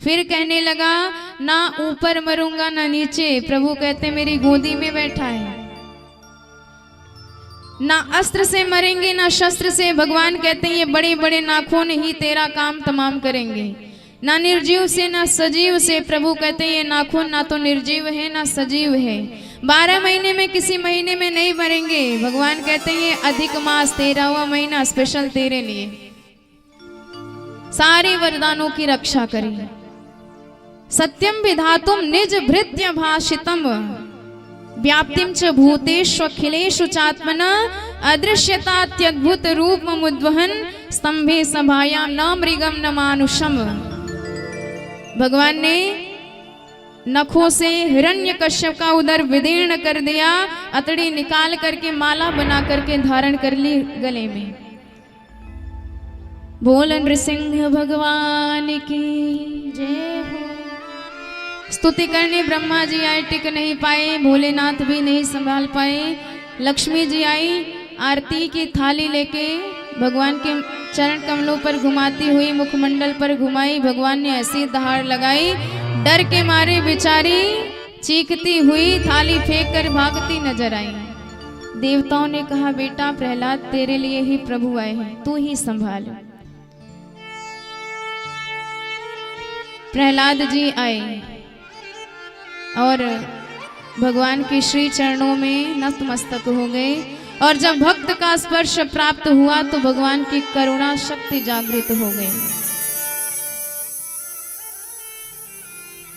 S3: फिर कहने लगा ना ऊपर मरूंगा ना नीचे। प्रभु कहते मेरी गोदी में बैठा है। ना अस्त्र से मरेंगे ना शस्त्र से। भगवान कहते हैं ये बड़े बड़े नाखून ही तेरा काम तमाम करेंगे। ना निर्जीव से ना सजीव से। प्रभु कहते हैं ये नाखून ना तो निर्जीव है ना सजीव है। 12 महीने में किसी महीने में नहीं मरेंगे। भगवान कहते हैं ये अधिक मास 13वां महीना स्पेशल तेरे लिए। सारे वरदानों की रक्षा करिए। सत्यम विधातुम निज भृत्य भाषितम व्याप्तिम च भूतेषु अखिलेषु चात्मना अदृश्यतात्यद्भुत रूपमुद्वहन् स्तंभे सभायां न मृगम न मानुषम। भगवान ने नखों से हिरण्यकश्यप का उदर विदीर्ण कर दिया। अतड़ी निकाल करके माला बना करके धारण कर ली गले में। बोल नृसिंह भगवान की जय हो। स्तुति करने ब्रह्मा जी आए, टिक नहीं पाए। भोलेनाथ भी नहीं संभाल पाए। लक्ष्मी जी आई आरती की थाली लेके भगवान के चरण कमलों पर घुमाती हुई मुखमंडल पर घुमाई। भगवान ने ऐसी दहाड़ लगाई, डर के मारे बेचारी चीखती हुई थाली फेंक कर भागती नजर आई। देवताओं ने कहा बेटा प्रहलाद तेरे लिए ही प्रभु आए हैं, तू ही संभाल। प्रहलाद जी आए और भगवान के श्री चरणों में नतमस्तक हो गए। और जब भक्त का स्पर्श प्राप्त हुआ तो भगवान की करुणा शक्ति जागृत हो गई।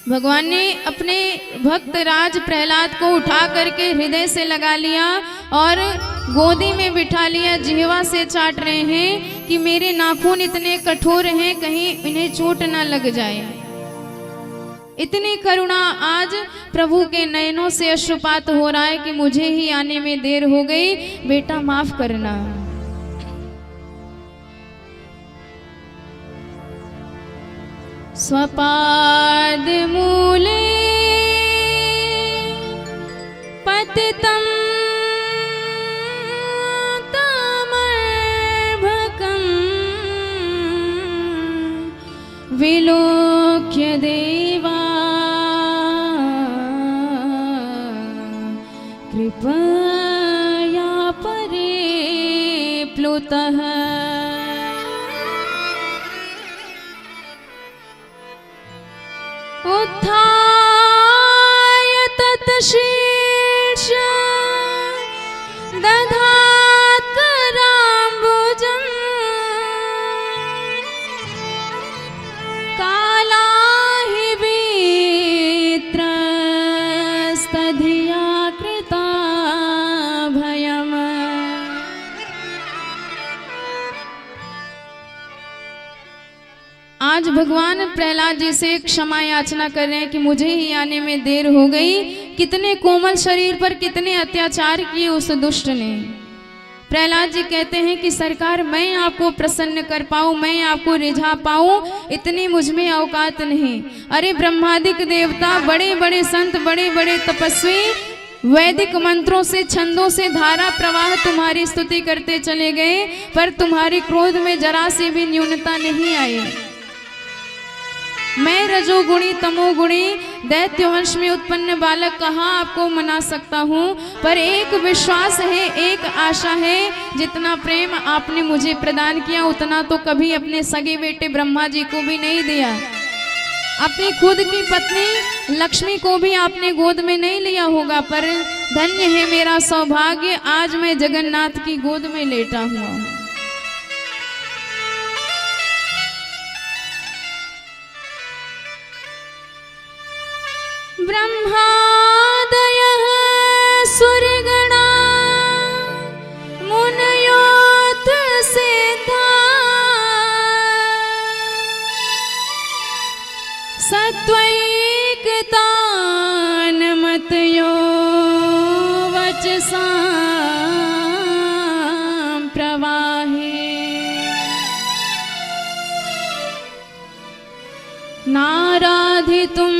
S3: भगवान ने अपने भक्त राज प्रहलाद को उठा करके हृदय से लगा लिया और गोदी में बिठा लिया। जिह्वा से चाट रहे हैं कि मेरे नाखून इतने कठोर हैं कहीं इन्हें चोट ना लग जाए। इतनी करुणा आज प्रभु के नयनों से अश्रुपात हो रहा है कि मुझे ही आने में देर हो गई, बेटा माफ करना। स्वपाद मूले पतितं तमर्भकं विलोक्य देवा कृपया परिप्लुतः। उत्थाय तत्शीर्ष दधात् कराम्बुजं कालाहि वित्रस्तधिया कृता भयम्। आज भगवान प्रहलाद जी से क्षमा याचना कर रहे हैं कि मुझे ही आने में देर हो गई। कितने कोमल शरीर पर कितने अत्याचार किए उस दुष्ट ने। प्रहलाद जी कहते हैं कि सरकार मैं आपको प्रसन्न कर पाऊं, मैं आपको रिझा पाऊं, इतनी मुझ में औकात नहीं। अरे ब्रह्मादिक देवता, बड़े बड़े संत, बड़े बड़े तपस्वी वैदिक मंत्रों से छंदों से धारा प्रवाह तुम्हारी स्तुति करते चले गए, पर तुम्हारे क्रोध में जरा सी भी न्यूनता नहीं आई। मैं रजोगुणी तमोगुणी दैत्य वंश में उत्पन्न बालक कहाँ आपको मना सकता हूँ, पर एक विश्वास है, एक आशा है, जितना प्रेम आपने मुझे प्रदान किया उतना तो कभी अपने सगे बेटे ब्रह्मा जी को भी नहीं दिया। अपनी खुद की पत्नी लक्ष्मी को भी आपने गोद में नहीं लिया होगा, पर धन्य है मेरा सौभाग्य, आज मैं जगन्नाथ की गोद में लेटा हुआ हूँ। ब्रह्मादयः सुरगणा मुनयोऽथ सिद्धा सत्वैकतानमतयो वचसां प्रवाहे नाराधितुं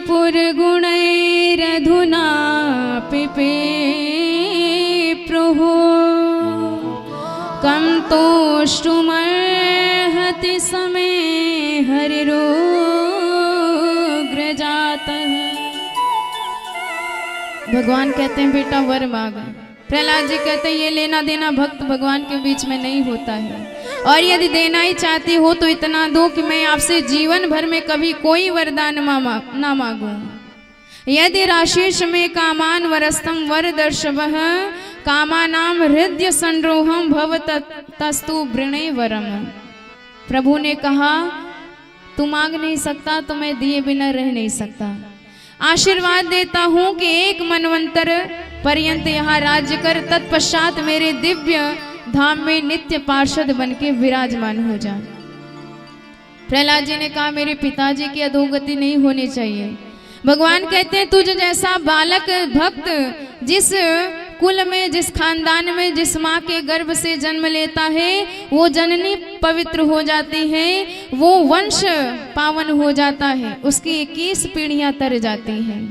S3: पुरगुणैरधुना पिपेप्रुः कम तोष्टुमर्हति समय हरिरोग्र जाता है। भगवान कहते हैं बेटा वर मांग। प्रहलाद जी कहते हैं ये लेना देना भक्त भगवान के बीच में नहीं होता है, और यदि देना ही चाहती हो तो इतना दो कि मैं आपसे जीवन भर में कभी कोई वरदान ना मांगू। यदि राशेष में कामान वरस्तम वर दर्शवः कामानाम हृदय संरोहम भवतस्तु वृणे वरम। प्रभु ने कहा तू मांग नहीं सकता तो मैं दिए बिना रह नहीं सकता। आशीर्वाद देता हूं कि एक मनवंतर पर्यंत यहाँ राज्य कर, तत्पश्चात मेरे दिव्य धाम में नित्य पार्षद बन के विराजमान हो जा। प्रहलाद जी ने कहा मेरे पिताजी की अधोगति नहीं होनी चाहिए। भगवान कहते हैं तुझ जैसा बालक भक्त जिस कुल में, जिस खानदान में, जिस माँ के गर्भ से जन्म लेता है वो जननी पवित्र हो जाती है, वो वंश पावन हो जाता है, उसकी 21 पीढ़ियां तर जाती हैं।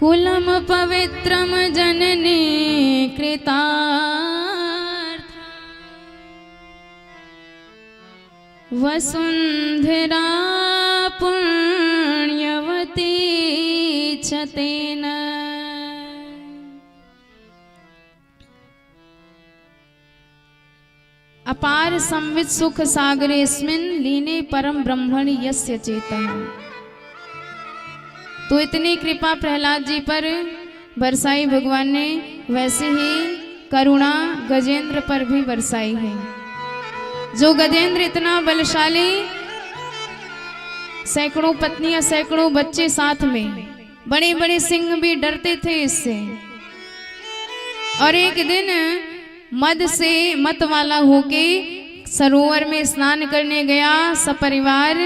S3: कुलम पवित्रम जननी कृतार्थ वसुंधरा पुण्यवती छतेन। अपार संवित सुख सागरेस्मिन् लीने परम ब्रह्मणि यस्य चेतः। तो इतनी कृपा प्रहलाद जी पर बरसाई भगवान ने, वैसे ही करुणा गजेंद्र पर भी बरसाई है। जो गजेंद्र इतना बलशाली, सैकड़ों पत्नियां सैकड़ों बच्चे साथ में, बड़े बड़े सिंह भी डरते थे इससे। और एक दिन मद से मत वाला होके सरोवर में स्नान करने गया सपरिवार।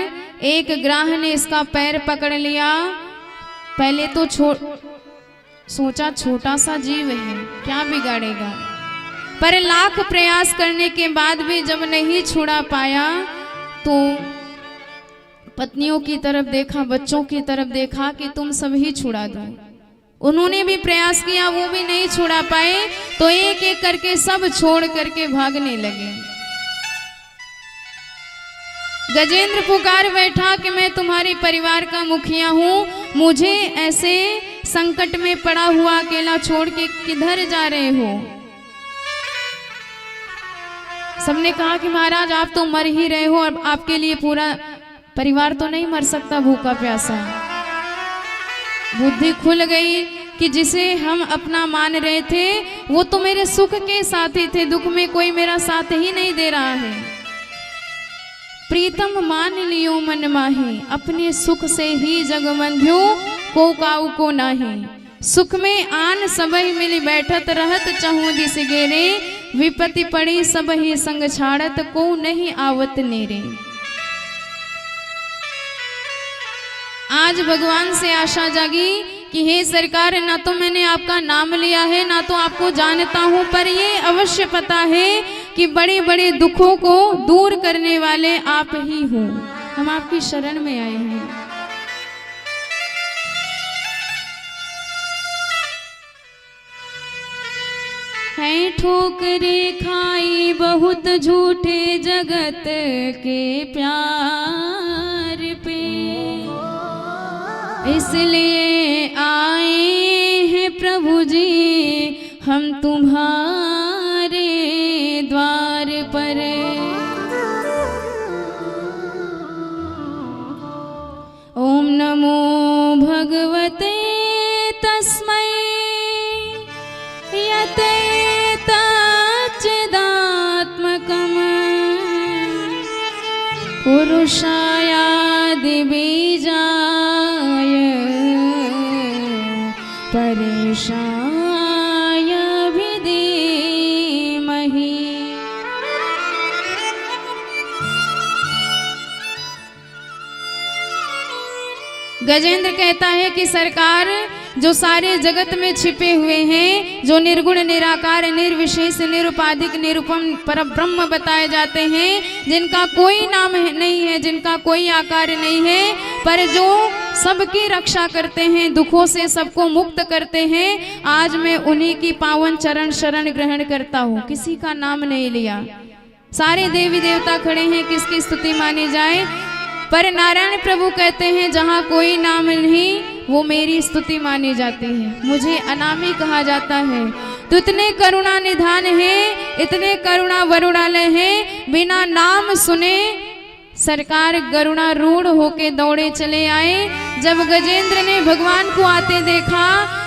S3: एक ग्राह ने इसका पैर पकड़ लिया। पहले तो सोचा छोटा सा जीव है क्या बिगाड़ेगा, पर लाख प्रयास करने के बाद भी जब नहीं छुड़ा पाया तो पत्नियों की तरफ देखा, बच्चों की तरफ देखा कि तुम सब ही छुड़ा दो। उन्होंने भी प्रयास किया, वो भी नहीं छुड़ा पाए, तो एक एक करके सब छोड़ करके भागने लगे। गजेंद्र पुकार बैठा कि मैं तुम्हारे परिवार का मुखिया हूं, मुझे ऐसे संकट में पड़ा हुआ अकेला छोड़ के किधर जा रहे हो। सबने कहा कि महाराज आप तो मर ही रहे हो और आपके लिए पूरा परिवार तो नहीं मर सकता भूखा प्यासा। बुद्धि खुल गई कि जिसे हम अपना मान रहे थे वो तो मेरे सुख के साथी थे, दुख में कोई मेरा साथ ही नहीं दे रहा है। प्रीतम मान लियो मन माही, अपने सुख से ही जग बंध्यो को काऊ को नाही। सुख में आन सबही मिली बैठत रहत चहु दिस गेरे, विपत्ति पड़ी सबही संग छाड़त को नहीं आवत नेरे। आज भगवान से आशा जागी कि हे सरकार, ना तो मैंने आपका नाम लिया है ना तो आपको जानता हूं, पर ये अवश्य पता है कि बड़े बड़े दुखों को दूर करने वाले आप ही हो। हम आपकी शरण में आए हैं। है ठोकरे खाई बहुत झूठे जगत के प्यार पे, इसलिए आए हैं प्रभु जी हम तुम्हारे द्वार पर। ओम नमो भगवते तस्मै यते तच्चिदात्मकम् पुरुषायादि बीजाय परेशाय विधीमहि। गजेंद्र कहता है कि सरकार, जो सारे जगत में छिपे हुए हैं, जो निर्गुण निराकार निर्विशेष निरुपाधिक निरुपम परब्रह्म बताए जाते हैं, जिनका कोई नाम नहीं है, जिनका कोई आकार नहीं है, पर जो सबकी रक्षा करते हैं, दुखों से सबको मुक्त करते हैं, आज मैं उन्हीं की पावन चरण शरण ग्रहण करता हूँ। किसी का नाम नहीं लिया। सारे देवी देवता खड़े हैं, किसकी स्तुति मानी जाए, पर नारायण प्रभु कहते हैं जहाँ कोई नाम नहीं वो मेरी स्तुति मानी जाती है, मुझे अनामी कहा जाता है। तो इतने करुणा निधान है, इतने करुणा वरुणालय है, बिना नाम सुने सरकार गरुणा रूढ़ होके दौड़े चले आए। जब गजेंद्र ने भगवान को आते देखा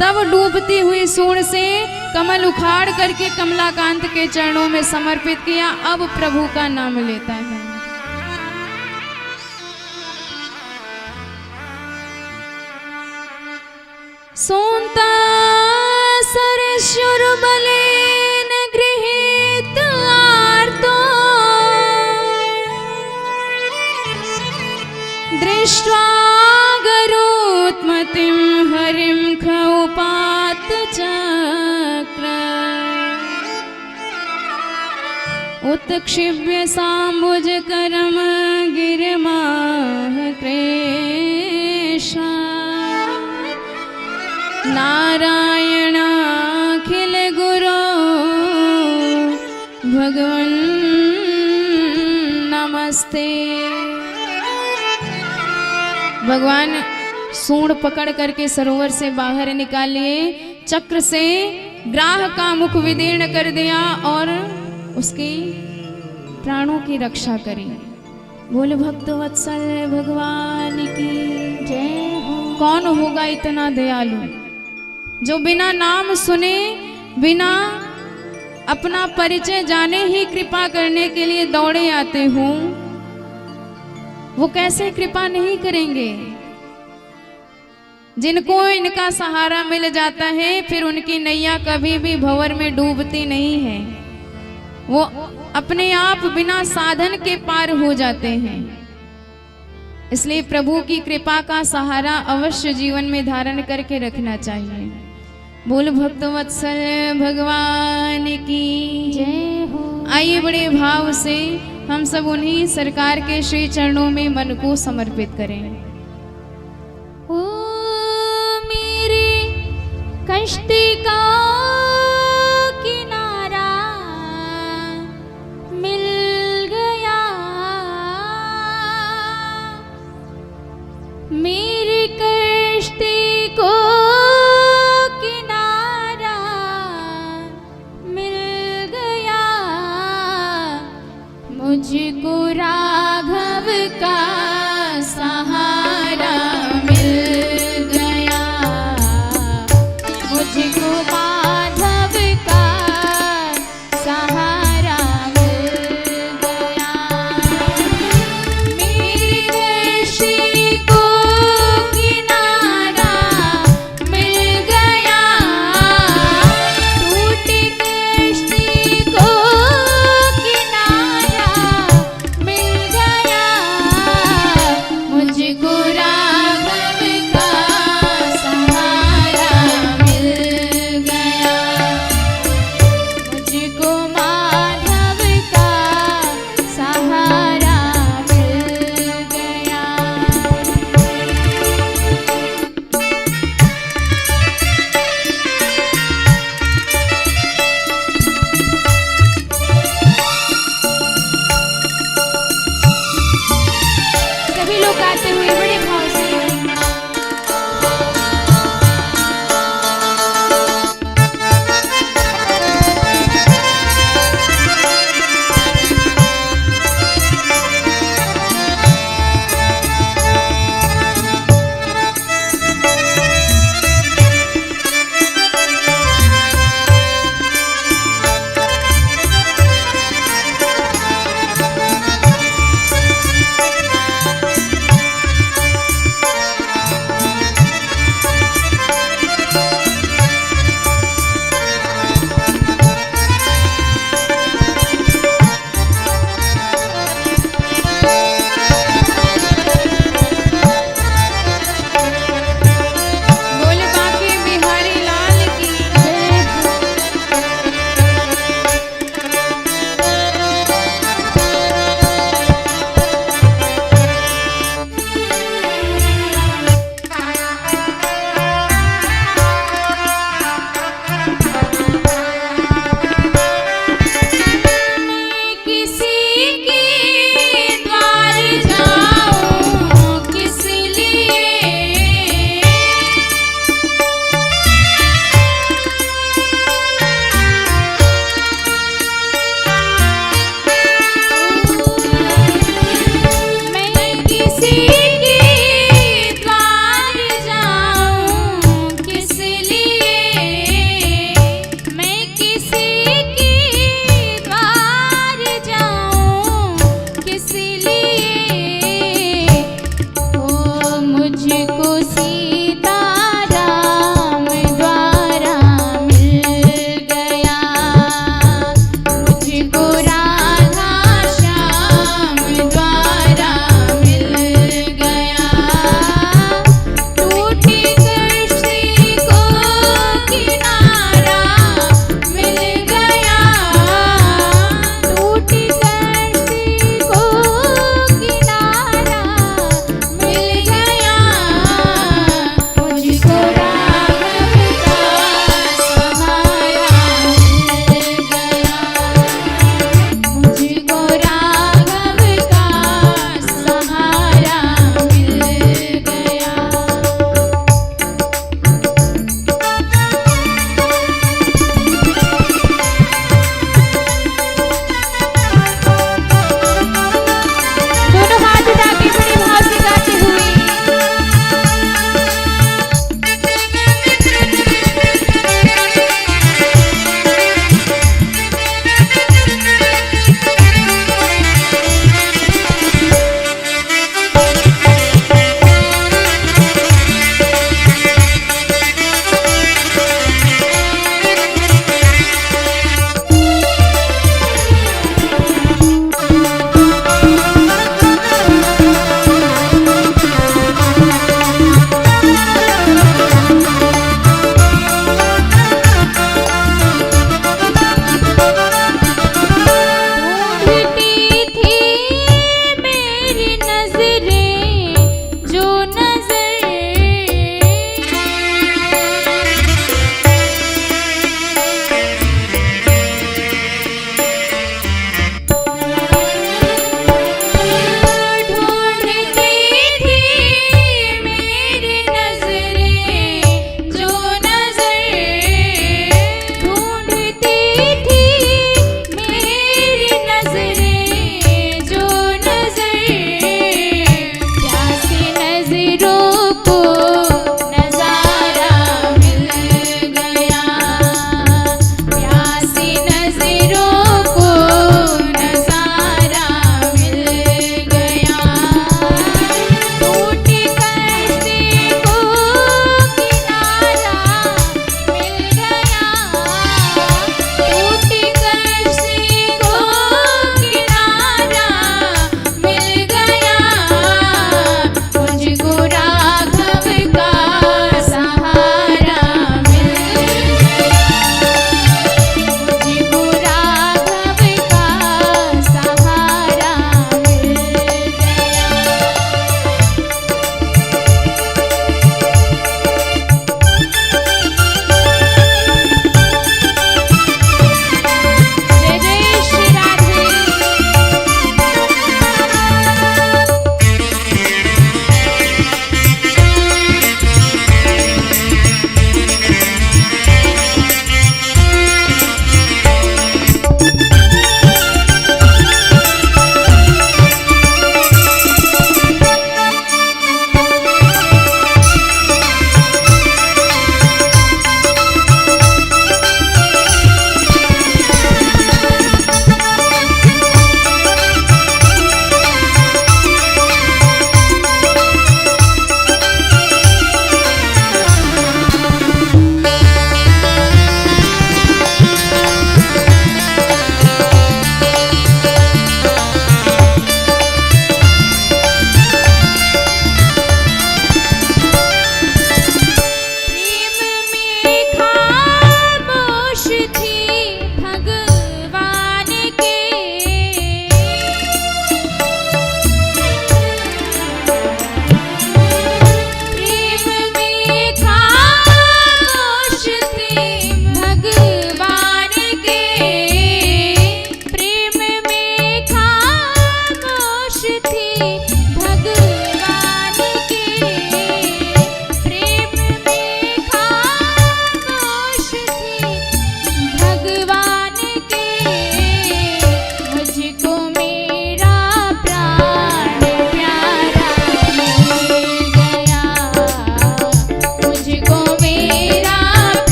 S3: तब डूबती हुई सूंड से कमल उखाड़ करके कमलाकांत के चरणों में समर्पित किया। अब प्रभु का नाम लेता है। सोंता सरस्वर बलेन गृहीत आर्तो दृष्ट्वा गरुत्मतिं हरिं खौपात चक्र उत्क्षिप्य साम्बुज करम गिरिमाह क्रेशा नारायणाखिल गुरो भगवन नमस्ते। भगवान सूंड पकड़ करके सरोवर से बाहर निकाल लिए, चक्र से ग्राह का मुख विदीर्ण कर दिया और उसके प्राणों की रक्षा करी। बोल भक्त वत्सल भगवान की जय हो। कौन होगा इतना दयालु जो बिना नाम सुने, बिना अपना परिचय जाने ही कृपा करने के लिए दौड़े आते हों? वो कैसे कृपा नहीं करेंगे? जिनको इनका सहारा मिल जाता है फिर उनकी नैया कभी भी भंवर में डूबती नहीं है, वो अपने आप बिना साधन के पार हो जाते हैं। इसलिए प्रभु की कृपा का सहारा अवश्य जीवन में धारण करके रखना चाहिए। बोल भक्त वत्सल भगवान की जय हो। आइए बड़े भाव से हम सब उन्हीं सरकार के श्री चरणों में मन को समर्पित करें।
S1: ओ मेरी कश्ती का किनारा मिल गया, मेरी कश्ती को मुझको राघव का सहारा मिल गया, मुझको माधव का सहारा मिल गया। मेरी कश्ती को किनारा मिल गया, टूटी कश्ती को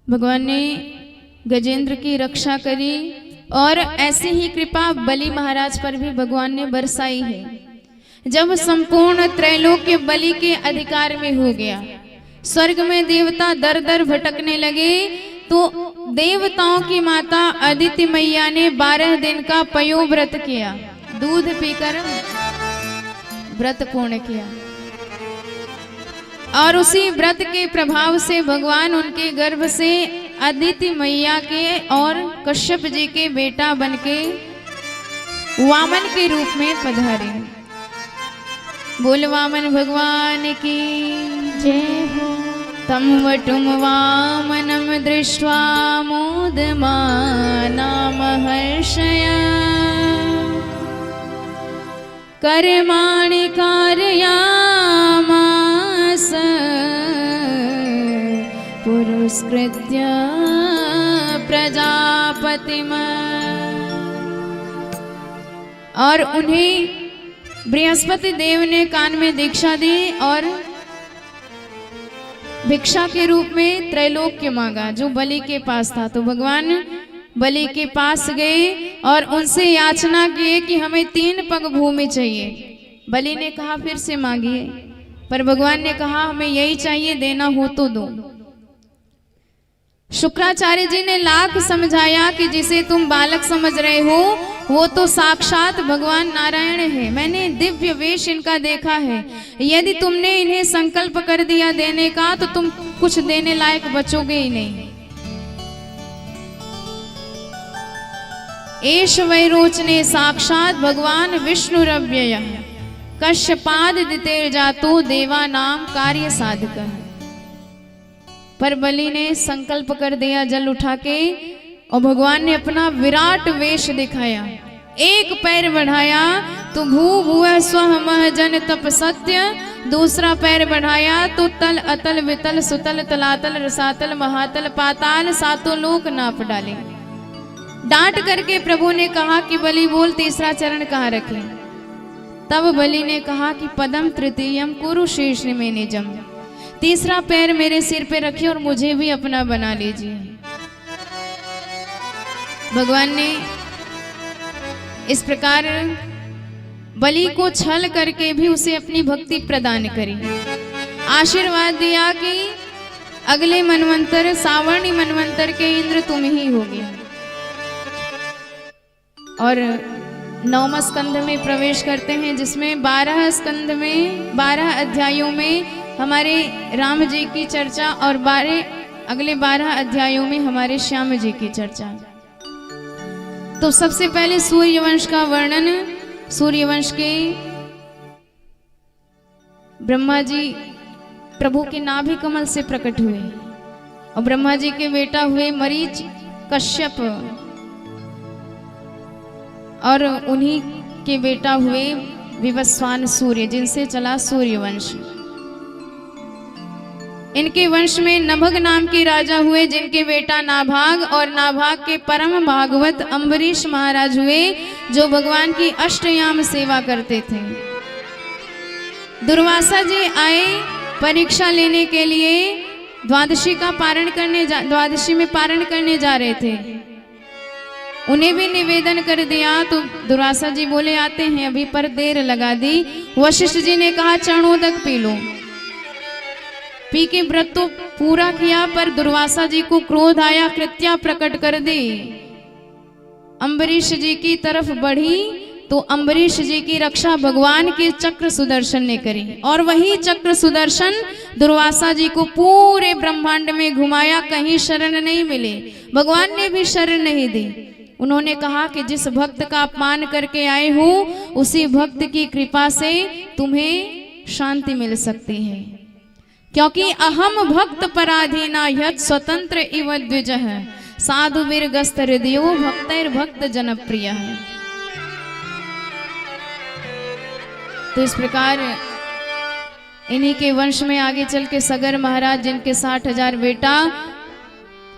S3: भगवान ने गजेंद्र की रक्षा करी और ऐसी ही कृपा बलि महाराज पर भी भगवान ने बरसाई है। जब संपूर्ण त्रैलोक्य बलि के अधिकार में हो गया, स्वर्ग में देवता दर दर भटकने लगे, तो देवताओं की माता अदिति मैया ने 12 दिन का पयोव्रत किया, दूध पीकर व्रत पूर्ण किया। और उसी व्रत के प्रभाव से भगवान उनके गर्भ से अदिति मैया के और कश्यप जी के बेटा बनके वामन के रूप में पधारे। बोल वामन भगवान की
S1: जय हो।
S3: तम वटुम वामनम दृष्ट्वा मोदमाना महर्षया कर्माणि कारयामास पुरस्कृत्य प्रजापतिम। और उन्हें बृहस्पति देव ने कान में दीक्षा दी और भिक्षा के रूप में त्रैलोक्य मांगा जो बलि के पास था। तो भगवान बलि के पास गए और उनसे याचना किए कि हमें 3 पग भूमि चाहिए। बलि ने कहा फिर से मांगिए, पर भगवान ने कहा हमें यही चाहिए, देना हो तो दो। शुक्राचार्य जी ने लाख समझाया कि जिसे तुम बालक समझ रहे हो वो तो साक्षात भगवान नारायण है। मैंने दिव्य वेश इनका देखा है। यदि तुमने इन्हें संकल्प कर दिया देने का तो तुम कुछ देने लायक बचोगे ही नहीं। एष वैरोचने साक्षात भगवान विष्णुरव्यय कश्यपाद दितेर जातो देवा नाम कार्य साधक। पर बलि ने संकल्प कर दिया जल उठा के, और भगवान ने अपना विराट वेश दिखाया। एक पैर बढ़ाया तो भू भुव स्वः मह जन तप सत्य, दूसरा पैर बढ़ाया तो तल अतल वितल सुतल तलातल रसातल महातल पाताल सातों लोक नाप डाले। डांट करके प्रभु ने कहा कि बलि बोल तीसरा चरण कहाँ रखे। तब बलि ने कहा कि पदम तृतीयम कुरु शीर्ष में निजम, तीसरा पैर मेरे सिर पे रखिए और मुझे भी अपना बना लीजिए। भगवान ने इस प्रकार बलि को छल करके भी उसे अपनी भक्ति प्रदान करी, आशीर्वाद दिया कि अगले मनवंतर सावर्णी मनवंतर के इंद्र तुम ही होगे। और 9वें स्कंध में प्रवेश करते हैं, जिसमें 12 स्कंध में 12 अध्यायों में हमारे राम जी की चर्चा और अगले 12 अध्यायों में हमारे श्याम जी की चर्चा। तो सबसे पहले सूर्यवंश का वर्णन। सूर्यवंश के ब्रह्मा जी प्रभु के नाभि कमल से प्रकट हुए और ब्रह्मा जी के बेटा हुए मरीच कश्यप, और उन्हीं के बेटा हुए विवस्वान सूर्य, जिनसे चला सूर्यवंश। इनके वंश में नभग नाम के राजा हुए, जिनके बेटा नाभाग, और नाभाग के परम भागवत अम्बरीश महाराज हुए, जो भगवान की अष्टयाम सेवा करते थे। दुर्वासा जी आए परीक्षा लेने के लिए, द्वादशी में पारण करने जा रहे थे। उन्हें भी निवेदन कर दिया तो दुर्वासा जी बोले आते हैं अभी, पर देर लगा दी। वशिष्ठ जी ने कहा चरणोदक पी लो। पी के व्रत तो पूरा किया, पर दुर्वासा जी को क्रोध आया, कृत्या प्रकट कर दी। अम्बरीश जी की तरफ बढ़ी तो अम्बरीश जी की रक्षा भगवान के चक्र सुदर्शन ने करी, और वही चक्र सुदर्शन दुर्वासा जी को पूरे ब्रह्मांड में घुमाया। कहीं शरण नहीं मिले, भगवान ने भी शरण नहीं दी। उन्होंने कहा कि जिस भक्त का अपमान करके आए हो उसी भक्त की कृपा से तुम्हें शांति मिल सकती है, क्योंकि अहम भक्त पराधीना यत् स्वतंत्र इव द्विजः साधु वीरगस्त हृदयो भक्तैर भक्त जनप्रिय। तो इस प्रकार इन्हीं के वंश में आगे चल के सगर महाराज, जिनके 60,000 बेटा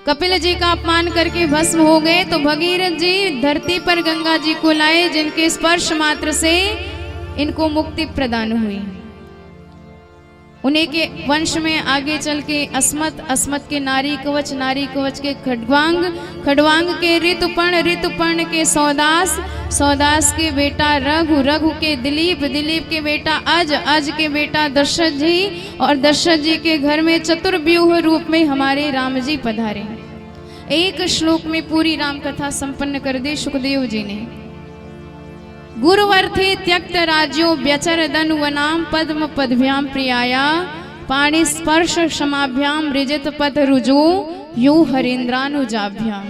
S3: कपिल जी का अपमान करके भस्म हो गए, तो भगीरथ जी धरती पर गंगा जी को लाए, जिनके स्पर्श मात्र से इनको मुक्ति प्रदान हुई। उन्हीं के वंश में आगे चल के अस्मत, अस्मत के नारी कवच, नारी कवच के खड्वांग, खड्वांग के ऋतुपर्ण, ऋतुपर्ण के सौदास, सौदास के बेटा रघु, रघु के दिलीप, दिलीप के बेटा अज, अज के बेटा दशरथ जी, और दशरथ जी के घर में चतुर्व्यूह रूप में हमारे राम जी पधारे। एक श्लोक में पूरी राम कथा संपन्न कर दी सुखदेव जी ने। गुरुवर्थे त्यक्त राज्यो व्यचर दनुवनाम पद्म पदभ्याम प्रियाया पाणि स्पर्श क्षमाभ्याम रिजित पद रुजो यो हरेन्द्रानुजाभ्याम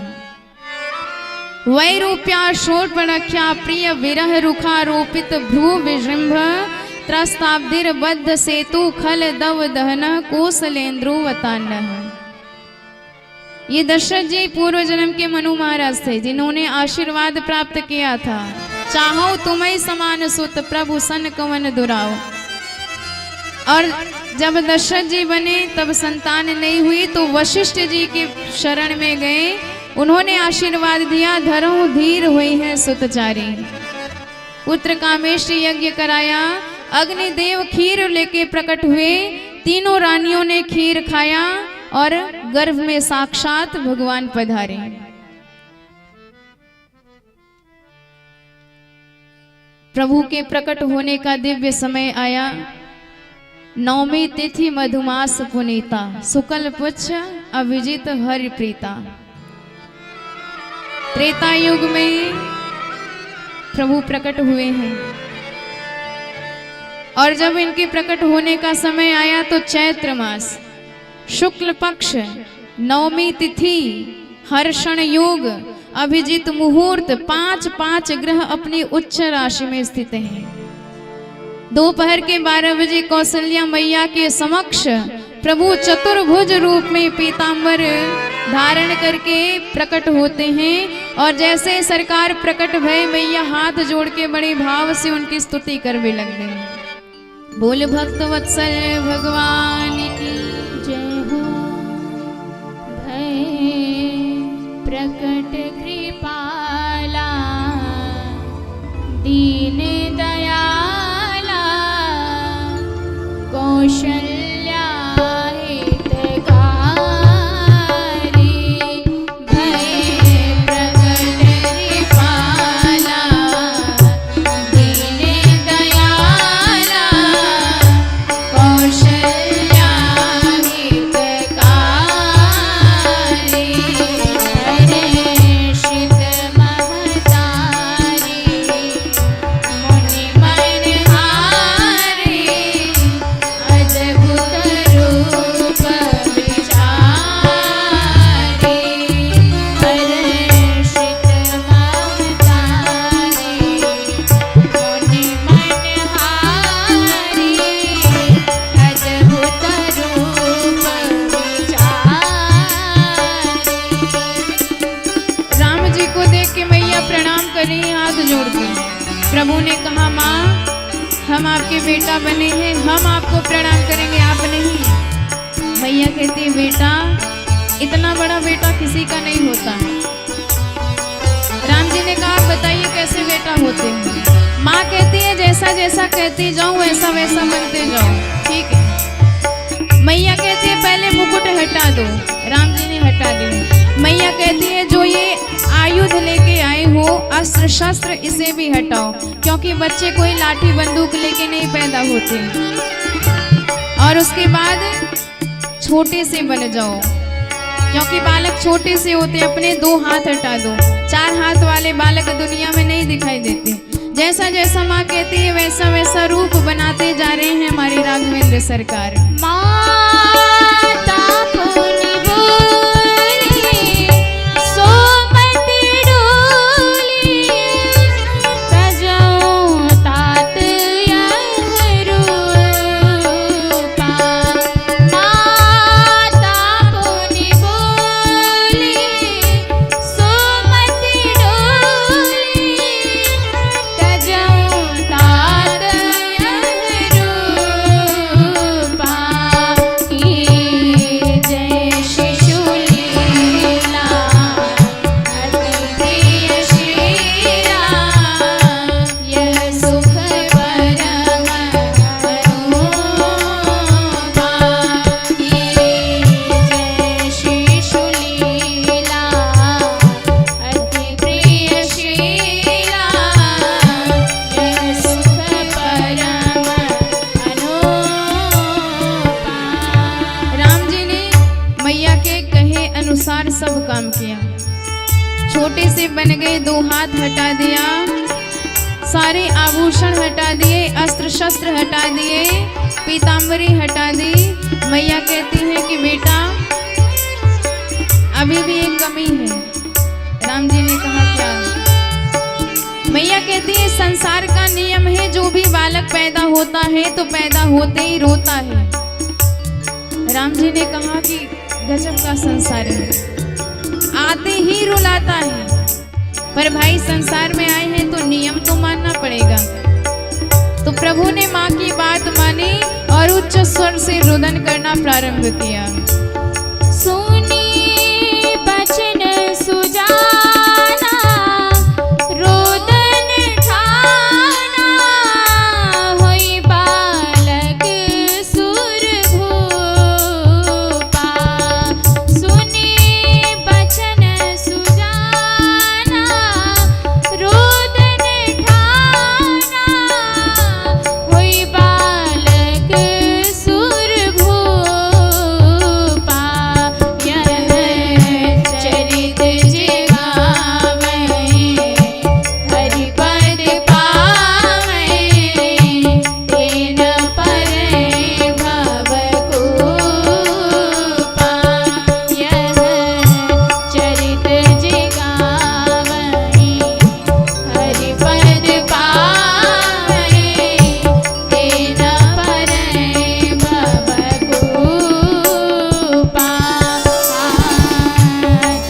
S3: वैरूप्या शोर्पणख्या प्रिय विरह रुखारोपित भ्रू विजृंभ त्रस्ताब्दिर बद्ध सेतु खल दव दहन कोसलेन्द्रो वतान्नः। ये दशरथ जी पूर्व जन्म के मनु महाराज थे, जिन्होंने आशीर्वाद प्राप्त किया था, चाहो तुम्हें समान सुत प्रभु सन कवन दुराओ। और जब दशरथ जी बने तब संतान नहीं हुई तो वशिष्ठ जी के शरण में गए, उन्होंने आशीर्वाद दिया, धरो धीर हुई है सुतचारी। पुत्र कामेष्ट यज्ञ कराया, अग्निदेव खीर लेके प्रकट हुए, तीनों रानियों ने खीर खाया और गर्भ में साक्षात भगवान पधारे। प्रभु के प्रकट होने का दिव्य समय आया। नवमी तिथि मधुमास पुनीता, शुक्ल पुच्छ अभिजित हरि प्रीता। त्रेता युग में प्रभु प्रकट हुए हैं, और जब इनके प्रकट होने का समय आया तो चैत्र मास शुक्ल पक्ष नवमी तिथि हर्षण योग अभिजित मुहूर्त, 5 ग्रह अपनी उच्च राशि में स्थित हैं। दोपहर के 12 बजे कौशल्या मैया के समक्ष प्रभु चतुर्भुज रूप में पीतांबर धारण करके प्रकट होते हैं, और जैसे सरकार प्रकट भय मैया हाथ जोड़ के बड़े भाव से उनकी स्तुति करने लग गए। बोल भक्त वत्सल भगवान की
S1: जय हो। भय प्रकट कृपाला दीन दयाला कौशल्या हितकारी। भय प्रकट कृपाला दीन दयाला कौशल्या हितकारी।
S3: प्रभु ने कहा, माँ हम आपके बेटा बने हैं, हम आपको प्रणाम करेंगे, आप नहीं। मैया कहती है, बेटा इतना बड़ा बेटा किसी का नहीं होता है। राम जी ने कहा, बताइए कैसे बेटा होते हैं। माँ कहती है, जैसा जैसा कहती जाऊं वैसा वैसा बनते जाओ, ठीक है। मैया कहती है, पहले मुकुट हटा दो। राम जी ने हटा दिया। मैया कहती है, जो ये आयुध लेके आए हो अस्त्र शस्त्र इसे भी हटाओ, क्योंकि बच्चे कोई लाठी बंदूक लेके नहीं पैदा होते। और उसके बाद छोटे से बन जाओ, क्योंकि बालक छोटे से होते। अपने 2 हाथ हटा दो, 4 हाथ वाले बालक दुनिया में नहीं दिखाई देते। जैसा जैसा माँ कहती है वैसा वैसा रूप बनाते जा रहे हैं हमारी राघवेंद्र सरकार। कहे अनुसार सब काम किया। छोटे से बन गए 2 हाथ हटा दिया, सारे आभूषण हटा दिए, अस्त्र शस्त्र हटा दिए, पीताम्बरी हटा दी। मैया कहती है कि बेटा अभी भी एक कमी है। राम जी ने कहा क्या? मैया कहती है संसार का नियम है, जो भी बालक पैदा होता है तो पैदा होते ही रोता है। राम जी ने कहा कि गजब का संसार है, आते ही रुलाता है। पर भाई संसार में आए हैं तो नियम तो मानना पड़ेगा। तो प्रभु ने माँ की बात मानी और उच्च स्वर से रुदन करना प्रारंभ किया।
S1: सुनी बचन सुजाना, रोदन ठाना, होई बालक सुर भूपा। सुनी बचन सुजाना, रोदन ठाना, होई बालक सुर भूपा। यह चरित जिगावै, हरि पद पावै, तेन परै भव कूपा। यह चरित जिगावै, हरि पद पावै, तेन परै भव कूपा।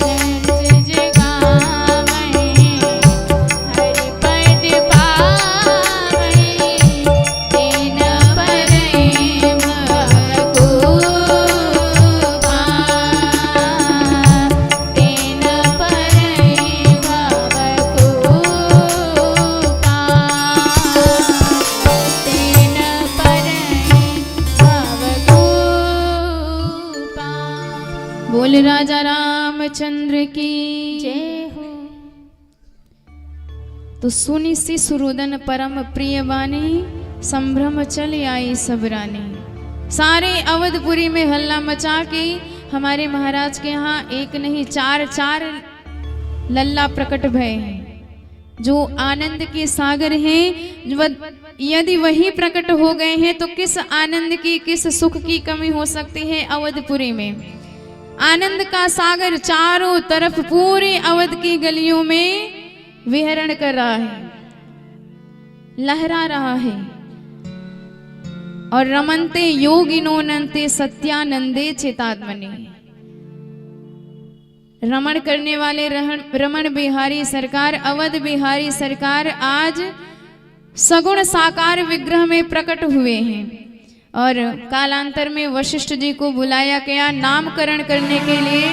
S1: चरित जिगावै, हरि पद पावै, तेन परै भव कूपा। तेन परै भव कूपा। तेन परै भव कूपा।
S3: बोल राजा रामचंद्र की
S1: जय हो।
S3: तो सुनी सी सुरुदन परम प्रिय वाणी, संभ्रम चल आई सब रानी। सारे अवधपुरी में हल्ला मचा के हमारे महाराज के यहाँ एक नहीं 4 लल्ला प्रकट भय हैं, जो आनंद के सागर हैं। यदि वही प्रकट हो गए हैं तो किस आनंद की, किस सुख की कमी हो सकती है अवधपुरी में। आनंद का सागर चारों तरफ पूरे अवध की गलियों में विहरण कर रहा है, लहरा रहा है। और रमनते योगिनोनंते सत्यानंदे चेतात्मने, रमण करने वाले रमण बिहारी सरकार, अवध बिहारी सरकार आज सगुण साकार विग्रह में प्रकट हुए हैं। और कालांतर में वशिष्ठ जी को बुलाया गया नामकरण करने के लिए।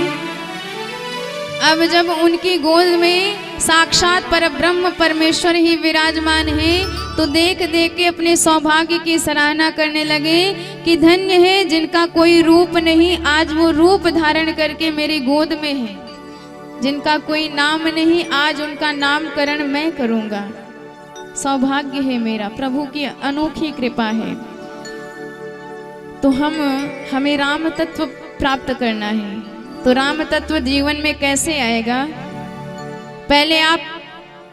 S3: अब जब उनकी गोद में साक्षात परब्रह्म परमेश्वर ही विराजमान है, तो देख देख के अपने सौभाग्य की सराहना करने लगे कि धन्य है जिनका कोई रूप नहीं, आज वो रूप धारण करके मेरी गोद में है। जिनका कोई नाम नहीं, आज उनका नामकरण मैं करूंगा। सौभाग्य है मेरा, प्रभु की अनोखी कृपा है। तो हमें राम तत्व प्राप्त करना है। तो राम तत्व जीवन में कैसे आएगा? पहले आप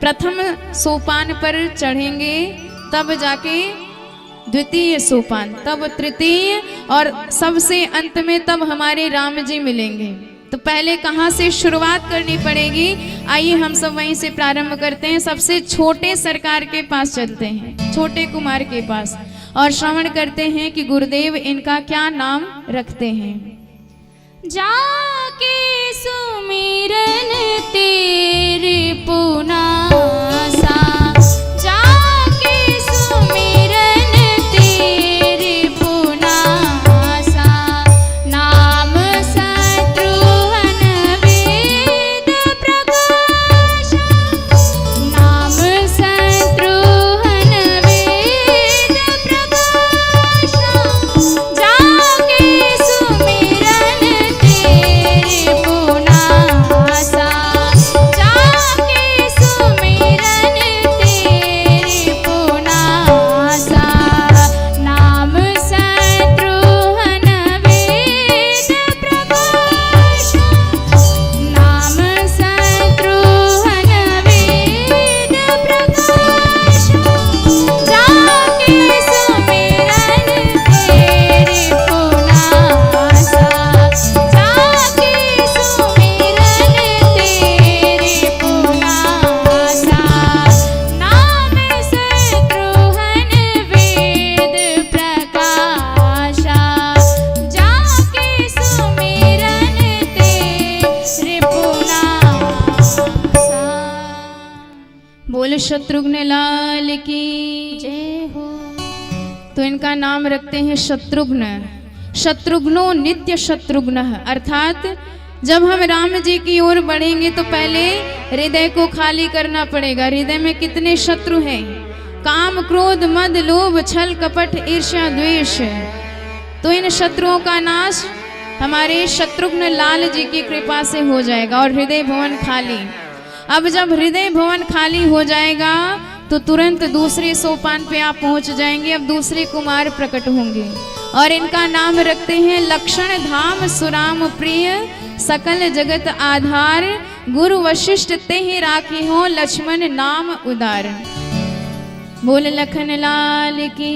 S3: प्रथम सोपान पर चढ़ेंगे, तब जाके द्वितीय सोपान, तब तृतीय, और सबसे अंत में तब हमारे राम जी मिलेंगे। तो पहले कहाँ से शुरुआत करनी पड़ेगी? आइए हम सब वहीं से प्रारंभ करते हैं। सबसे छोटे सरकार के पास चलते हैं, छोटे कुमार के पास, और श्रवण करते हैं कि गुरुदेव इनका क्या नाम रखते हैं।
S1: जाके सुमिरन तेरे पुनासा, जाके सुमिरन तेरे पुनासा, नाम शत्रुघ्न वेद प्रकाश, नाम शत्रुघ्न वेद प्रकाश, जाके सुमिरन तेरे
S3: बोले शत्रुघ्न लाल की
S1: जय हो।
S3: तो इनका नाम रखते हैं शत्रुघ्न। शत्रुघ्नो नित्य शत्रुघ्न, अर्थात जब हम राम जी की ओर बढ़ेंगे तो पहले हृदय को खाली करना पड़ेगा। हृदय में कितने शत्रु हैं? काम, क्रोध, मद, लोभ, छल, कपट, ईर्ष्या, द्वेष। तो इन शत्रुओं का नाश हमारे शत्रुघ्न लाल जी की कृपा से हो जाएगा और हृदय भवन खाली। अब जब हृदय भवन खाली हो जाएगा तो तुरंत दूसरे सोपान पे आप पहुंच जाएंगे। अब दूसरे कुमार प्रकट होंगे और इनका नाम रखते हैं लक्षण धाम सुराम प्रिय, सकल जगत आधार, गुरु वशिष्ठ ते ही राखी हो, लक्ष्मण नाम उदार। बोल लखन लाल की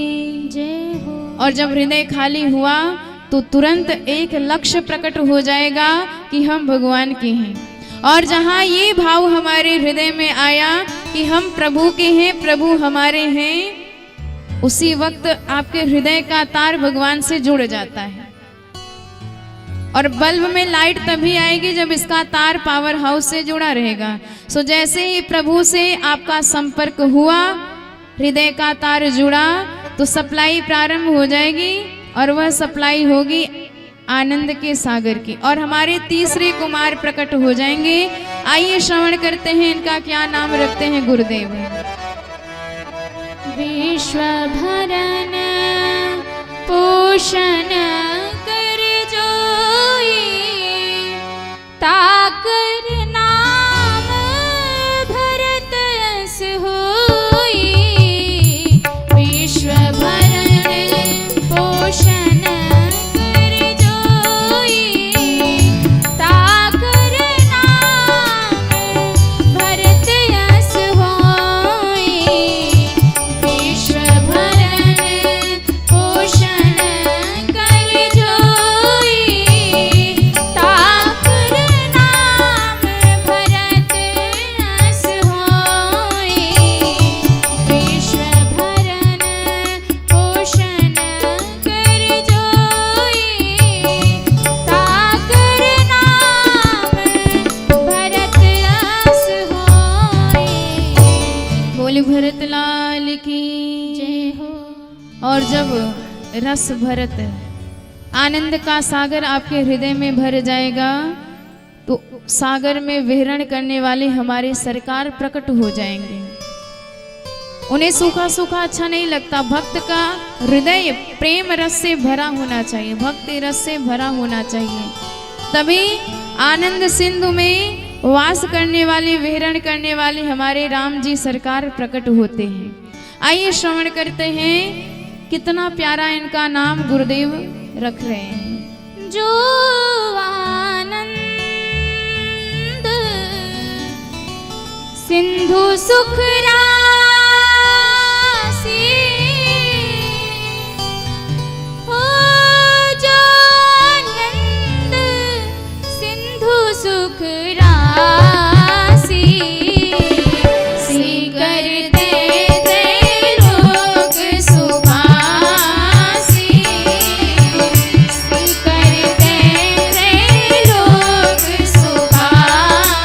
S1: जय हो।
S3: और जब हृदय खाली हुआ तो तुरंत एक लक्ष्य प्रकट हो जाएगा कि हम भगवान के हैं। और जहाँ ये भाव हमारे हृदय में आया कि हम प्रभु के हैं, प्रभु हमारे हैं, उसी वक्त आपके हृदय का तार भगवान से जुड़ जाता है। और बल्ब में लाइट तभी आएगी जब इसका तार पावर हाउस से जुड़ा रहेगा। सो जैसे ही प्रभु से आपका संपर्क हुआ, हृदय का तार जुड़ा, तो सप्लाई प्रारंभ हो जाएगी और वह सप्लाई होगी आनंद के सागर की। और हमारे तीसरे कुमार प्रकट हो जाएंगे। आइए श्रवण करते हैं इनका क्या नाम रखते हैं गुरुदेव।
S1: विश्व भरन पोषण कर जोई, ताकर नाम भरत यस होई। विश्व भरन पोषण कर जोई, ताकर नाम भरत यस होई। विश्व भरन पोषण कर जोई, ताकर नाम भरत यस होई। विश्व भरन पोषण कर जोई, ताकर नाम भरत यस होई।
S3: बोल भरत लाल की
S1: जय हो।
S3: और जब रस भरत आनंद का सागर आपके हृदय में भर जाएगा तो सागर में विहरण करने वाले हमारे सरकार प्रकट हो जाएंगे। उन्हें सूखा सूखा अच्छा नहीं लगता। भक्त का हृदय प्रेम रस से भरा होना चाहिए, भक्ति रस से भरा होना चाहिए। तभी आनंद सिंधु में वास करने वाले, विहरण करने वाले हमारे राम जी सरकार प्रकट होते हैं। आइए श्रवण करते हैं कितना प्यारा इनका नाम गुरुदेव रख रहे हैं।
S1: जो आनंद सिंधु सुख राशि, हो जो आनंद सिंधु सुख राशि। सीकर दे दे लोग सुभाषी, सीकर दे दे लोग सुभाषी।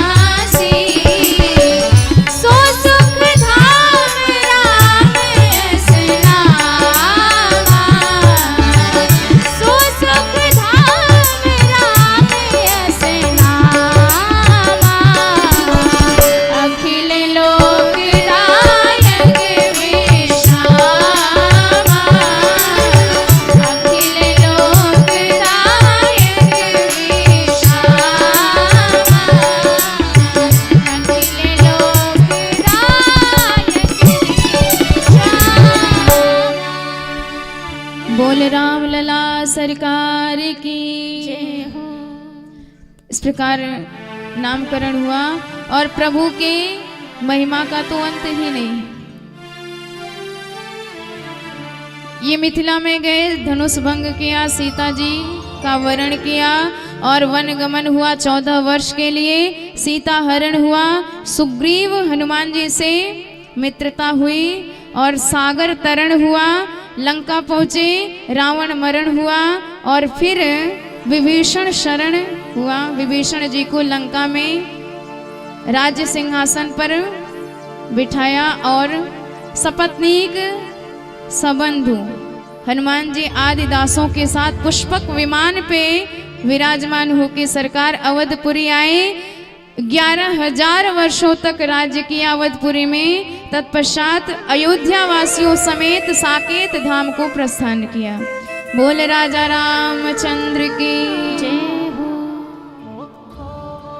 S1: सो सुख धाम राम यस नामा, सो सुख धाम राम यस नामा। अखिल लोक दायक विश्रामा, अखिल लोक दायक विश्रामा, अखिल लोक दायक विश्रामा।
S3: बोल राम लला सरकार की
S1: जय हो।
S3: इस प्रकार नामकरण हुआ और प्रभु के महिमा का तो अंत ही नहीं है। ये मिथिला में गए, धनुष भंग किया, सीता जी का वरण किया और वन गमन हुआ 14 वर्ष के लिए। सीता हरण हुआ, सुग्रीव हनुमान जी से मित्रता हुई और सागर तरण हुआ, लंका पहुँचे, रावण मरण हुआ और फिर विभीषण शरण हुआ। विभीषण जी को लंका में राज्य सिंहासन पर बिठाया और सपत्नीक सबंधु हनुमान जी आदि दासों के साथ पुष्पक विमान पे विराजमान होकर सरकार अवधपुरी आए। 11,000 वर्षों तक राज्य किया अवधपुरी में। तत्पश्चात अयोध्या वासियों समेत साकेत धाम को प्रस्थान किया। बोल राजा रामचंद्र की जय हो।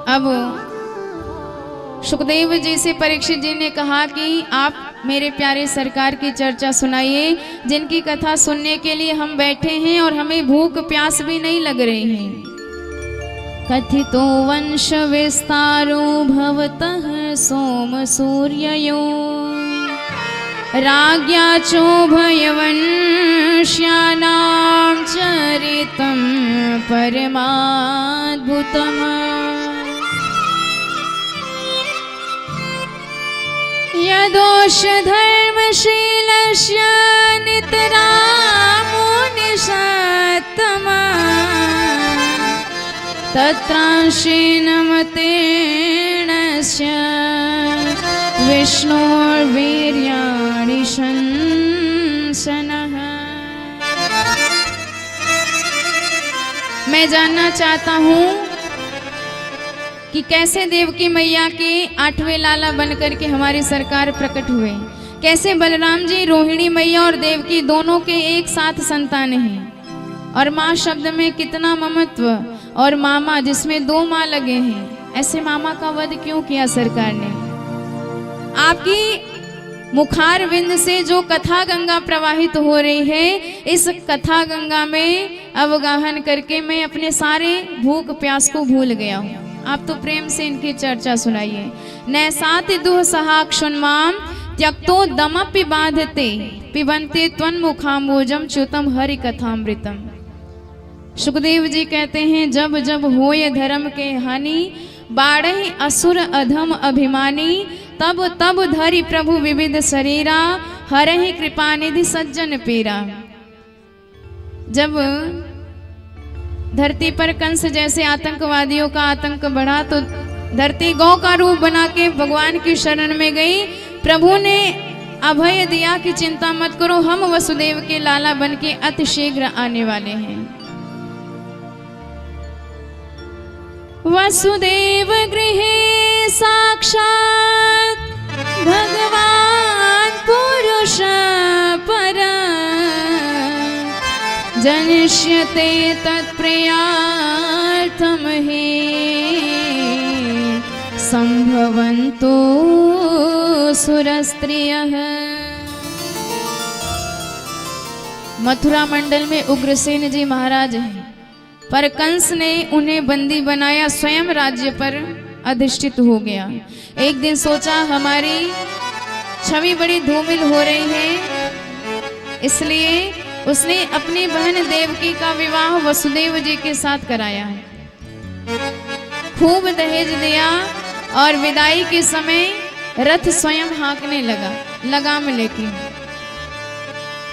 S3: अब सुखदेव जी से परीक्षित जी ने कहा कि आप मेरे प्यारे सरकार की चर्चा सुनाइए, जिनकी कथा सुनने के लिए हम बैठे हैं और हमें भूख प्यास भी नहीं लग रही है। कथितो वंश विस्तारो भवतः सोम सूर्ययो राज्ञा चोभयवंश्यानां चरितं परमाद्भुतम्। यदोष धर्मशीलस्य नितरामो निषत्तमा तत्रांशेन मतेनस्य विष्णोर्वीर्याणि शंसनः। मैं जानना चाहता हूँ कि कैसे देवकी मैया के 8वें लाला बनकर के हमारी सरकार प्रकट हुए, कैसे बलराम जी रोहिणी मैया और देवकी दोनों के एक साथ संतान हैं, और माँ शब्द में कितना ममत्व, और मामा जिसमें 2 माँ लगे हैं, ऐसे मामा का वध क्यों किया सरकार ने। आपकी मुखार विंद से जो कथा गंगा प्रवाहित हो रही है, इस कथा गंगा में अवगाहन करके मैं अपने सारे भूख प्यास को भूल गया हूँ। आप तो प्रेम से इनकी चर्चा सुनाइए। नैसाति दुह सहाक्षुन्माम त्यक्तो दमपि बाधते पिबन्ते त्वन्मुखाम्बोजम च्युतम हरि कथामृतम। सुखदेव जी कहते हैं, जब जब होय धर्म के हानि बाढ़हि असुर अधम अभिमानी तब तब धरि प्रभु विविध शरीरा हरहि कृपा निधि सज्जन पीरा। जब धरती पर कंस जैसे आतंकवादियों का आतंक बढ़ा तो धरती गौ का रूप बना के भगवान की शरण में गई। प्रभु ने अभय दिया कि चिंता मत करो, हम वसुदेव के लाला बन के अति शीघ्र आने वाले हैं। वसुदेव गृहे साक्षात भगवान पुरुष पर जनिष्यते तत्प्रियार्थम हि संभवन्तो सुरस्त्रियः। मथुरा मंडल में उग्रसेन जी महाराज हैं, पर कंस ने उन्हें बंदी बनाया, स्वयं राज्य पर अधिष्ठित हो गया। एक दिन सोचा हमारी छवि बड़ी धूमिल हो रही है, इसलिए उसने अपनी बहन देवकी का विवाह वसुदेव जी के साथ कराया है। खूब दहेज दिया और विदाई के समय रथ स्वयं हाँकने लगा, लगाम लेके।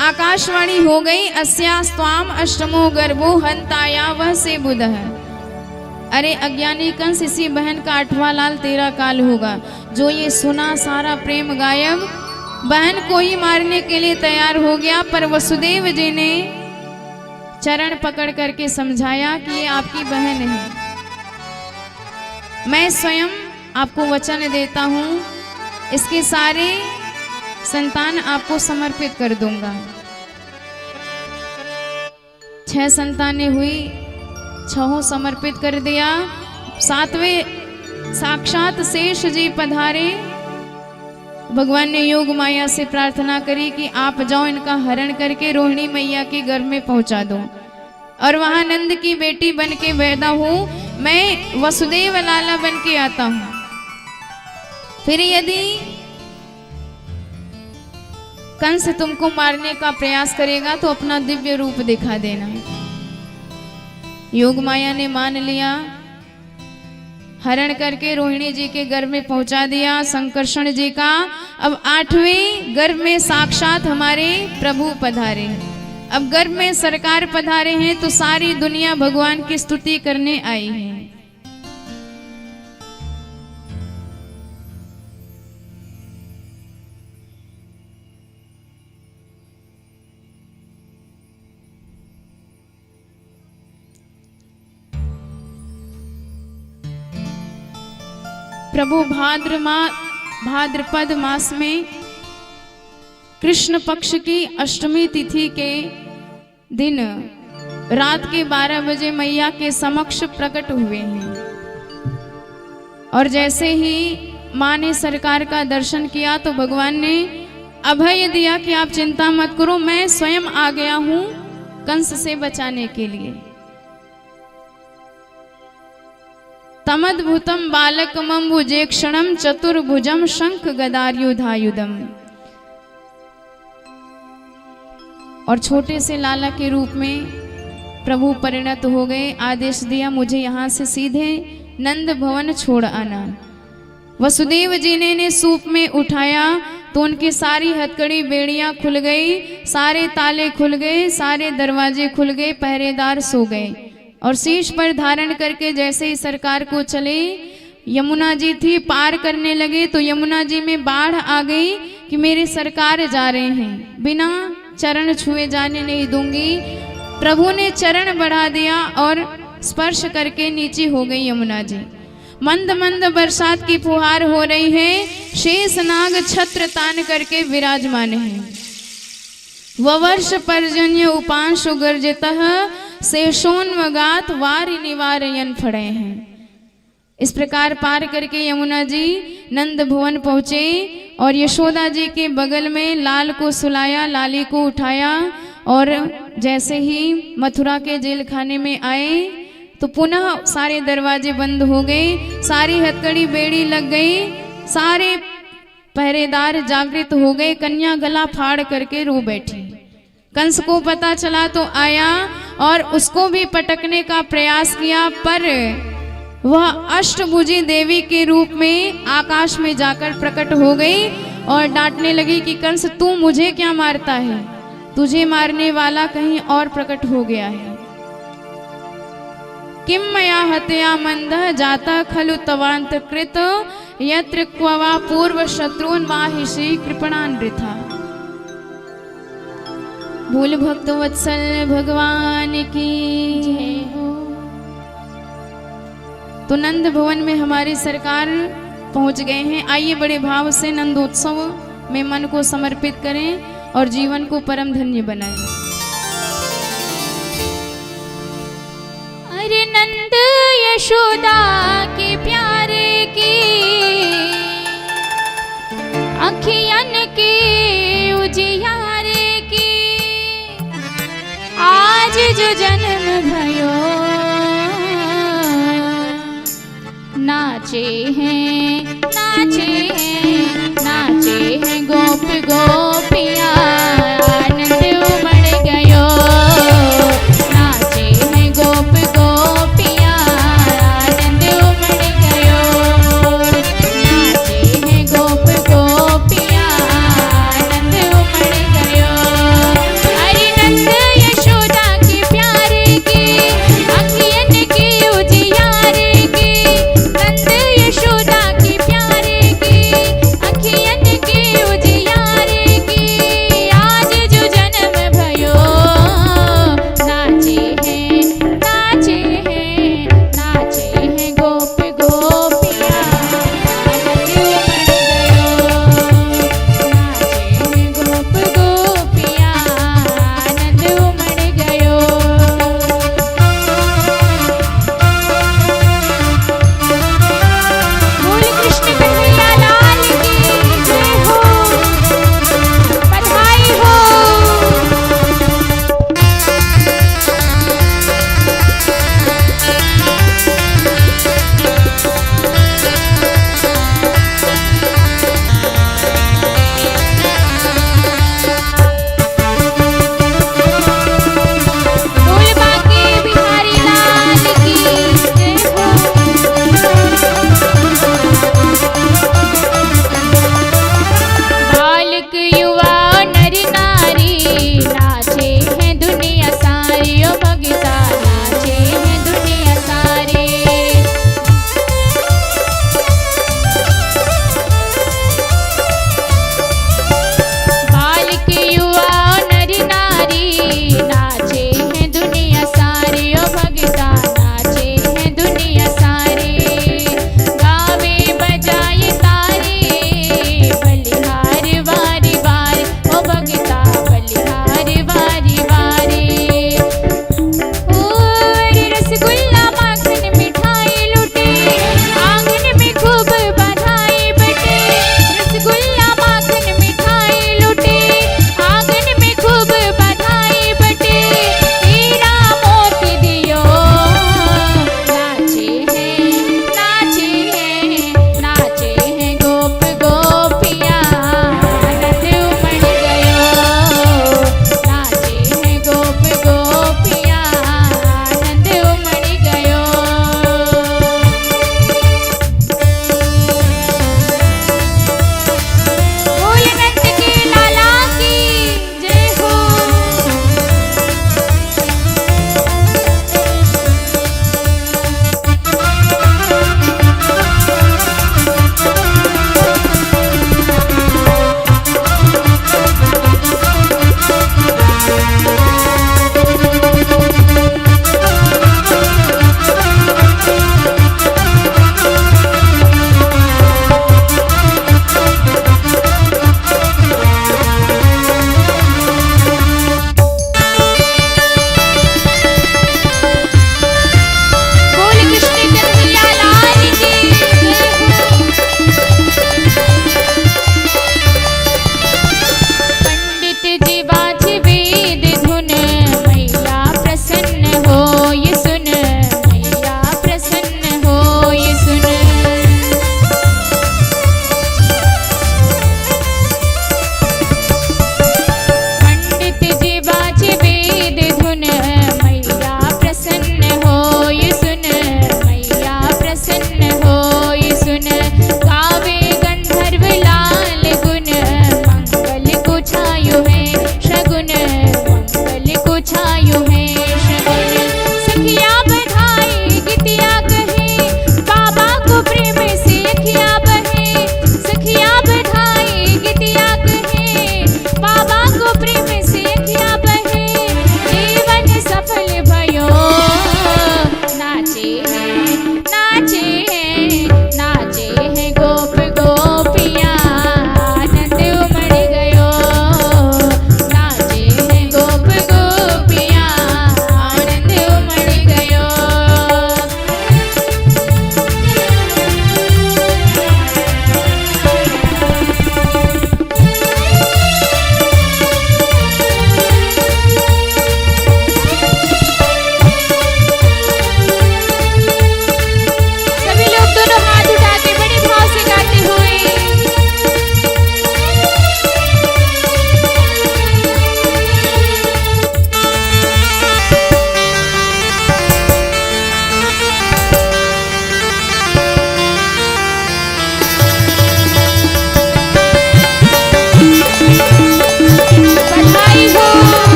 S3: आकाशवाणी हो गई, अस्यास्त्वाम अष्टमो गर्भो हंताया वह से बुधः। अरे अज्ञानी कंस, इसी बहन का 8वां लाल तेरा काल होगा। जो ये सुना सारा प्रेम गायब, बहन को ही मारने के लिए तैयार हो गया। पर वसुदेव जी ने चरण पकड़ करके समझाया कि ये आपकी बहन है, मैं स्वयं आपको वचन देता हूँ, इसके सारे संतान आपको समर्पित कर दूंगा। 6 संतानें हुई, 6 समर्पित कर दिया। 7वें साक्षात शेष जी पधारे। भगवान ने योग माया से प्रार्थना करी कि आप जाओ, इनका हरण करके रोहिणी मैया के घर में पहुंचा दो और वहां नंद की बेटी बन के पैदा हूं, मैं वसुदेव लाला बन के आता हूं। फिर यदि कंस तुमको मारने का प्रयास करेगा तो अपना दिव्य रूप दिखा देना। योग माया ने मान लिया, हरण करके रोहिणी जी के गर्भ में पहुंचा दिया संकर्षण जी का। अब 8वें गर्भ में साक्षात हमारे प्रभु पधारे। अब गर्भ में सरकार पधारे हैं तो सारी दुनिया भगवान की स्तुति करने आई है। प्रभु भाद्रपद मास में कृष्ण पक्ष की अष्टमी तिथि के दिन रात के 12 बजे मैया के समक्ष प्रकट हुए हैं। और जैसे ही माँ ने सरकार का दर्शन किया तो भगवान ने अभय दिया कि आप चिंता मत करो, मैं स्वयं आ गया हूं कंस से बचाने के लिए। तमद्भुतम बालकमं भुजेक्षणम चतुर्भुजम शंख गदायुधायुधम। और छोटे से लाला के रूप में प्रभु परिणत हो गए। आदेश दिया मुझे यहाँ से सीधे नंद भवन छोड़ आना। वसुदेव जी ने सूप में उठाया तो उनकी सारी हथकड़ी बेड़ियां खुल गई, सारे ताले खुल गए, सारे दरवाजे खुल गए, पहरेदार सो गए। और शीश पर धारण करके जैसे ही सरकार को चले, यमुना जी थी, पार करने लगे तो यमुना जी में बाढ़ आ गई कि मेरे सरकार जा रहे हैं, बिना चरण छुए जाने नहीं दूंगी। प्रभु ने चरण बढ़ा दिया और स्पर्श करके नीचे हो गई यमुना जी। मंद मंद बरसात की फुहार हो रही है। शेष नाग छत्र तान करके विराजमान है। ववर्ष पर्जन्य उपांशु गर्जितः शेषोन्वगात वारि निवारयन फड़े हैं। इस प्रकार पार करके यमुना जी नंद भवन पहुँचे और यशोदा जी के बगल में लाल को सुलाया, लाली को उठाया। और जैसे ही मथुरा के जेल खाने में आए तो पुनः सारे दरवाजे बंद हो गए, सारी हथकड़ी बेड़ी लग गई, सारे पहरेदार जागृत हो गए। कन्या गला फाड़ करके रो बैठी। कंस को पता चला तो आया और उसको भी पटकने का प्रयास किया, पर वह अष्टभुजी देवी के रूप में आकाश में जाकर प्रकट हो गई और डांटने लगी कि कंस तू मुझे क्या मारता है, तुझे मारने वाला कहीं और प्रकट हो गया है। किम मया हत्या मंदः जाता खलु तवांत कृत यत्र क्ववा पूर्व शत्रुन माहिषी कृपणान वृथा। भूल भक्त वत्सल भगवान की जय हो। तो नंद भवन में हमारे सरकार पहुंच गए हैं। आइए बड़े भाव से नंदोत्सव में मन को समर्पित करें और जीवन को परम धन्य बनाएं।
S1: अरे नंद यशोदा के प्यारे की अखियन के उजियारे की आज जो जन्म भयो नाचे हैं, नाचे हैं, नाचे हैं गोप गोपिया आनंद उमड़ गयो। नाचे हैं गोप गोपिया आनंद उमड़ गयो। नाचे हैं गोप गोपिया आनंद उमड़ गयो। अरे नंद यशोदा के प्यारे की अखियन की उजियारे की, नंद यशोदा की प्यारे की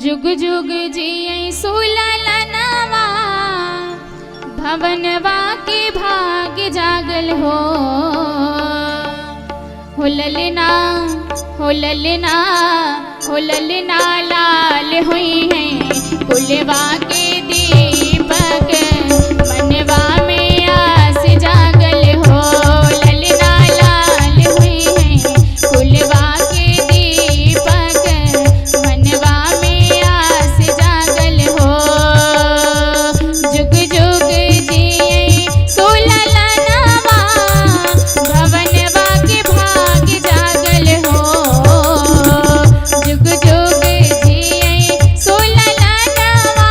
S1: जुग जुग जिये सुललनवा भवनवा के भाग्य जागल हो ललना हो ललना हो ललना लाल हुई है कुलवा के दीपक मनवा में आस जागल हो ललना लाल हुई है कुलवा के दीपक मनवा में आस जागल हो जुग जुग जिये सुललनवा भवनवा के भाग्य जागल हो जुग जुग जिये सुललनवा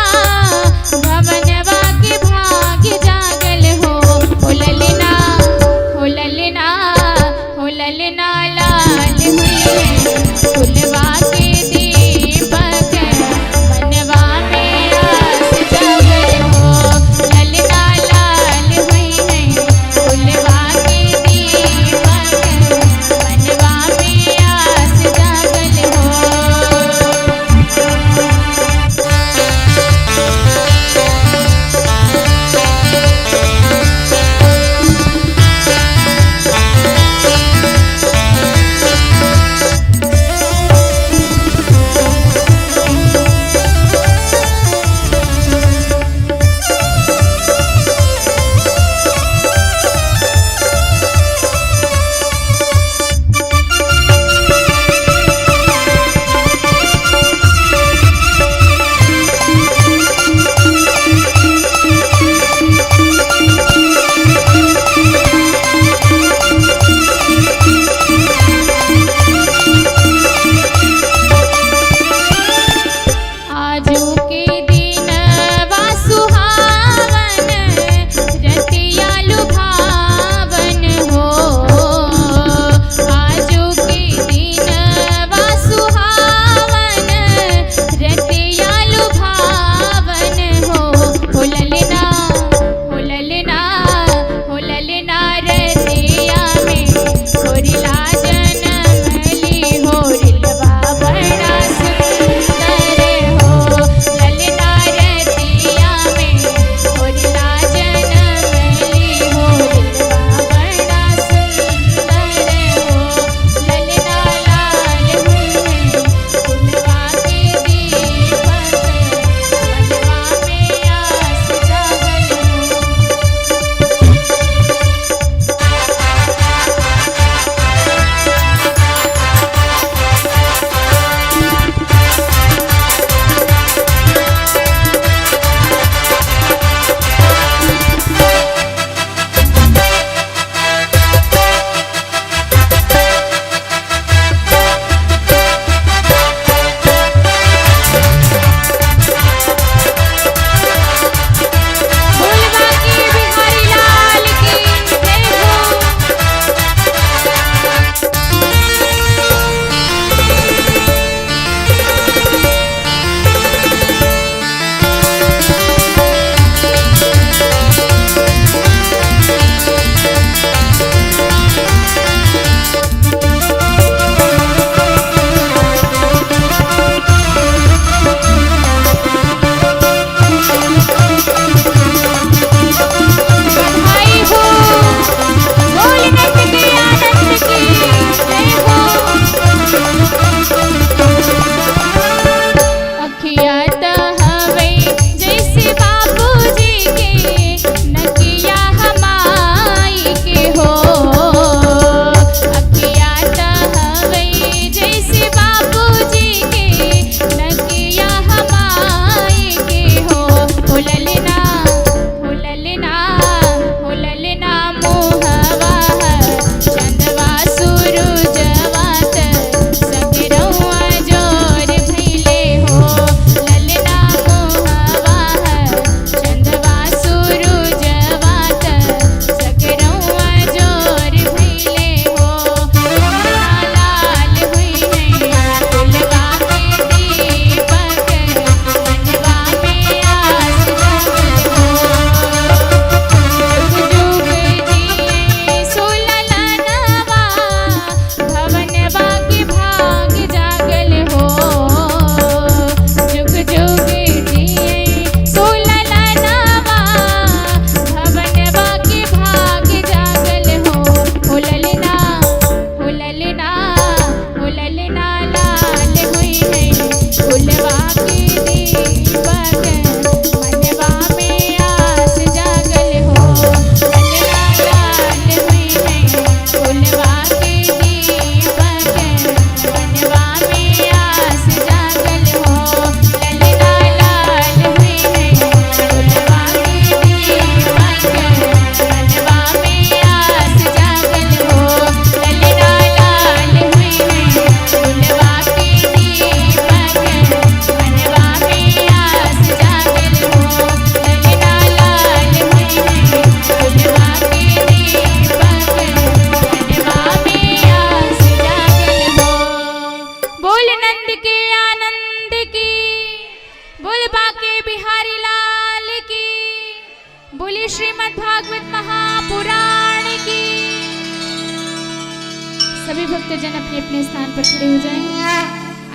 S1: भक्तजन अपने अपने स्थान पर खड़े हो जाएं।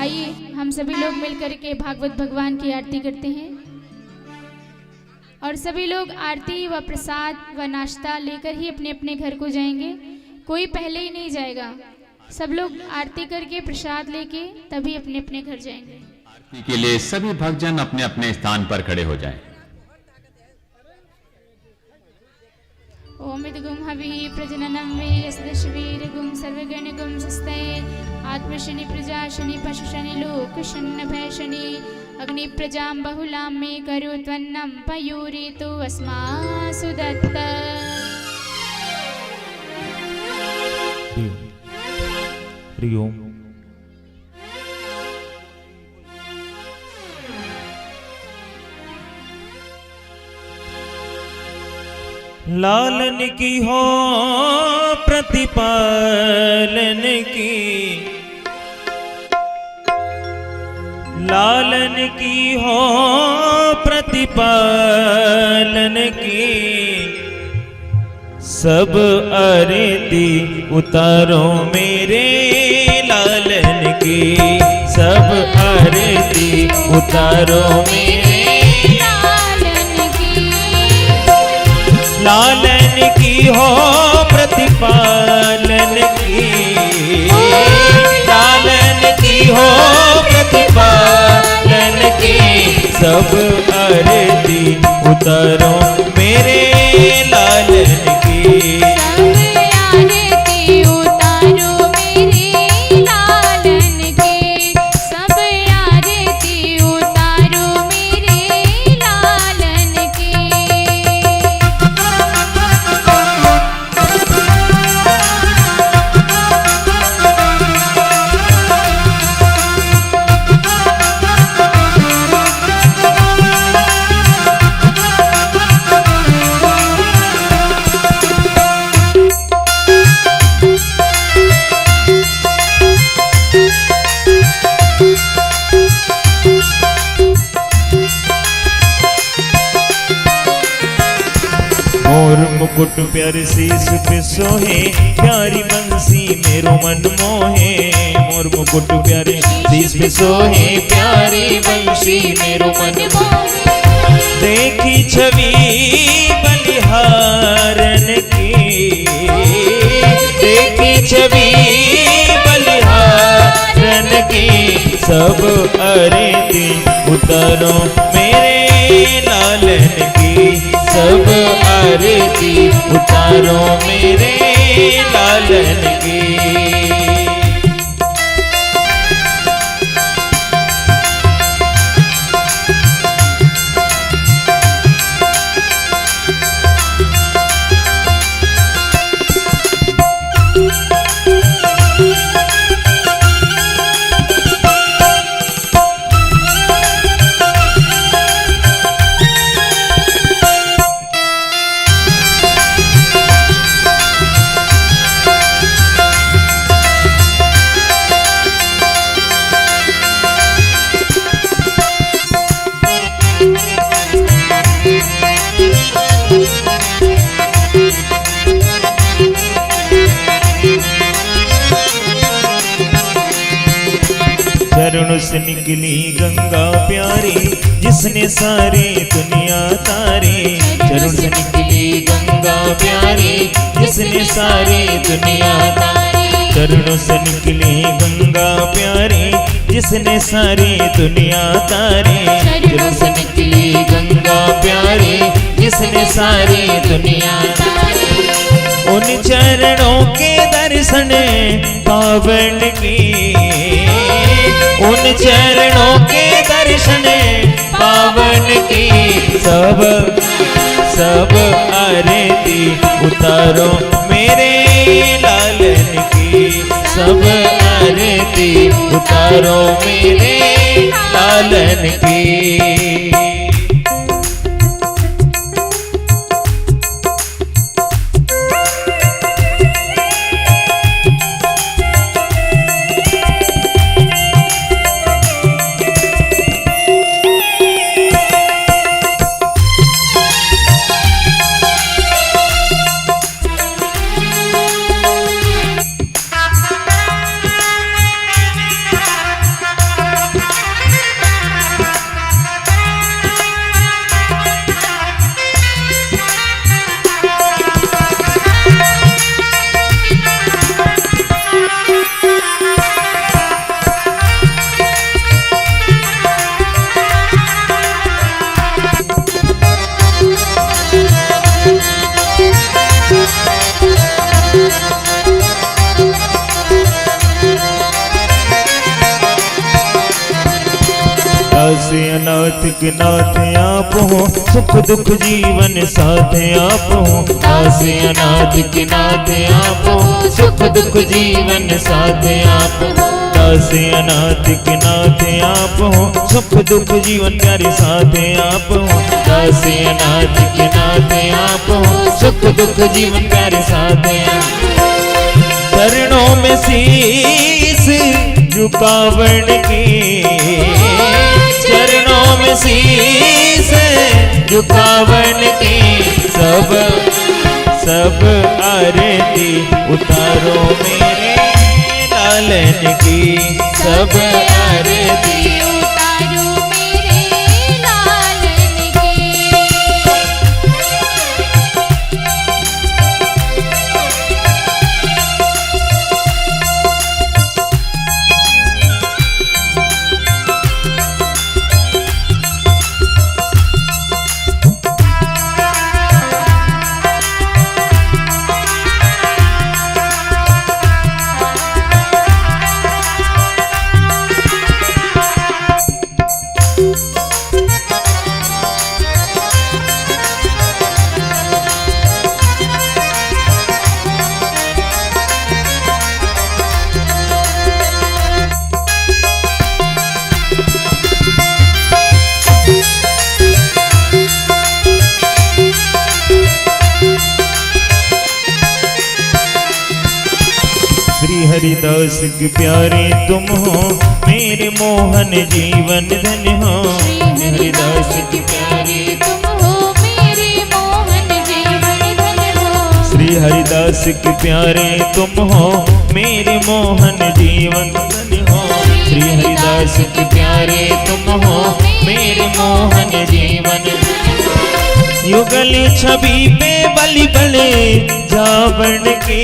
S1: आइए हम सभी लोग मिलकर के भागवत भगवान की आरती करते हैं और सभी लोग आरती व प्रसाद व नाश्ता लेकर ही अपने अपने घर को जाएंगे। कोई पहले ही नहीं जाएगा, सब लोग आरती करके प्रसाद लेके तभी अपने अपने घर जाएंगे।
S4: आरती के लिए सभी भक्तजन अपने अपने स्थान पर खड़े हो जाएं।
S1: ओम इदगुम हविः प्रजननं वे यस्दशवीरगुम सर्वगणगुम सस्ते आत्मशनि प्रजाशनि पशुशनि लोकशन्न भयशनि अग्नि प्रजां बहुलां मे करो त्वन्नं पयूरि तु अस्मासु दत्त।
S2: हरि ओम। लालन की हो प्रतिपालन की, लालन की हो प्रतिपालन की, सब आरती उतारो मेरे लालन की, सब आरती उतारो मेरे लालन की हो प्रतिपालन की, लालन की हो प्रतिपालन की, सब आरती उतारो मेरे लालन की,
S1: सब आरती उतारो मेरे लालन की, सब आरती उतारो मेरे लालन की।
S2: मोर मुकुट प्यारे शीस पे सोहे, प्यारी बंसी मेरो मन मोहे, मोर मुकुट प्यारे शीस पे सोहे, प्यारी बंसी मेरो मन मोहे, देखी छवि बलिहारन की, देखी छवि बलिहारन की, सब आरती उतारो मेरे लालन की, सब आरती उतारो मेरे लालन की। चरणों से निकली गंगा प्यारी, जिसने सारी दुनिया तारी, चरणों से निकली गंगा प्यारी, जिसने सारी दुनिया तारी, चरणों से निकली गंगा प्यारी, जिसने सारी दुनिया तारी, चरणों से निकली गंगा प्यारी, जिसने सारी दुनिया तारी, उन चरणों के दर्शन पावन की, उन चरणों के दर्शन पावन की, सब सब आरती उतारो मेरे लालन की, सब आरती उतारो मेरे लालन की। अनाथ के नाथ आप हो, सुख दुख जीवन साथ आप हो। दास अनाथ के नाथ आप हो, सुख दुख जीवन साथ आप हो। दास अनाथ के नाथ आप हो, सुख दुख जीवन प्यारे साथ आप हो। दास अनाथ के नाथ आप हो, सुख दुख जीवन प्यारे साथ आप हो। चरणों में शीस झुकावन के, चरणों में शीस झुकावन के, सब आरती उतारो मेरे लालन की। सब आरती
S1: उतारो मेरे लालन की।
S2: श्री हरिदास के प्यारे तुम हो, मेरे मोहन जीवन धन हो।
S1: श्री हरिदास के प्यारे तुम हो, मेरे मोहन जीवन धन हो।
S2: श्री हरिदास के प्यारे तुम हो, मेरे मोहन जीवन धन हो। श्री हरिदास के प्यारे तुम हो, मेरे मोहन जीवन धन हो। युगल छवि पे बलि बले जावन के,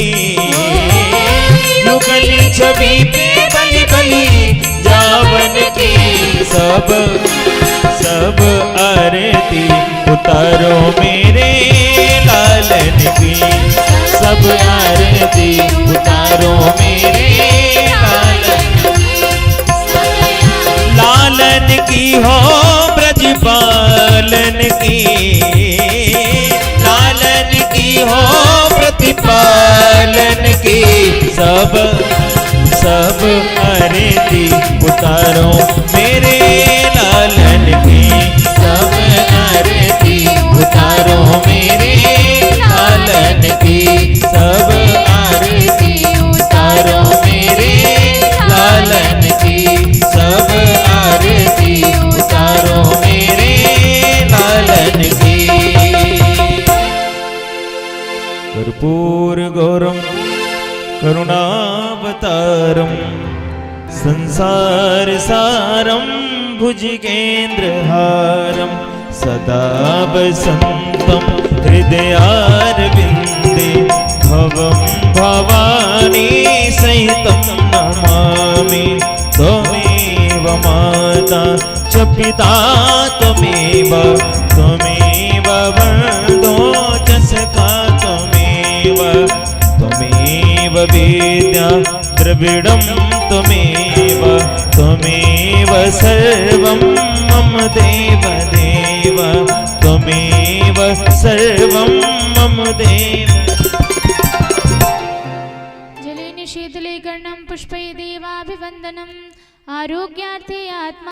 S2: युगल छवि पे बलि बलि जावन की। सब आरती उतारो मेरे लालन की। सब आरती उतारो मेरे लालन की हो, ब्रजपालन की। लालन की हो, प्रतिपालन की। सब आरती उतारो मेरे लालन की। सब आरती उतारो मेरे लालन की। सब आरती उतारो मेरे लालन की। सब आरती उतारो मेरे लालन की। कर्पूर गौरम करुणावतारम, संसार सारम भुजगेन्द्रहारम। सदा वसन्तं हृदयारविन्दे, भवं भवानी सहितं नमामि। त्वमेव माता च पिता त्वमेव, त्वमेव वरदो च सखा त्वमेव। त्वमेव वेद्या द्रविडं त्वमेव, त्वमेव सर्वं मम देव देव। त्वमेव सर्वं मम देव।
S1: जले निशीतले कर्णं पुष्पै देवाभिवन्दनम्। आरोग्यार्थे आत्मा